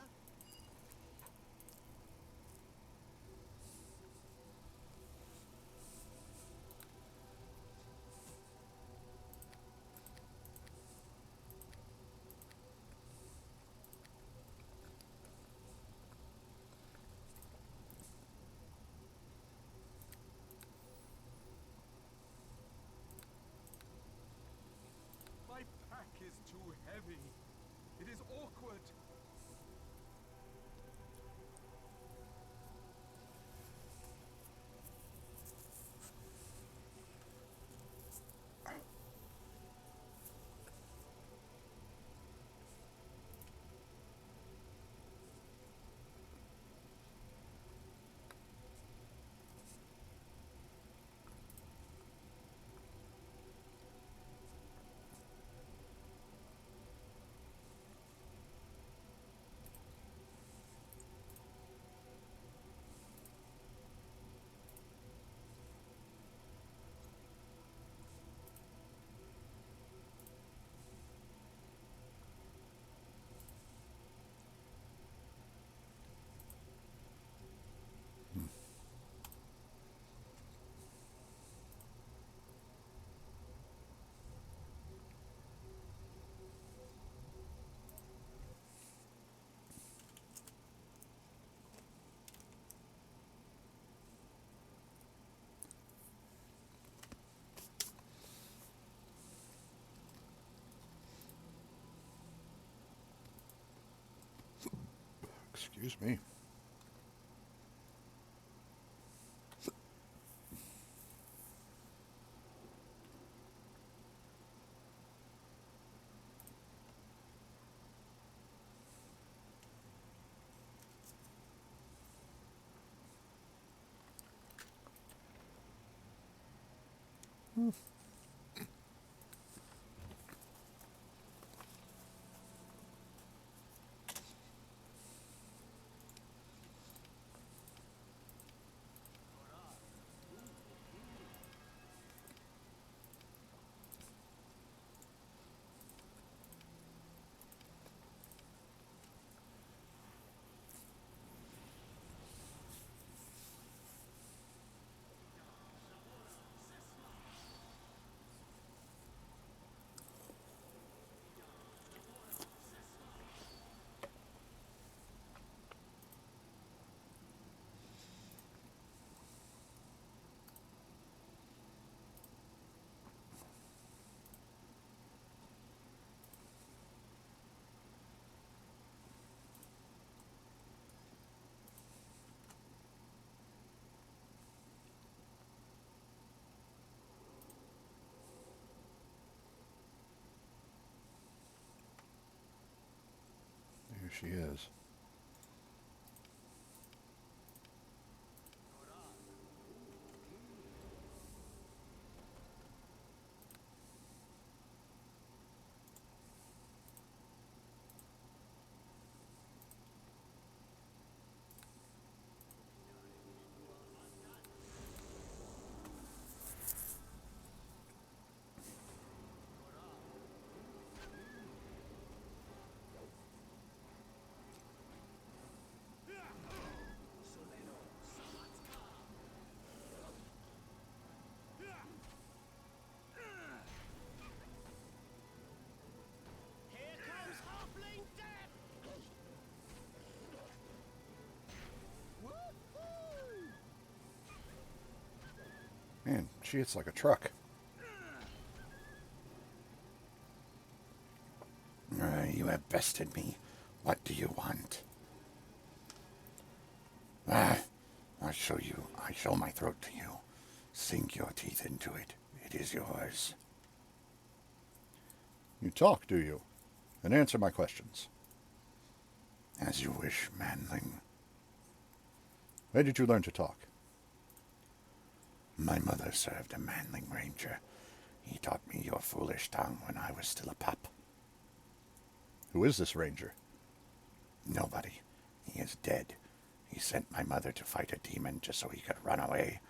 My pack is too heavy. It is awkward. Excuse me. There she is. Here comes halfling death! Woohoo! Man, she hits like a truck. You have bested me. What do you want? I'll show you. I show my throat to you. Sink your teeth into it. It is yours. You talk, do you? And answer my questions. As you wish, manling. Where did you learn to talk? My mother served a manling ranger. He taught me your foolish tongue when I was still a pup. Who is this ranger? Nobody. He is dead. He sent my mother to fight a demon just so he could run away.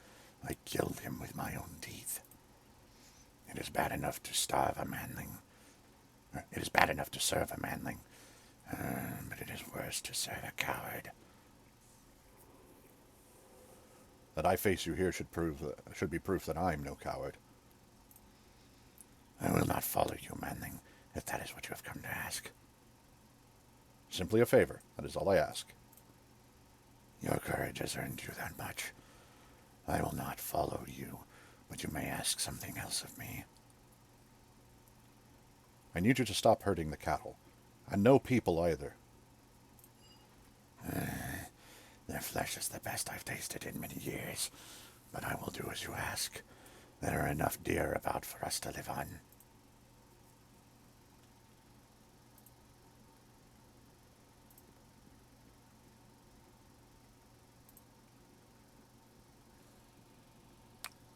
I killed him with my own teeth. It is bad enough to starve a manling. It is bad enough to serve a manling, but it is worse to serve a coward. That I face you here should be proof that I'm no coward. I will not follow you, manling, if that is what you have come to ask. Simply a favor. That is all I ask. Your courage has earned you that much. I will not follow you, but you may ask something else of me. I need you to stop hurting the cattle. And no people either. Their flesh is the best I've tasted in many years, but I will do as you ask. There are enough deer about for us to live on.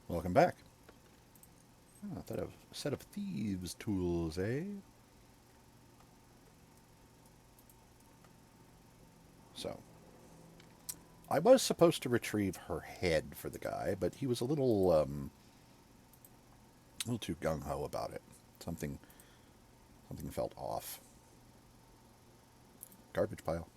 Welcome back. Oh, I thought a set of thieves' tools, eh? So, I was supposed to retrieve her head for the guy, but he was a little too gung-ho about it. Something felt off. Garbage pile.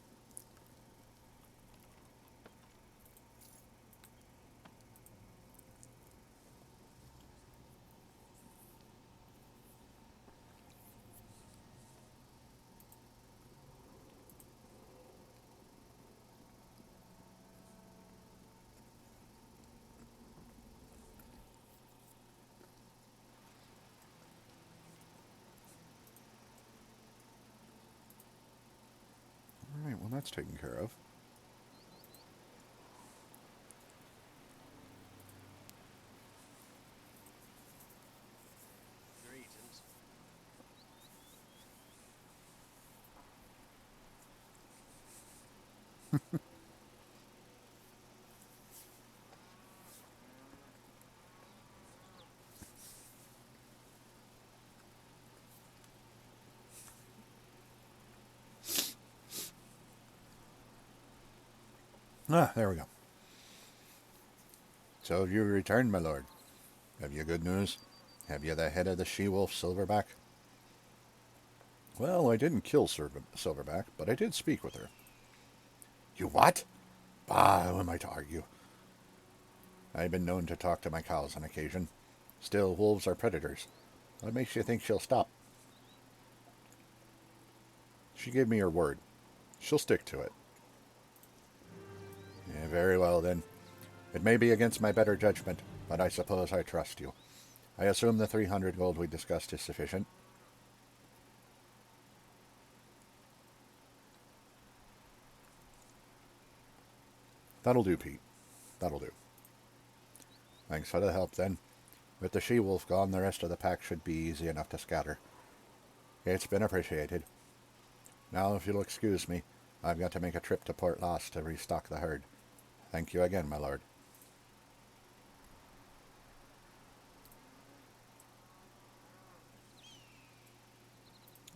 That's taken care of. Greetings. Ah, there we go. So you returned, my lord. Have you good news? Have you the head of the she-wolf Silverback? Well, I didn't kill Silverback, but I did speak with her. You what? Bah, who am I to argue? I've been known to talk to my cows on occasion. Still, wolves are predators. What makes you think she'll stop? She gave me her word. She'll stick to it. Yeah, very well, then. It may be against my better judgment, but I suppose I trust you. I assume the 300 gold we discussed is sufficient. That'll do, Pete. That'll do. Thanks for the help, then. With the she-wolf gone, the rest of the pack should be easy enough to scatter. It's been appreciated. Now, if you'll excuse me, I've got to make a trip to Port Llast to restock the herd. Thank you again, my lord.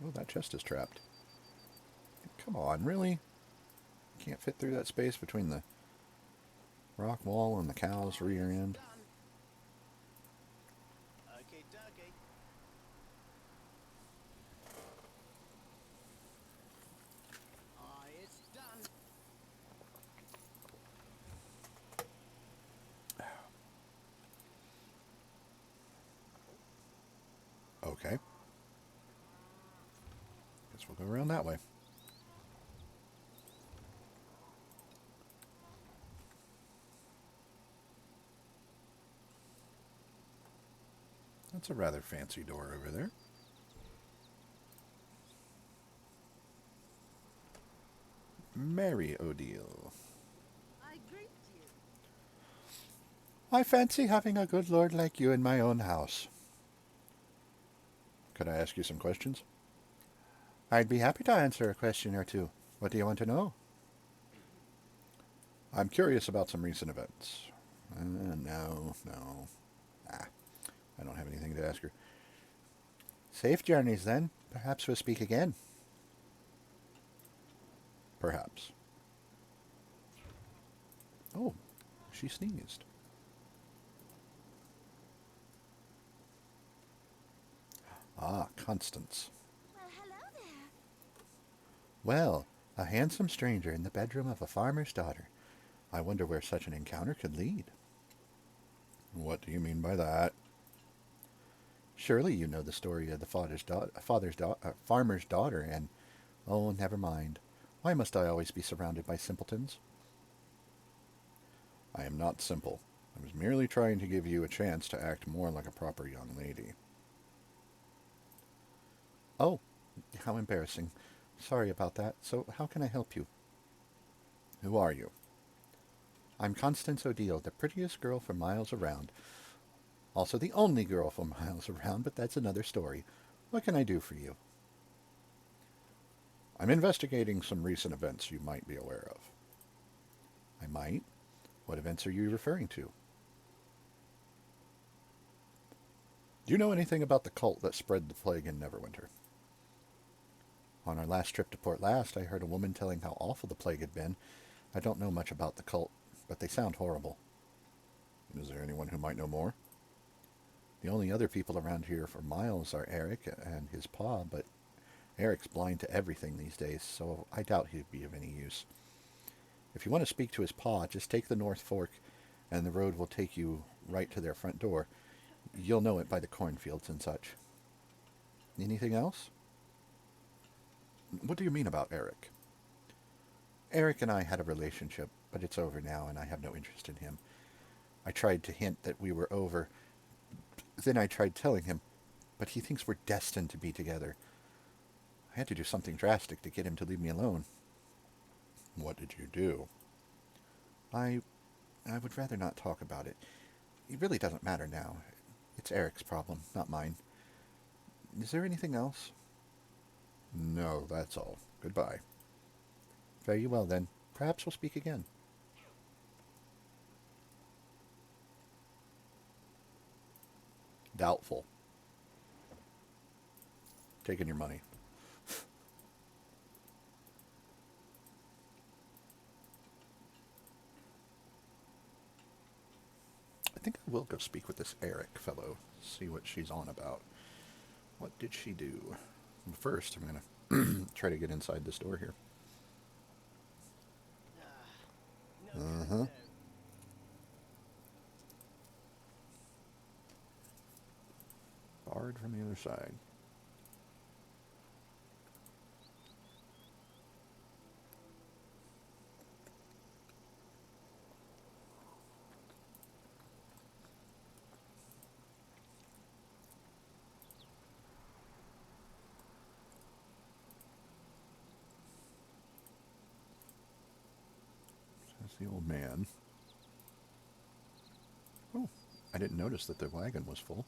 Oh, that chest is trapped. Come on, really? Can't fit through that space between the rock wall and the cow's rear end. Okay, dokie. It's done. Okay. Guess we'll go around that way. That's a rather fancy door over there. Mary O'Deal. I greet you. I fancy having a good lord like you in my own house. Could I ask you some questions? I'd be happy to answer a question or two. What do you want to know? I'm curious about some recent events. No. I don't have anything to ask her. Safe journeys, then. Perhaps we'll speak again. Perhaps. Oh, she sneezed. Ah, Constance. Well, hello there. Well, a handsome stranger in the bedroom of a farmer's daughter. I wonder where such an encounter could lead. What do you mean by that? Surely you know the story of the farmer's daughter and... Oh, never mind. Why must I always be surrounded by simpletons? I am not simple. I was merely trying to give you a chance to act more like a proper young lady. Oh, how embarrassing. Sorry about that. So, how can I help you? Who are you? I'm Constance O'Deal, the prettiest girl for miles around. Also the only girl for miles around, but that's another story. What can I do for you? I'm investigating some recent events you might be aware of. I might? What events are you referring to? Do you know anything about the cult that spread the plague in Neverwinter? On our last trip to Port Llast, I heard a woman telling how awful the plague had been. I don't know much about the cult, but they sound horrible. Is there anyone who might know more? The only other people around here for miles are Eric and his pa, but Eric's blind to everything these days, so I doubt he'd be of any use. If you want to speak to his pa, just take the North Fork, and the road will take you right to their front door. You'll know it by the cornfields and such. Anything else? What do you mean about Eric? Eric and I had a relationship, but it's over now, and I have no interest in him. I tried to hint that we were over. Then I tried telling him, but he thinks we're destined to be together. I had to do something drastic to get him to leave me alone. What did you do? I would rather not talk about it. It really doesn't matter now. It's Eric's problem, not mine. Is there anything else? No, that's all. Goodbye. Very well, then. Perhaps we'll speak again. Doubtful. Taking your money. I think I will go speak with this Eric fellow, see what she's on about. What did she do? First, I'm going to try to get inside this door here. Uh-huh. Barred from the other side. That's the old man. Oh, I didn't notice that the wagon was full.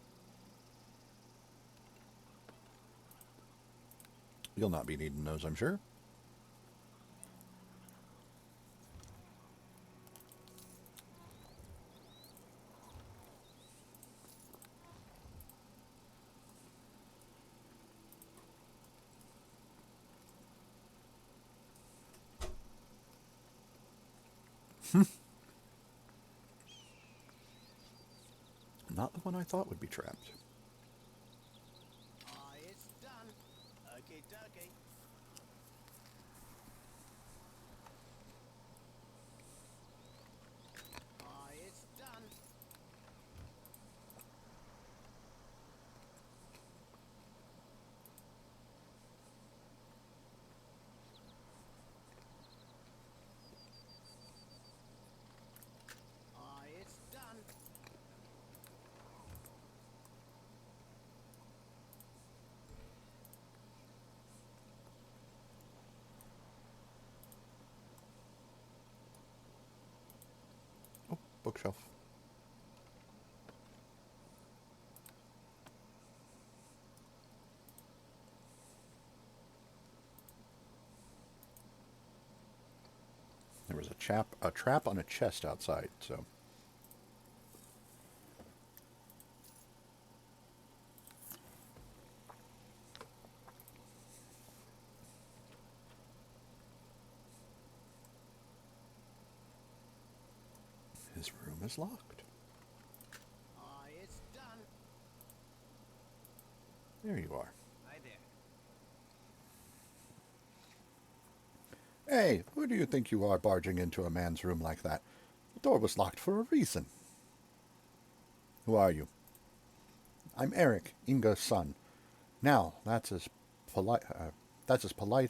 You'll not be needing those, I'm sure. Not the one I thought would be trapped. It's done. Okie dokie. It's done. It's done. Oh, bookshelf. There was a trap on a chest outside, so. His room is locked. It's done. There you are. Hi there. Hey, who do you think you are barging into a man's room like that? The door was locked for a reason. Who are you? I'm Eric, Inga's son. Now, that's as polite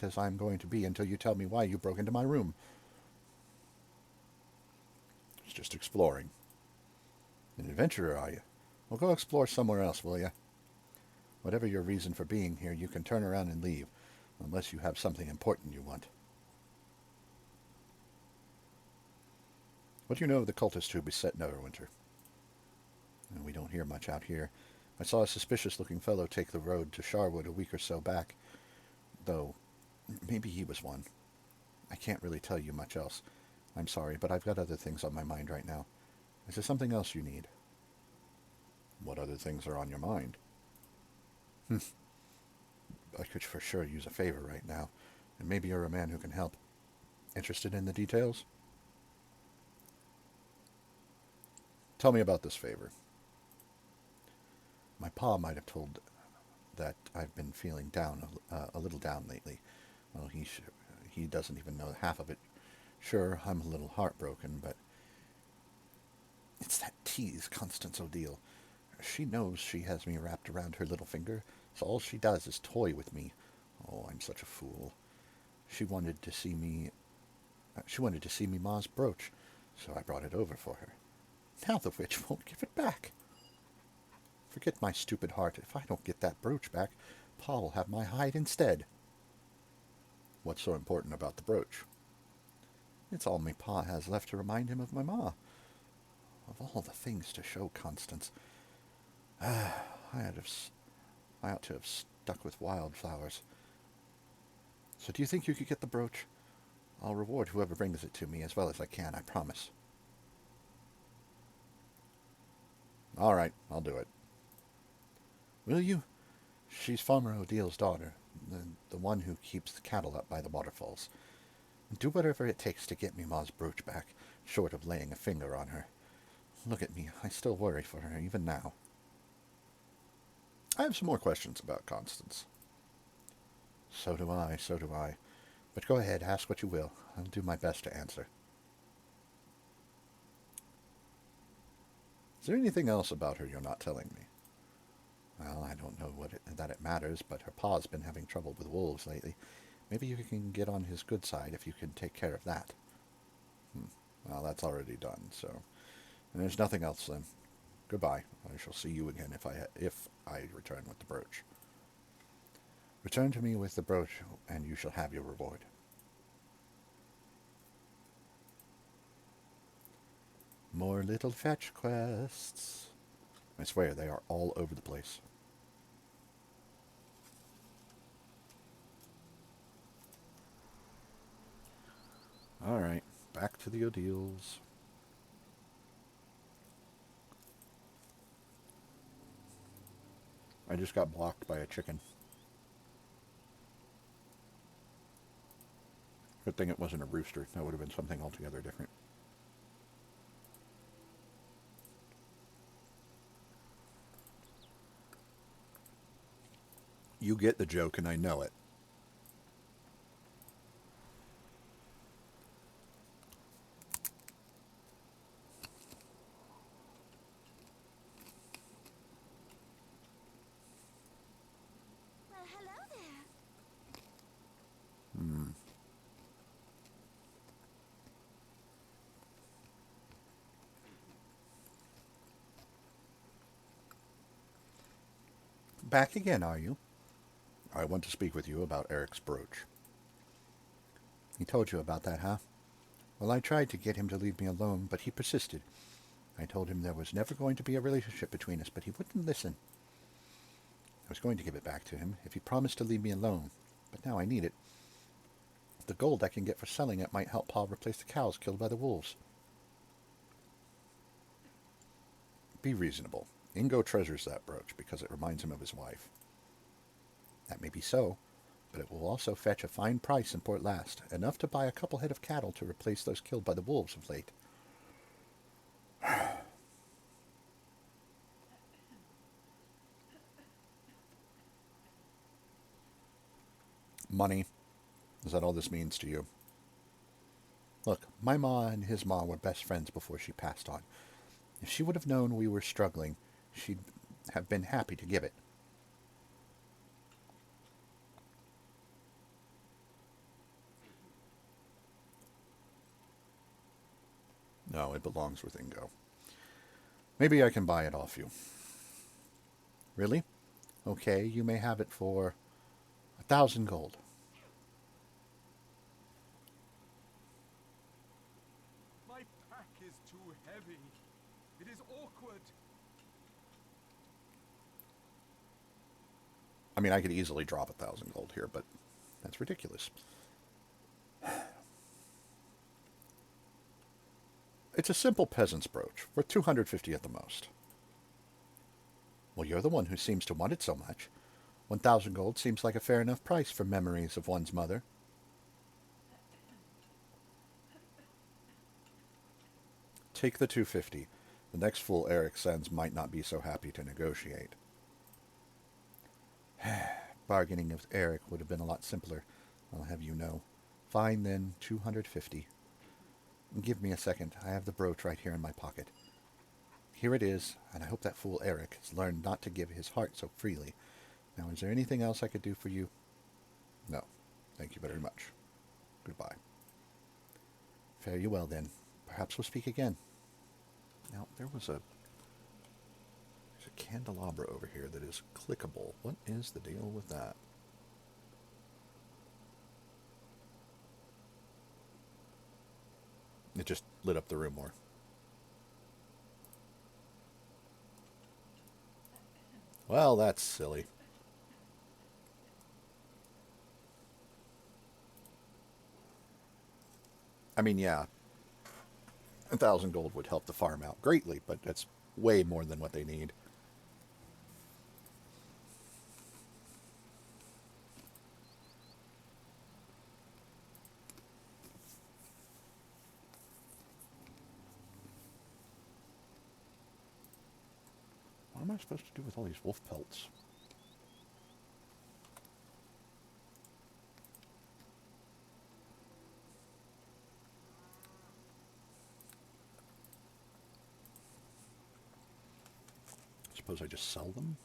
as I'm going to be until you tell me why you broke into my room. It's just exploring. An adventurer, are you? Well, go explore somewhere else, will you? Whatever your reason for being here, you can turn around and leave, unless you have something important you want. What do you know of the cultists who beset Neverwinter? We don't hear much out here. I saw a suspicious-looking fellow take the road to Charwood a week or so back, though maybe he was one. I can't really tell you much else. I'm sorry, but I've got other things on my mind right now. Is there something else you need? What other things are on your mind? I could for sure use a favor right now, and maybe you're a man who can help. Interested in the details? Tell me about this favor. My pa might have told that I've been feeling down, a little down lately. Well, he doesn't even know half of it. Sure, I'm a little heartbroken, but it's that tease, Constance O'Deal. She knows she has me wrapped around her little finger, so all she does is toy with me. Oh, I'm such a fool. She wanted to see me Ma's brooch, so I brought it over for her. Now the witch won't give it back. Forget my stupid heart. If I don't get that brooch back, Pa will have my hide instead. What's so important about the brooch? It's all me pa has left to remind him of my ma. Of all the things to show Constance, I ought to have stuck with wildflowers. So do you think you could get the brooch? I'll reward whoever brings it to me as well as I can, I promise. All right, I'll do it. Will you? She's Farmer Odil's daughter, the one who keeps the cattle up by the waterfalls. Do whatever it takes to get me ma's brooch back, short of laying a finger on her. Look at me, I still worry for her, even now. I have some more questions about Constance. So do I. But go ahead, ask what you will. I'll do my best to answer. Is there anything else about her you're not telling me? Well, I don't know that it matters, but her pa's been having trouble with wolves lately. Maybe you can get on his good side if you can take care of that. Well, that's already done, so... And there's nothing else then. Goodbye. I shall see you again if I return with the brooch. Return to me with the brooch, and you shall have your reward. More little fetch quests. I swear they are all over the place. Alright, back to the Odils. I just got blocked by a chicken. Good thing it wasn't a rooster. That would have been something altogether different. You get the joke, and I know it. Well, hello there. Back again, are you? I want to speak with you about Eric's brooch. He told you about that, huh? Well, I tried to get him to leave me alone, but he persisted. I told him there was never going to be a relationship between us, but he wouldn't listen. I was going to give it back to him if he promised to leave me alone, but now I need it. The gold I can get for selling it might help Pa replace the cows killed by the wolves. Be reasonable. Ingo treasures that brooch because it reminds him of his wife. That may be so, but it will also fetch a fine price in Port Llast, enough to buy a couple head of cattle to replace those killed by the wolves of late. Money. Is that all this means to you? Look, my ma and his ma were best friends before she passed on. If she would have known we were struggling, she'd have been happy to give it. No, it belongs with Ingo. Maybe I can buy it off you. Really? Okay, you may have it for 1,000 gold. My pack is too heavy. It is awkward. I mean, I could easily drop 1,000 gold here, but that's ridiculous. It's a simple peasant's brooch, worth 250 at the most. Well, you're the one who seems to want it so much. 1,000 gold seems like a fair enough price for memories of one's mother. Take the 250. The next fool Eric sends might not be so happy to negotiate. Bargaining with Eric would have been a lot simpler, I'll have you know. Fine then, 250. Give me a second. I have the brooch right here in my pocket. Here it is, and I hope that fool Eric has learned not to give his heart so freely. Now, is there anything else I could do for you? No. Thank you very much. Goodbye. Fare you well, then. Perhaps we'll speak again. Now, there's a candelabra over here that is clickable. What is the deal with that? It just lit up the room more. Well, that's silly. I mean, yeah, 1,000 gold would help the farm out greatly, but that's way more than what they need. What am I supposed to do with all these wolf pelts? Suppose I just sell them?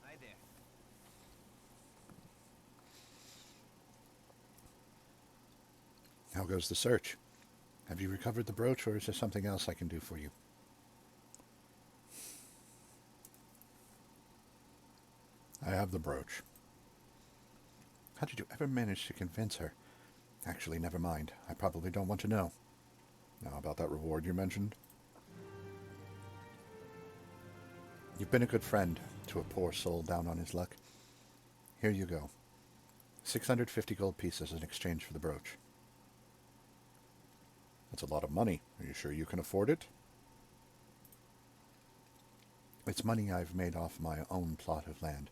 Hi there. How goes the search? Have you recovered the brooch, or is there something else I can do for you? I have the brooch. How did you ever manage to convince her? Actually, never mind. I probably don't want to know. Now, about that reward you mentioned? You've been a good friend to a poor soul down on his luck. Here you go. 650 gold pieces in exchange for the brooch. That's a lot of money. Are you sure you can afford it? It's money I've made off my own plot of land.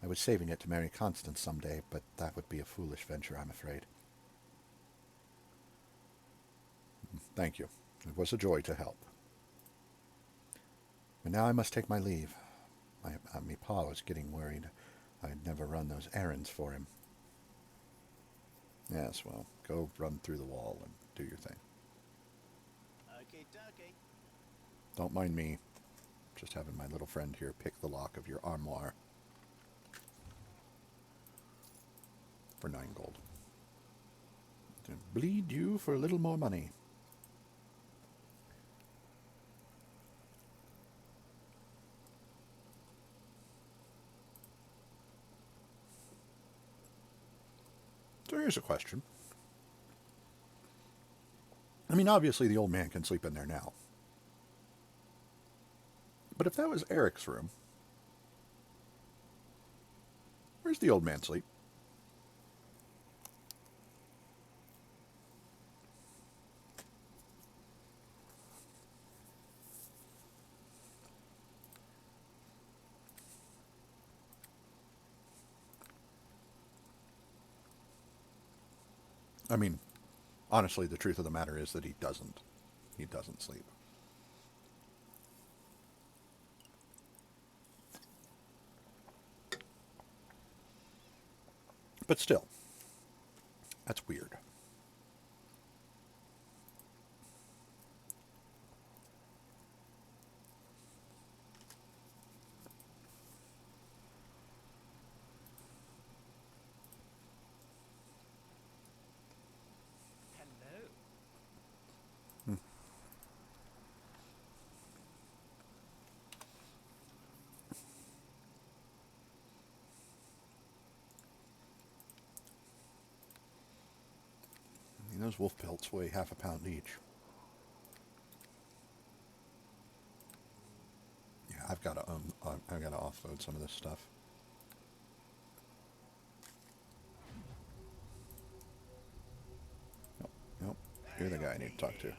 I was saving it to marry Constance someday, but that would be a foolish venture, I'm afraid. Thank you. It was a joy to help. But now I must take my leave. My pa was getting worried I'd never run those errands for him. Yes, well, go run through the wall and do your thing. Okay, dokie. Don't mind me. Just having my little friend here pick the lock of your armoire. For 9 gold. To bleed you for a little more money. So here's a question. I mean, obviously the old man can sleep in there now. But if that was Eric's room, where's the old man sleep? I mean, honestly, the truth of the matter is that he doesn't. He doesn't sleep. But still, that's weird. Hello. I mean, those wolf pelts weigh half a pound each. Yeah, I've got to offload some of this stuff. Nope. You're the guy I need to talk to.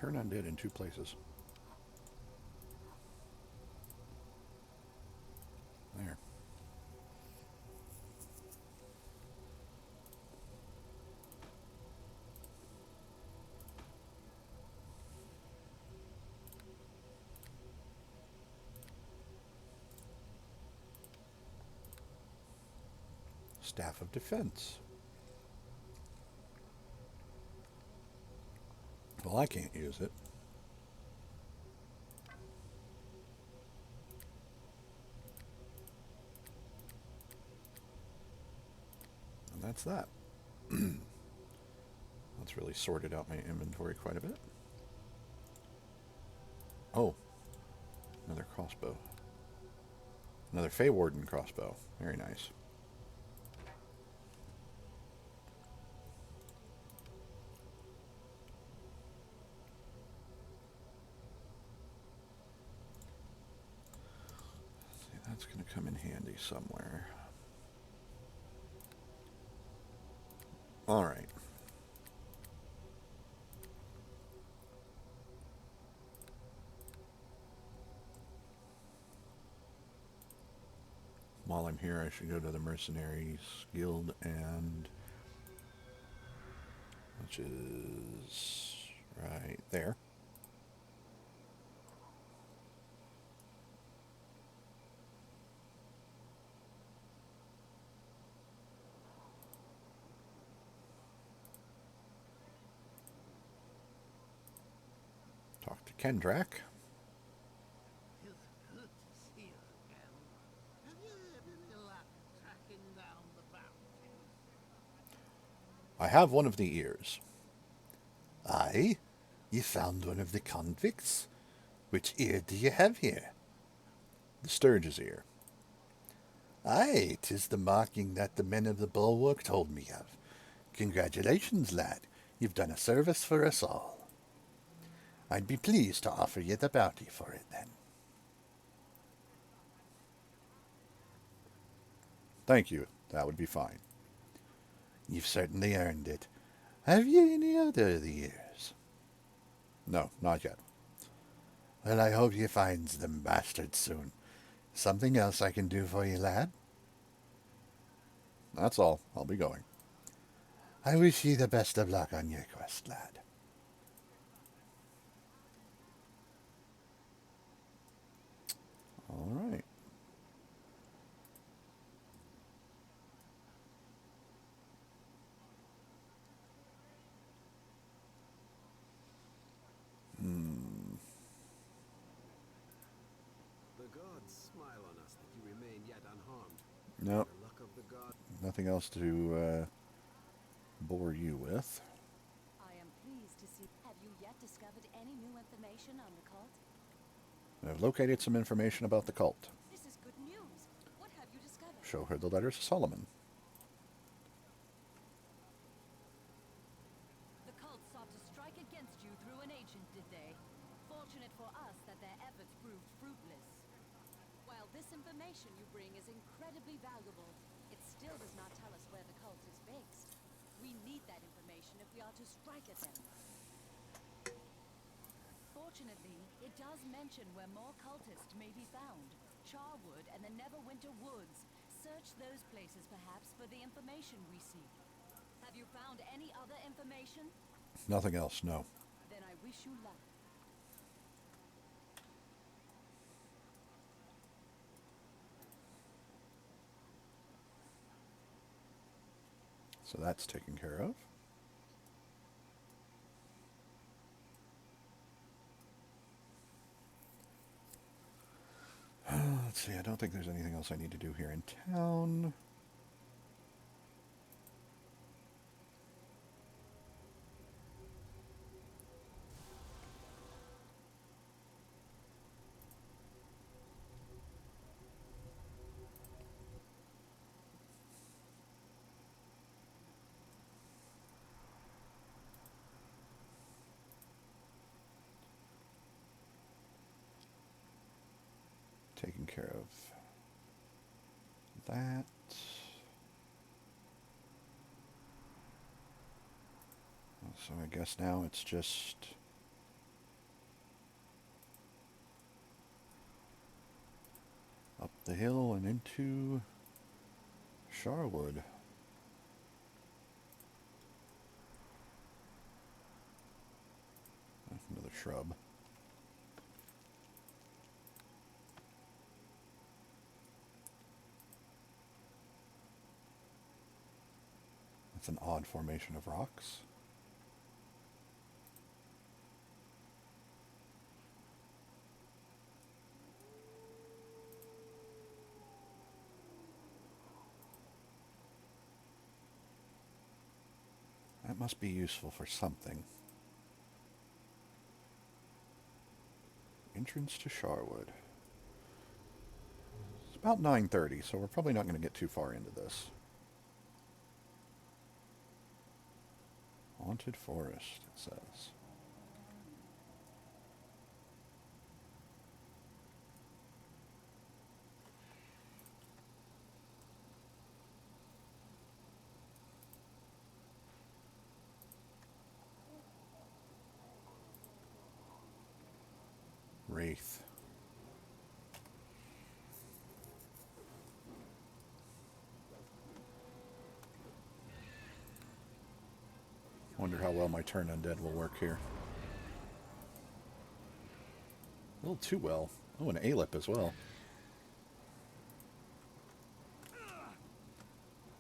Turn undead in 2 places. There. Staff of Defense. Well, I can't use it. And that's that. That's really sorted out my inventory quite a bit. Oh, another crossbow. Another Fey Warden crossbow. Very nice. That's going to come in handy somewhere. All right. While I'm here, I should go to the Mercenaries Guild, and which is right there. Talk to Kendrak. It's good to see you again. Have you had any luck tracking down the bounty? I have one of the ears. Aye? You found one of the convicts? Which ear do you have here? The Sturge's ear. Aye, 'tis the marking that the men of the bulwark told me of. Congratulations, lad. You've done a service for us all. I'd be pleased to offer you the bounty for it, then. Thank you. That would be fine. You've certainly earned it. Have you any other of the ears? No, not yet. Well, I hope you find them bastards soon. Something else I can do for you, lad? That's all. I'll be going. I wish you the best of luck on your quest, lad. All right. The gods smile on us that you remain yet unharmed. Nope. The luck of the god. Nothing else to bore you with. I am pleased to see. Have you yet discovered any new information on the cult? I've located some information about the cult. This is good news. What have you discovered? Show her the letters of Solomon. The cult sought to strike against you through an agent, did they? Fortunate for us that their efforts proved fruitless. While this information you bring is incredibly valuable, it still does not tell us where the cult is based. We need that information if we are to strike at them. Fortunately, it does mention where more cultists may be found. Charwood and the Neverwinter woods. Search those places perhaps for the information we seek. Have you found any other information? Nothing else, no. Then I wish you luck. So that's taken care of. Let's see, I don't think there's anything else I need to do here in town. Taking care of that. So I guess now it's just the hill and into Charwood. Another shrub. It's an odd formation of rocks. That must be useful for something. Entrance to Charwood. It's about 9:30, so we're probably not going to get too far into this. Haunted forest, it says. Wraith. Wonder how well my turn undead will work here. A little too well. Oh, an Alip as well.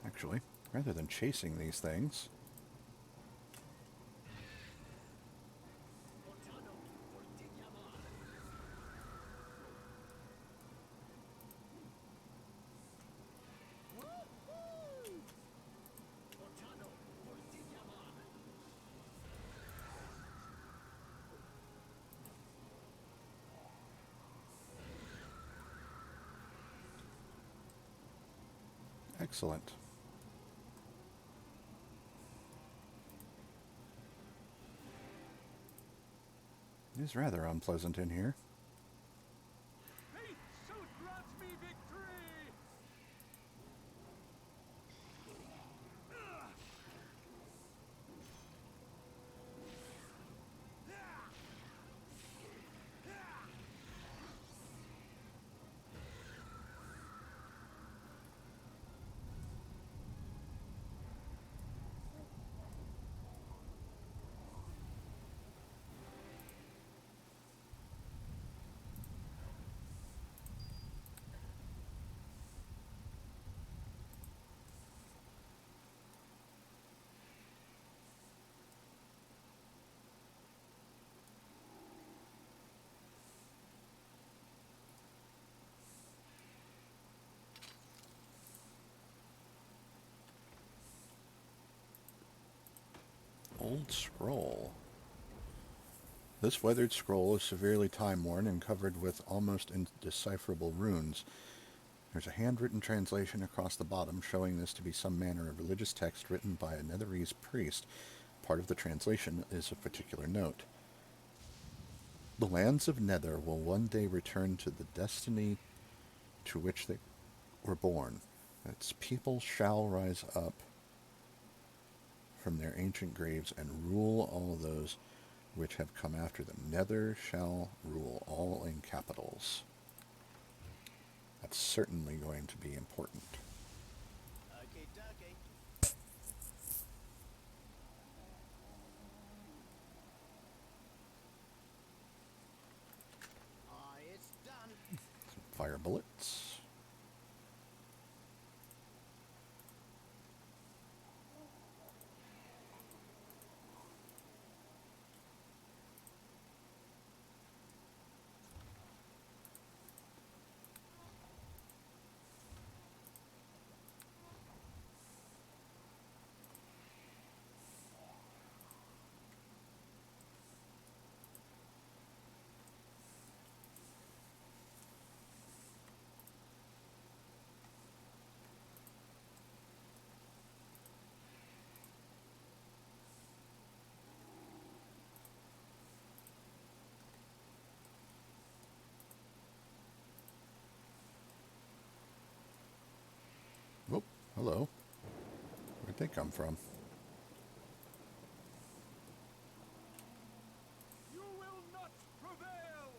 Actually, rather than chasing these things, excellent. It is rather unpleasant in here. Fate shall grant me victory! Old scroll. This weathered scroll is severely time-worn and covered with almost indecipherable runes. There's a handwritten translation across the bottom showing this to be some manner of religious text written by a Netherese priest. Part of the translation is of particular note. The lands of Nether will one day return to the destiny to which they were born. Its people shall rise up from their ancient graves and rule all those which have come after them. Nether shall rule, all in capitals. That's certainly going to be important. Okay, dokie. It's done. Some fire bullets. Oh, hello. Where'd they come from? You will not prevail!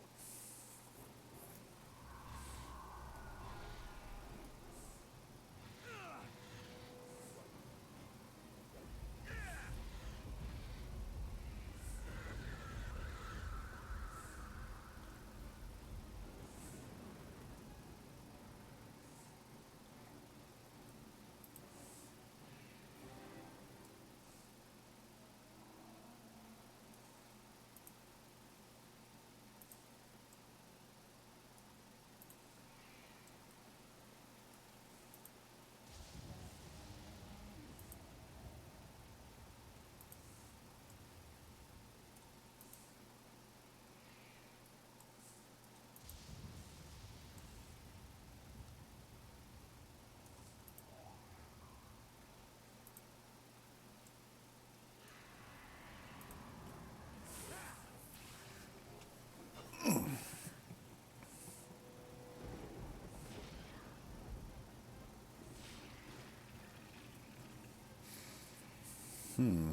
Hmm.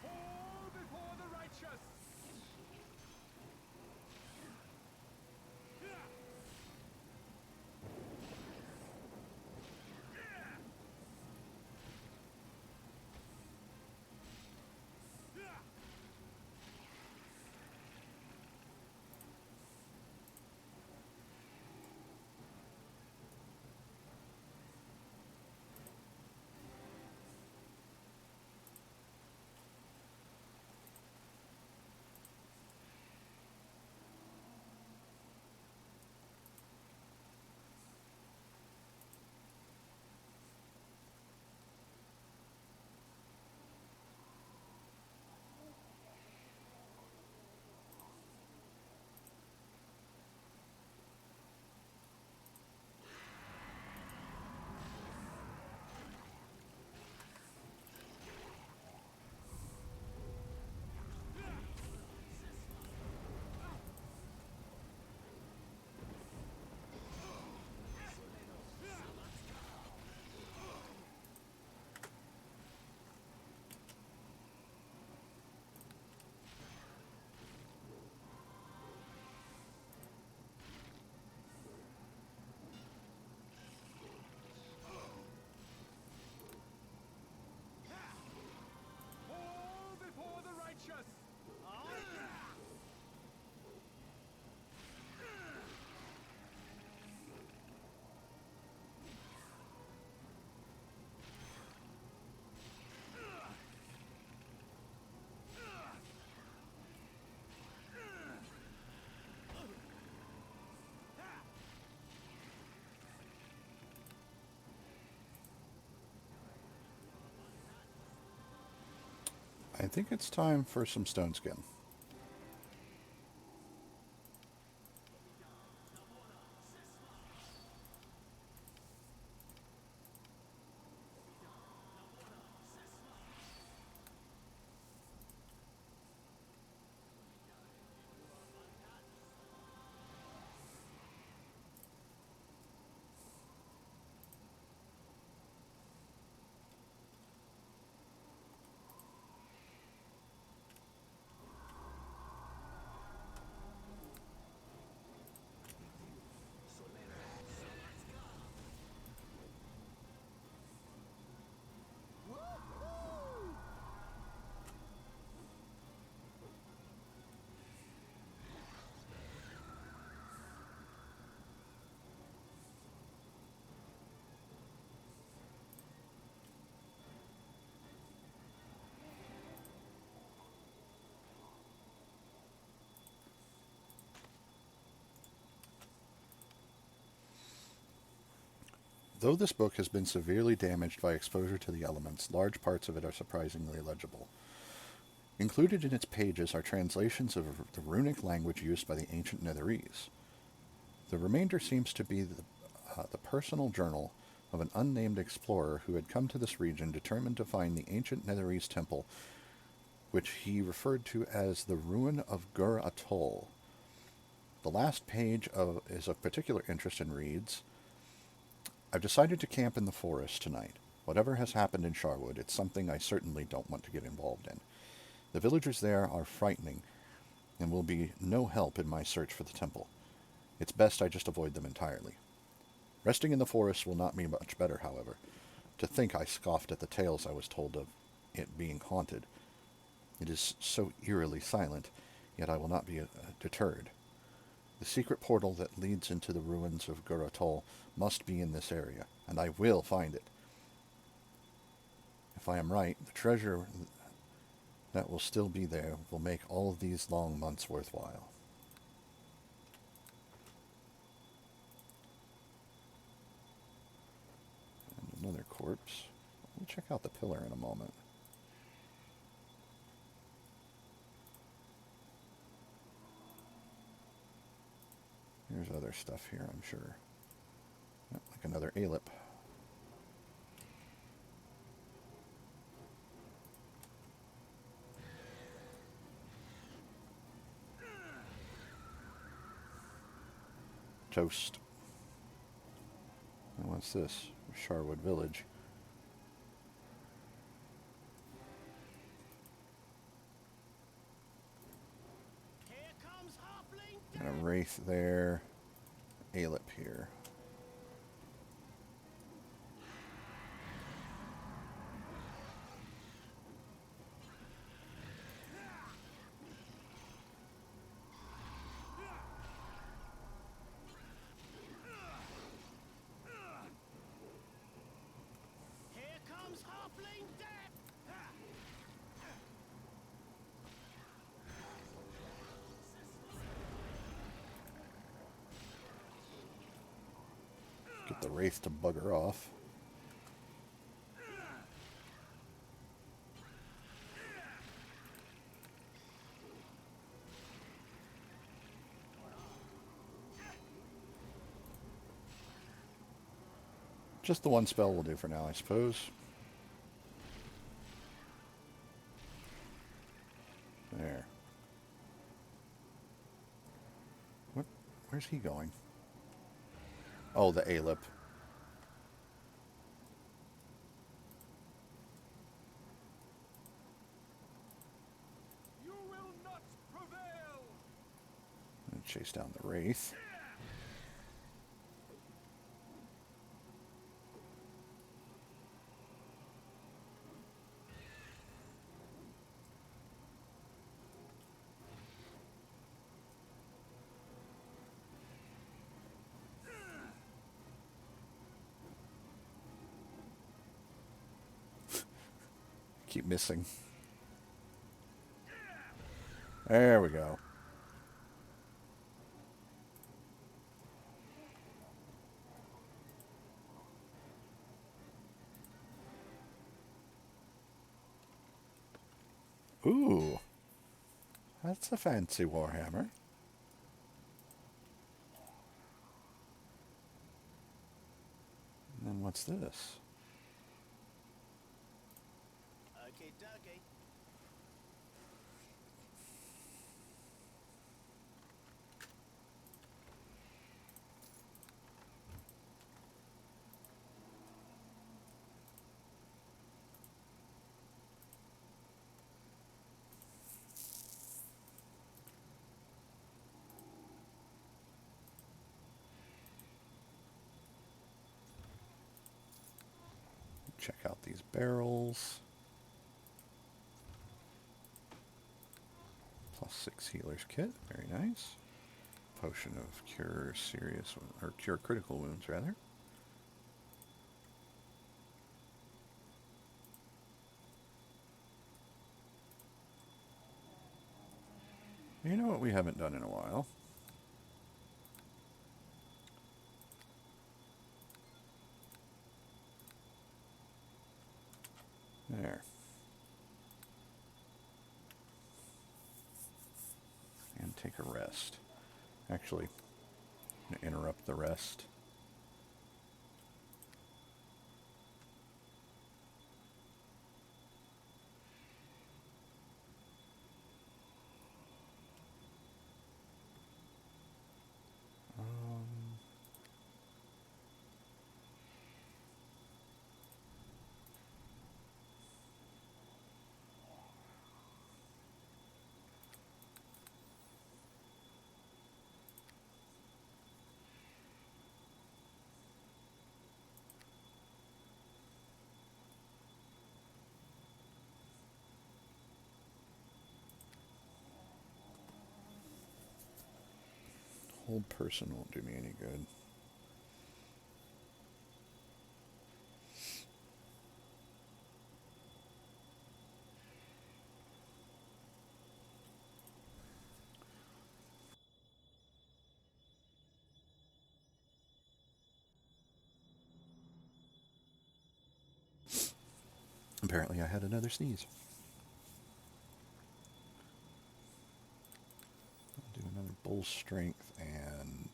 Fall before the righteous! Fall before the righteous! I think it's time for some stone skin. Though this book has been severely damaged by exposure to the elements, large parts of it are surprisingly legible. Included in its pages are translations of the runic language used by the ancient Netherese. The remainder seems to be the personal journal of an unnamed explorer who had come to this region determined to find the ancient Netherese temple, which he referred to as the ruin of Gur Atoll. The last page is of particular interest and reads, I've decided to camp in the forest tonight. Whatever has happened in Charwood, it's something I certainly don't want to get involved in. The villagers there are frightening and will be no help in my search for the temple. It's best I just avoid them entirely. Resting in the forest will not be much better, however. To think I scoffed at the tales I was told of it being haunted. It is so eerily silent, yet I will not be deterred. The secret portal that leads into the ruins of Gur Atoll must be in this area, and I will find it. If I am right, the treasure that will still be there will make all of these long months worthwhile. And another corpse. We'll check out the pillar in a moment. There's other stuff here, I'm sure. Like another alip. Toast. And what's this? Charwood Village. Here comes halfling And a wraith there. Aelip here. Here comes halfling death. Get the wraith to bugger off. Just the one spell will do for now, I suppose. There. What? Where's he going? Oh, the Aelip. You will not prevail. And chase down the wraith. Keep missing. There we go. Ooh. That's a fancy warhammer. And then what's this? Okay, dokie. Check out these barrels. +6 healer's kit. Very nice. Potion of cure serious, or cure critical wounds, rather. You know what we haven't done in a while? There. And take a rest. Actually, I'm going to interrupt the rest. Hold person won't do me any good. Apparently I had another sneeze. I'll do another bull strength and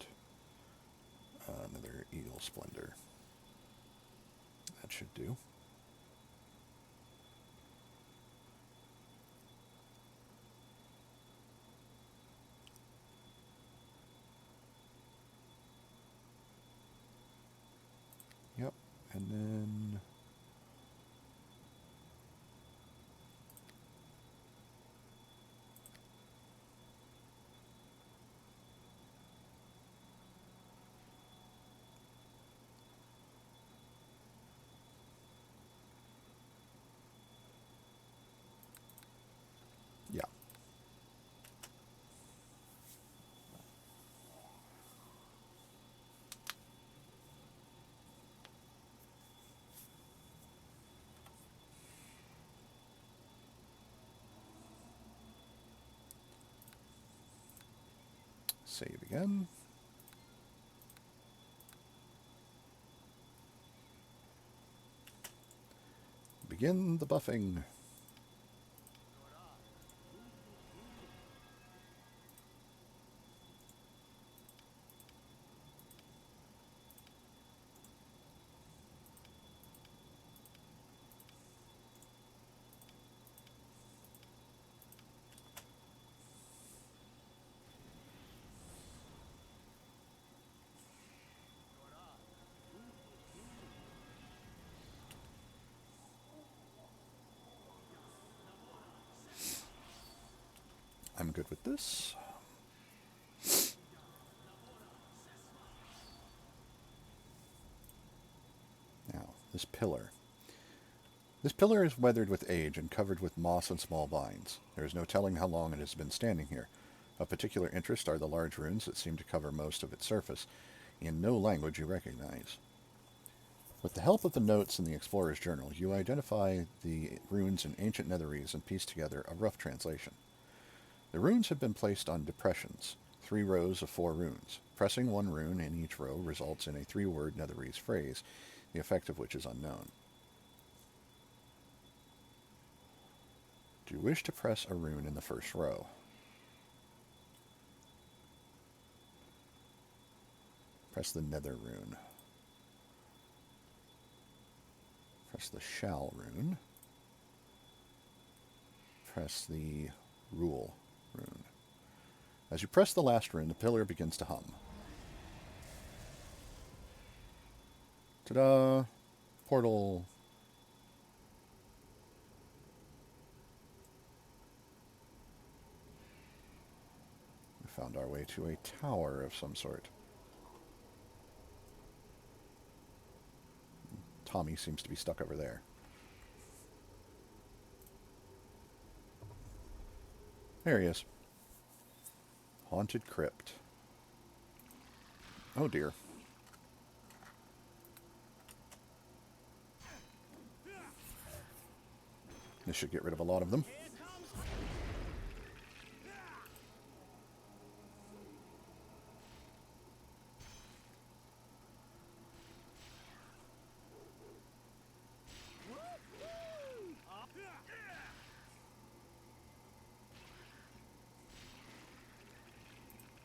another eagle splendor. That should do. and then... yeah. Save again. Begin the buffing. I'm good with this. Now, this pillar. This pillar is weathered with age and covered with moss and small vines. There is no telling how long it has been standing here. Of particular interest are the large runes that seem to cover most of its surface, in no language you recognize. With the help of the notes in the Explorer's Journal, you identify the runes in ancient Netherese and piece together a rough translation. The runes have been placed on depressions, 3 rows of 4 runes. Pressing 1 rune in each row results in a 3-word Netherese phrase, the effect of which is unknown. Do you wish to press a rune in the first row? Press the Nether rune. Press the Shall rune. Press the Rule rune. As you press the last rune, the pillar begins to hum. Ta-da! Portal. We found our way to a tower of some sort. Tomi seems to be stuck over there. There he is. Haunted crypt. Oh dear. This should get rid of a lot of them.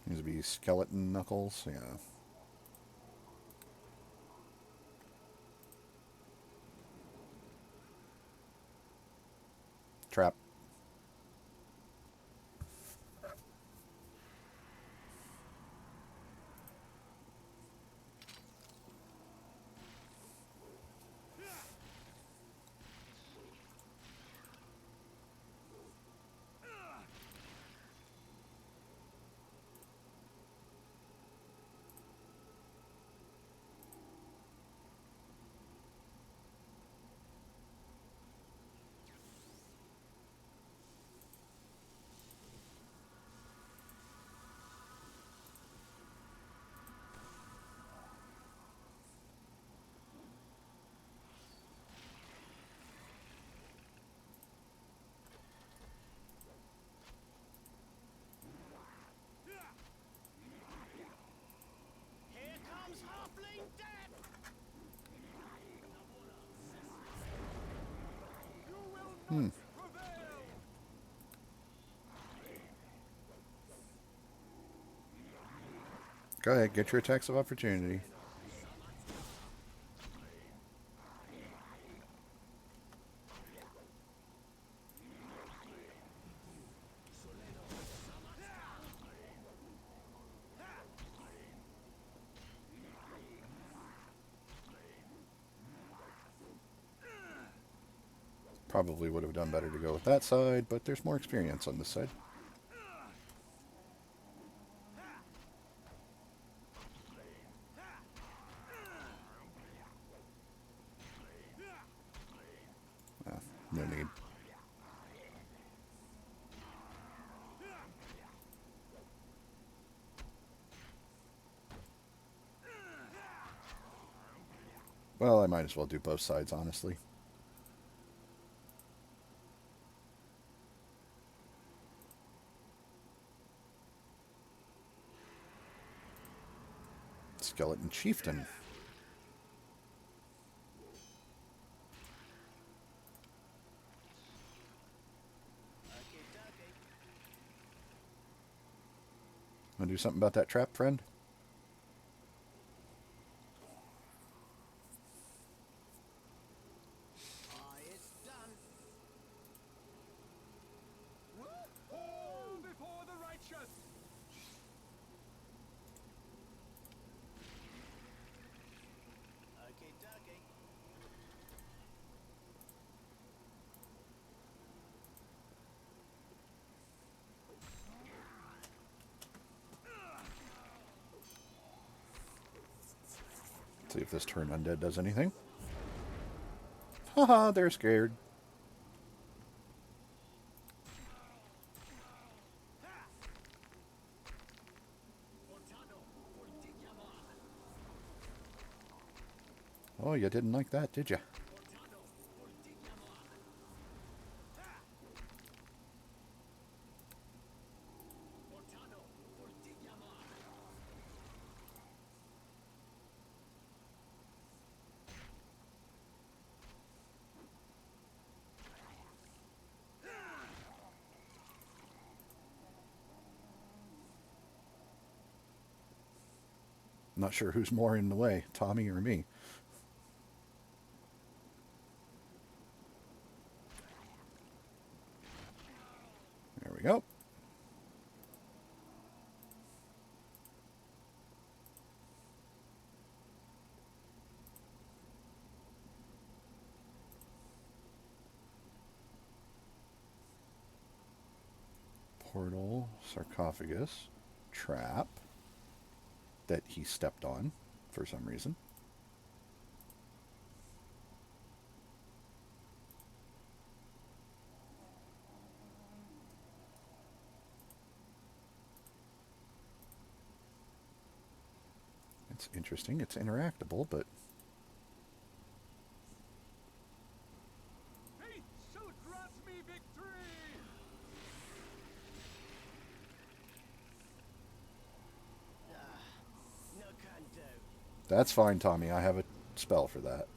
These would be skeleton knuckles, yeah. Trap. Go ahead, get your attacks of opportunity. Probably would have done better to go with that side, but there's more experience on this side. No need. Well, I might as well do both sides, honestly. Skeleton Chieftain. Want to do something about that trap, friend? It's done. All before the righteous. Okay, dokie. See if this turn undead does anything. Haha, they're scared. Oh, you didn't like that, did you? Not sure who's more in the way, Tommy or me. There we go. Portal, sarcophagus, trap that he stepped on for some reason. It's interesting. It's interactable, but Fate shall grant me victory. No can do. that's fine, Tommy. I have a spell for that.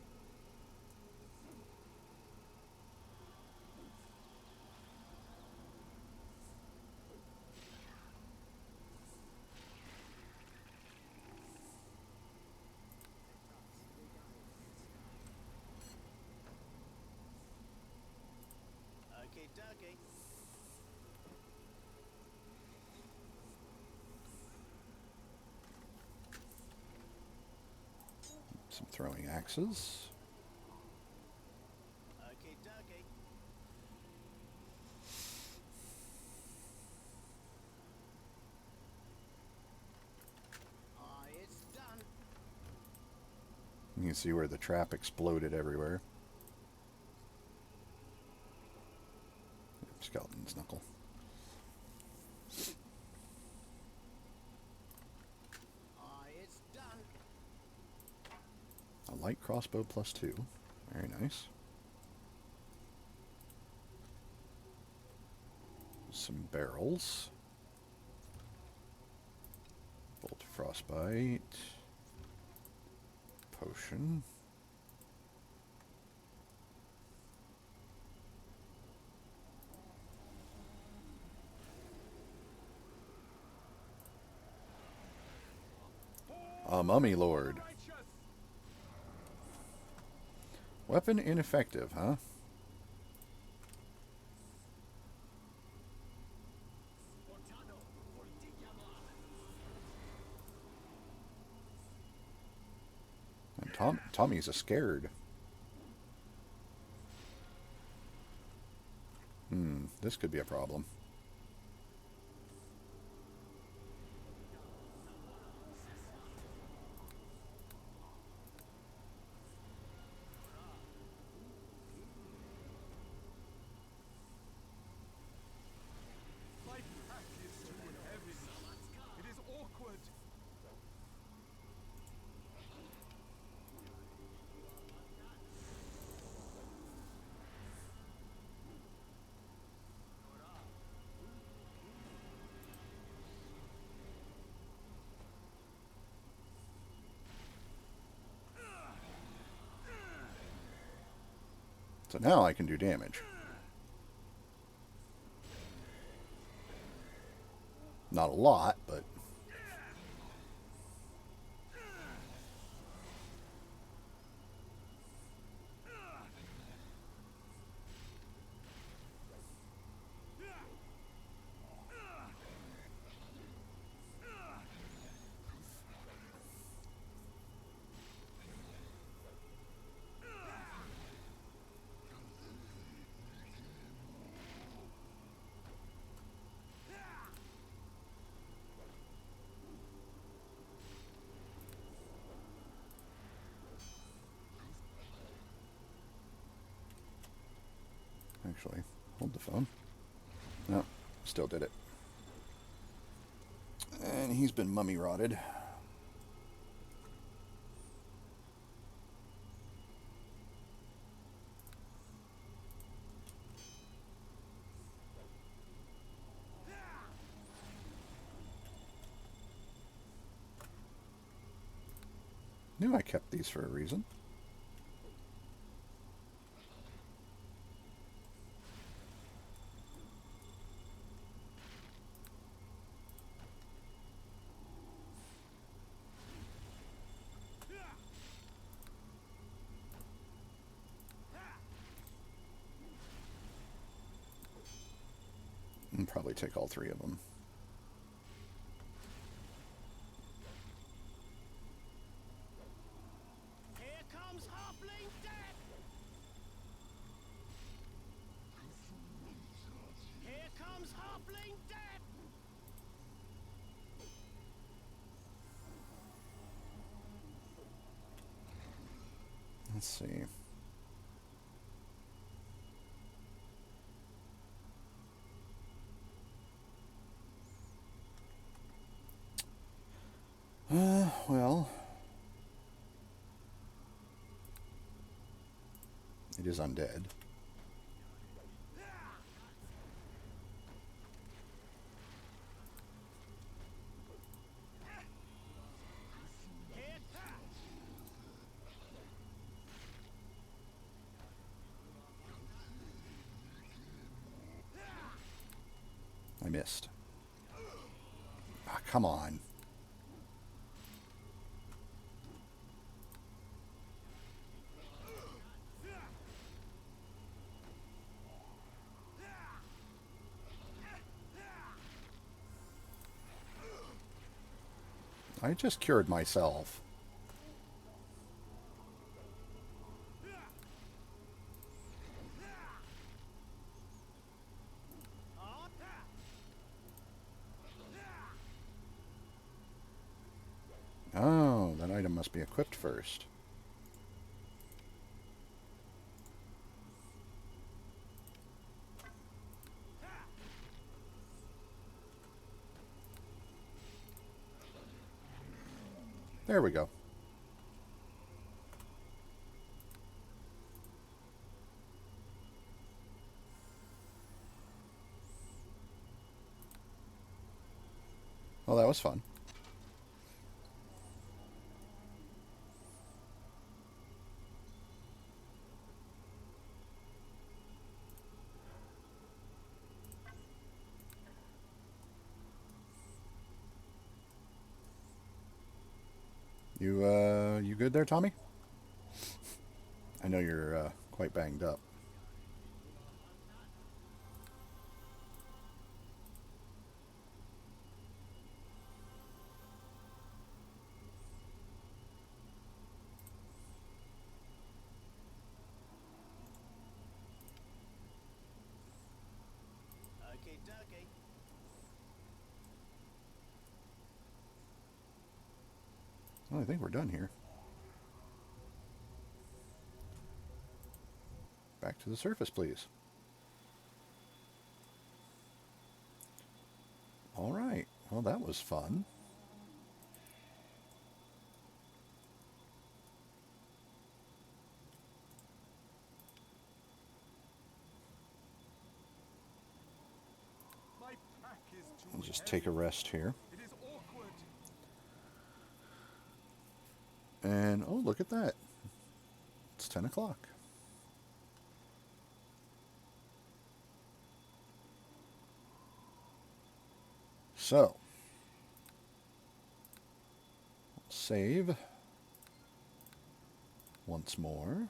Okay, dokie. Some throwing axes. Okay, dokie. It's done. You can see where the trap exploded everywhere. Skeleton's knuckle. It's done. A light crossbow +2. Very nice. Some barrels. Bolt of frostbite. Potion. A mummy lord. Weapon ineffective, huh? And Tommy's a scared. This could be a problem. My pack is too heavy. It is awkward. So now I can do damage. Not a lot, but... Actually, hold the phone. No, still did it. And he's been mummy rotted. Knew I kept these for a reason. And probably take all three of them. Here comes halfling death! Here comes halfling death! Let's see. Well, it is undead. I missed. Ah, come on. I just cured myself. Oh, that item must be equipped first. There we go. Well, that was fun. You good there, Tommy? I know you're quite banged up. Well, I think we're done here. Back to the surface, please. All right. Well, that was fun. My pack is too We'll just heavy. take a rest here. It is awkward. And, oh, look at that. It's 10 o'clock. So, save once more.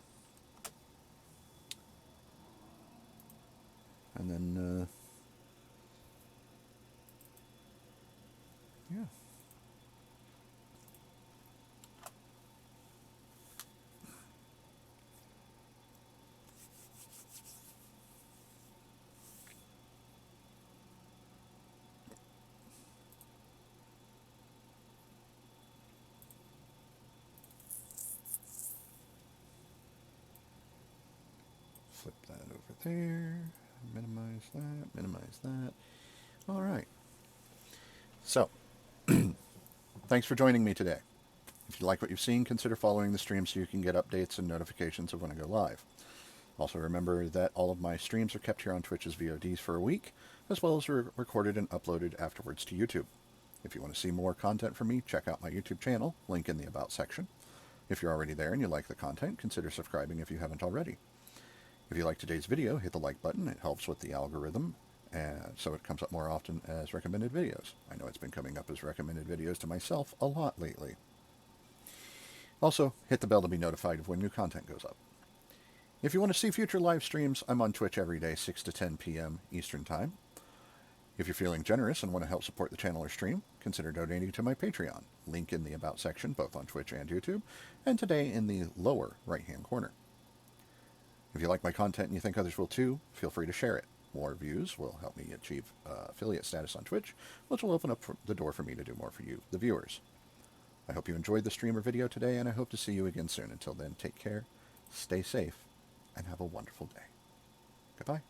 And then, yeah. Flip that over there. Minimize that. Minimize that. All right. So, thanks for joining me today. If you like what you've seen, consider following the stream so you can get updates and notifications of when I go live. Also remember that all of my streams are kept here on Twitch as VODs for a week, as well as recorded and uploaded afterwards to YouTube. If you want to see more content from me, check out my YouTube channel, link in the About section. If you're already there and you like the content, consider subscribing if you haven't already. If you like today's video, hit the like button. It helps with the algorithm, and so it comes up more often as recommended videos. I know it's been coming up as recommended videos to myself a lot lately. Also, hit the bell to be notified of when new content goes up. If you want to see future live streams, I'm on Twitch every day, 6 to 10 p.m. Eastern Time. If you're feeling generous and want to help support the channel or stream, consider donating to my Patreon. Link in the About section, both on Twitch and YouTube, and today in the lower right-hand corner. If you like my content and you think others will too, feel free to share it. More views will help me achieve affiliate status on Twitch, which will open up the door for me to do more for you, the viewers. I hope you enjoyed the stream or video today, and I hope to see you again soon. Until then, take care, stay safe, and have a wonderful day. Goodbye.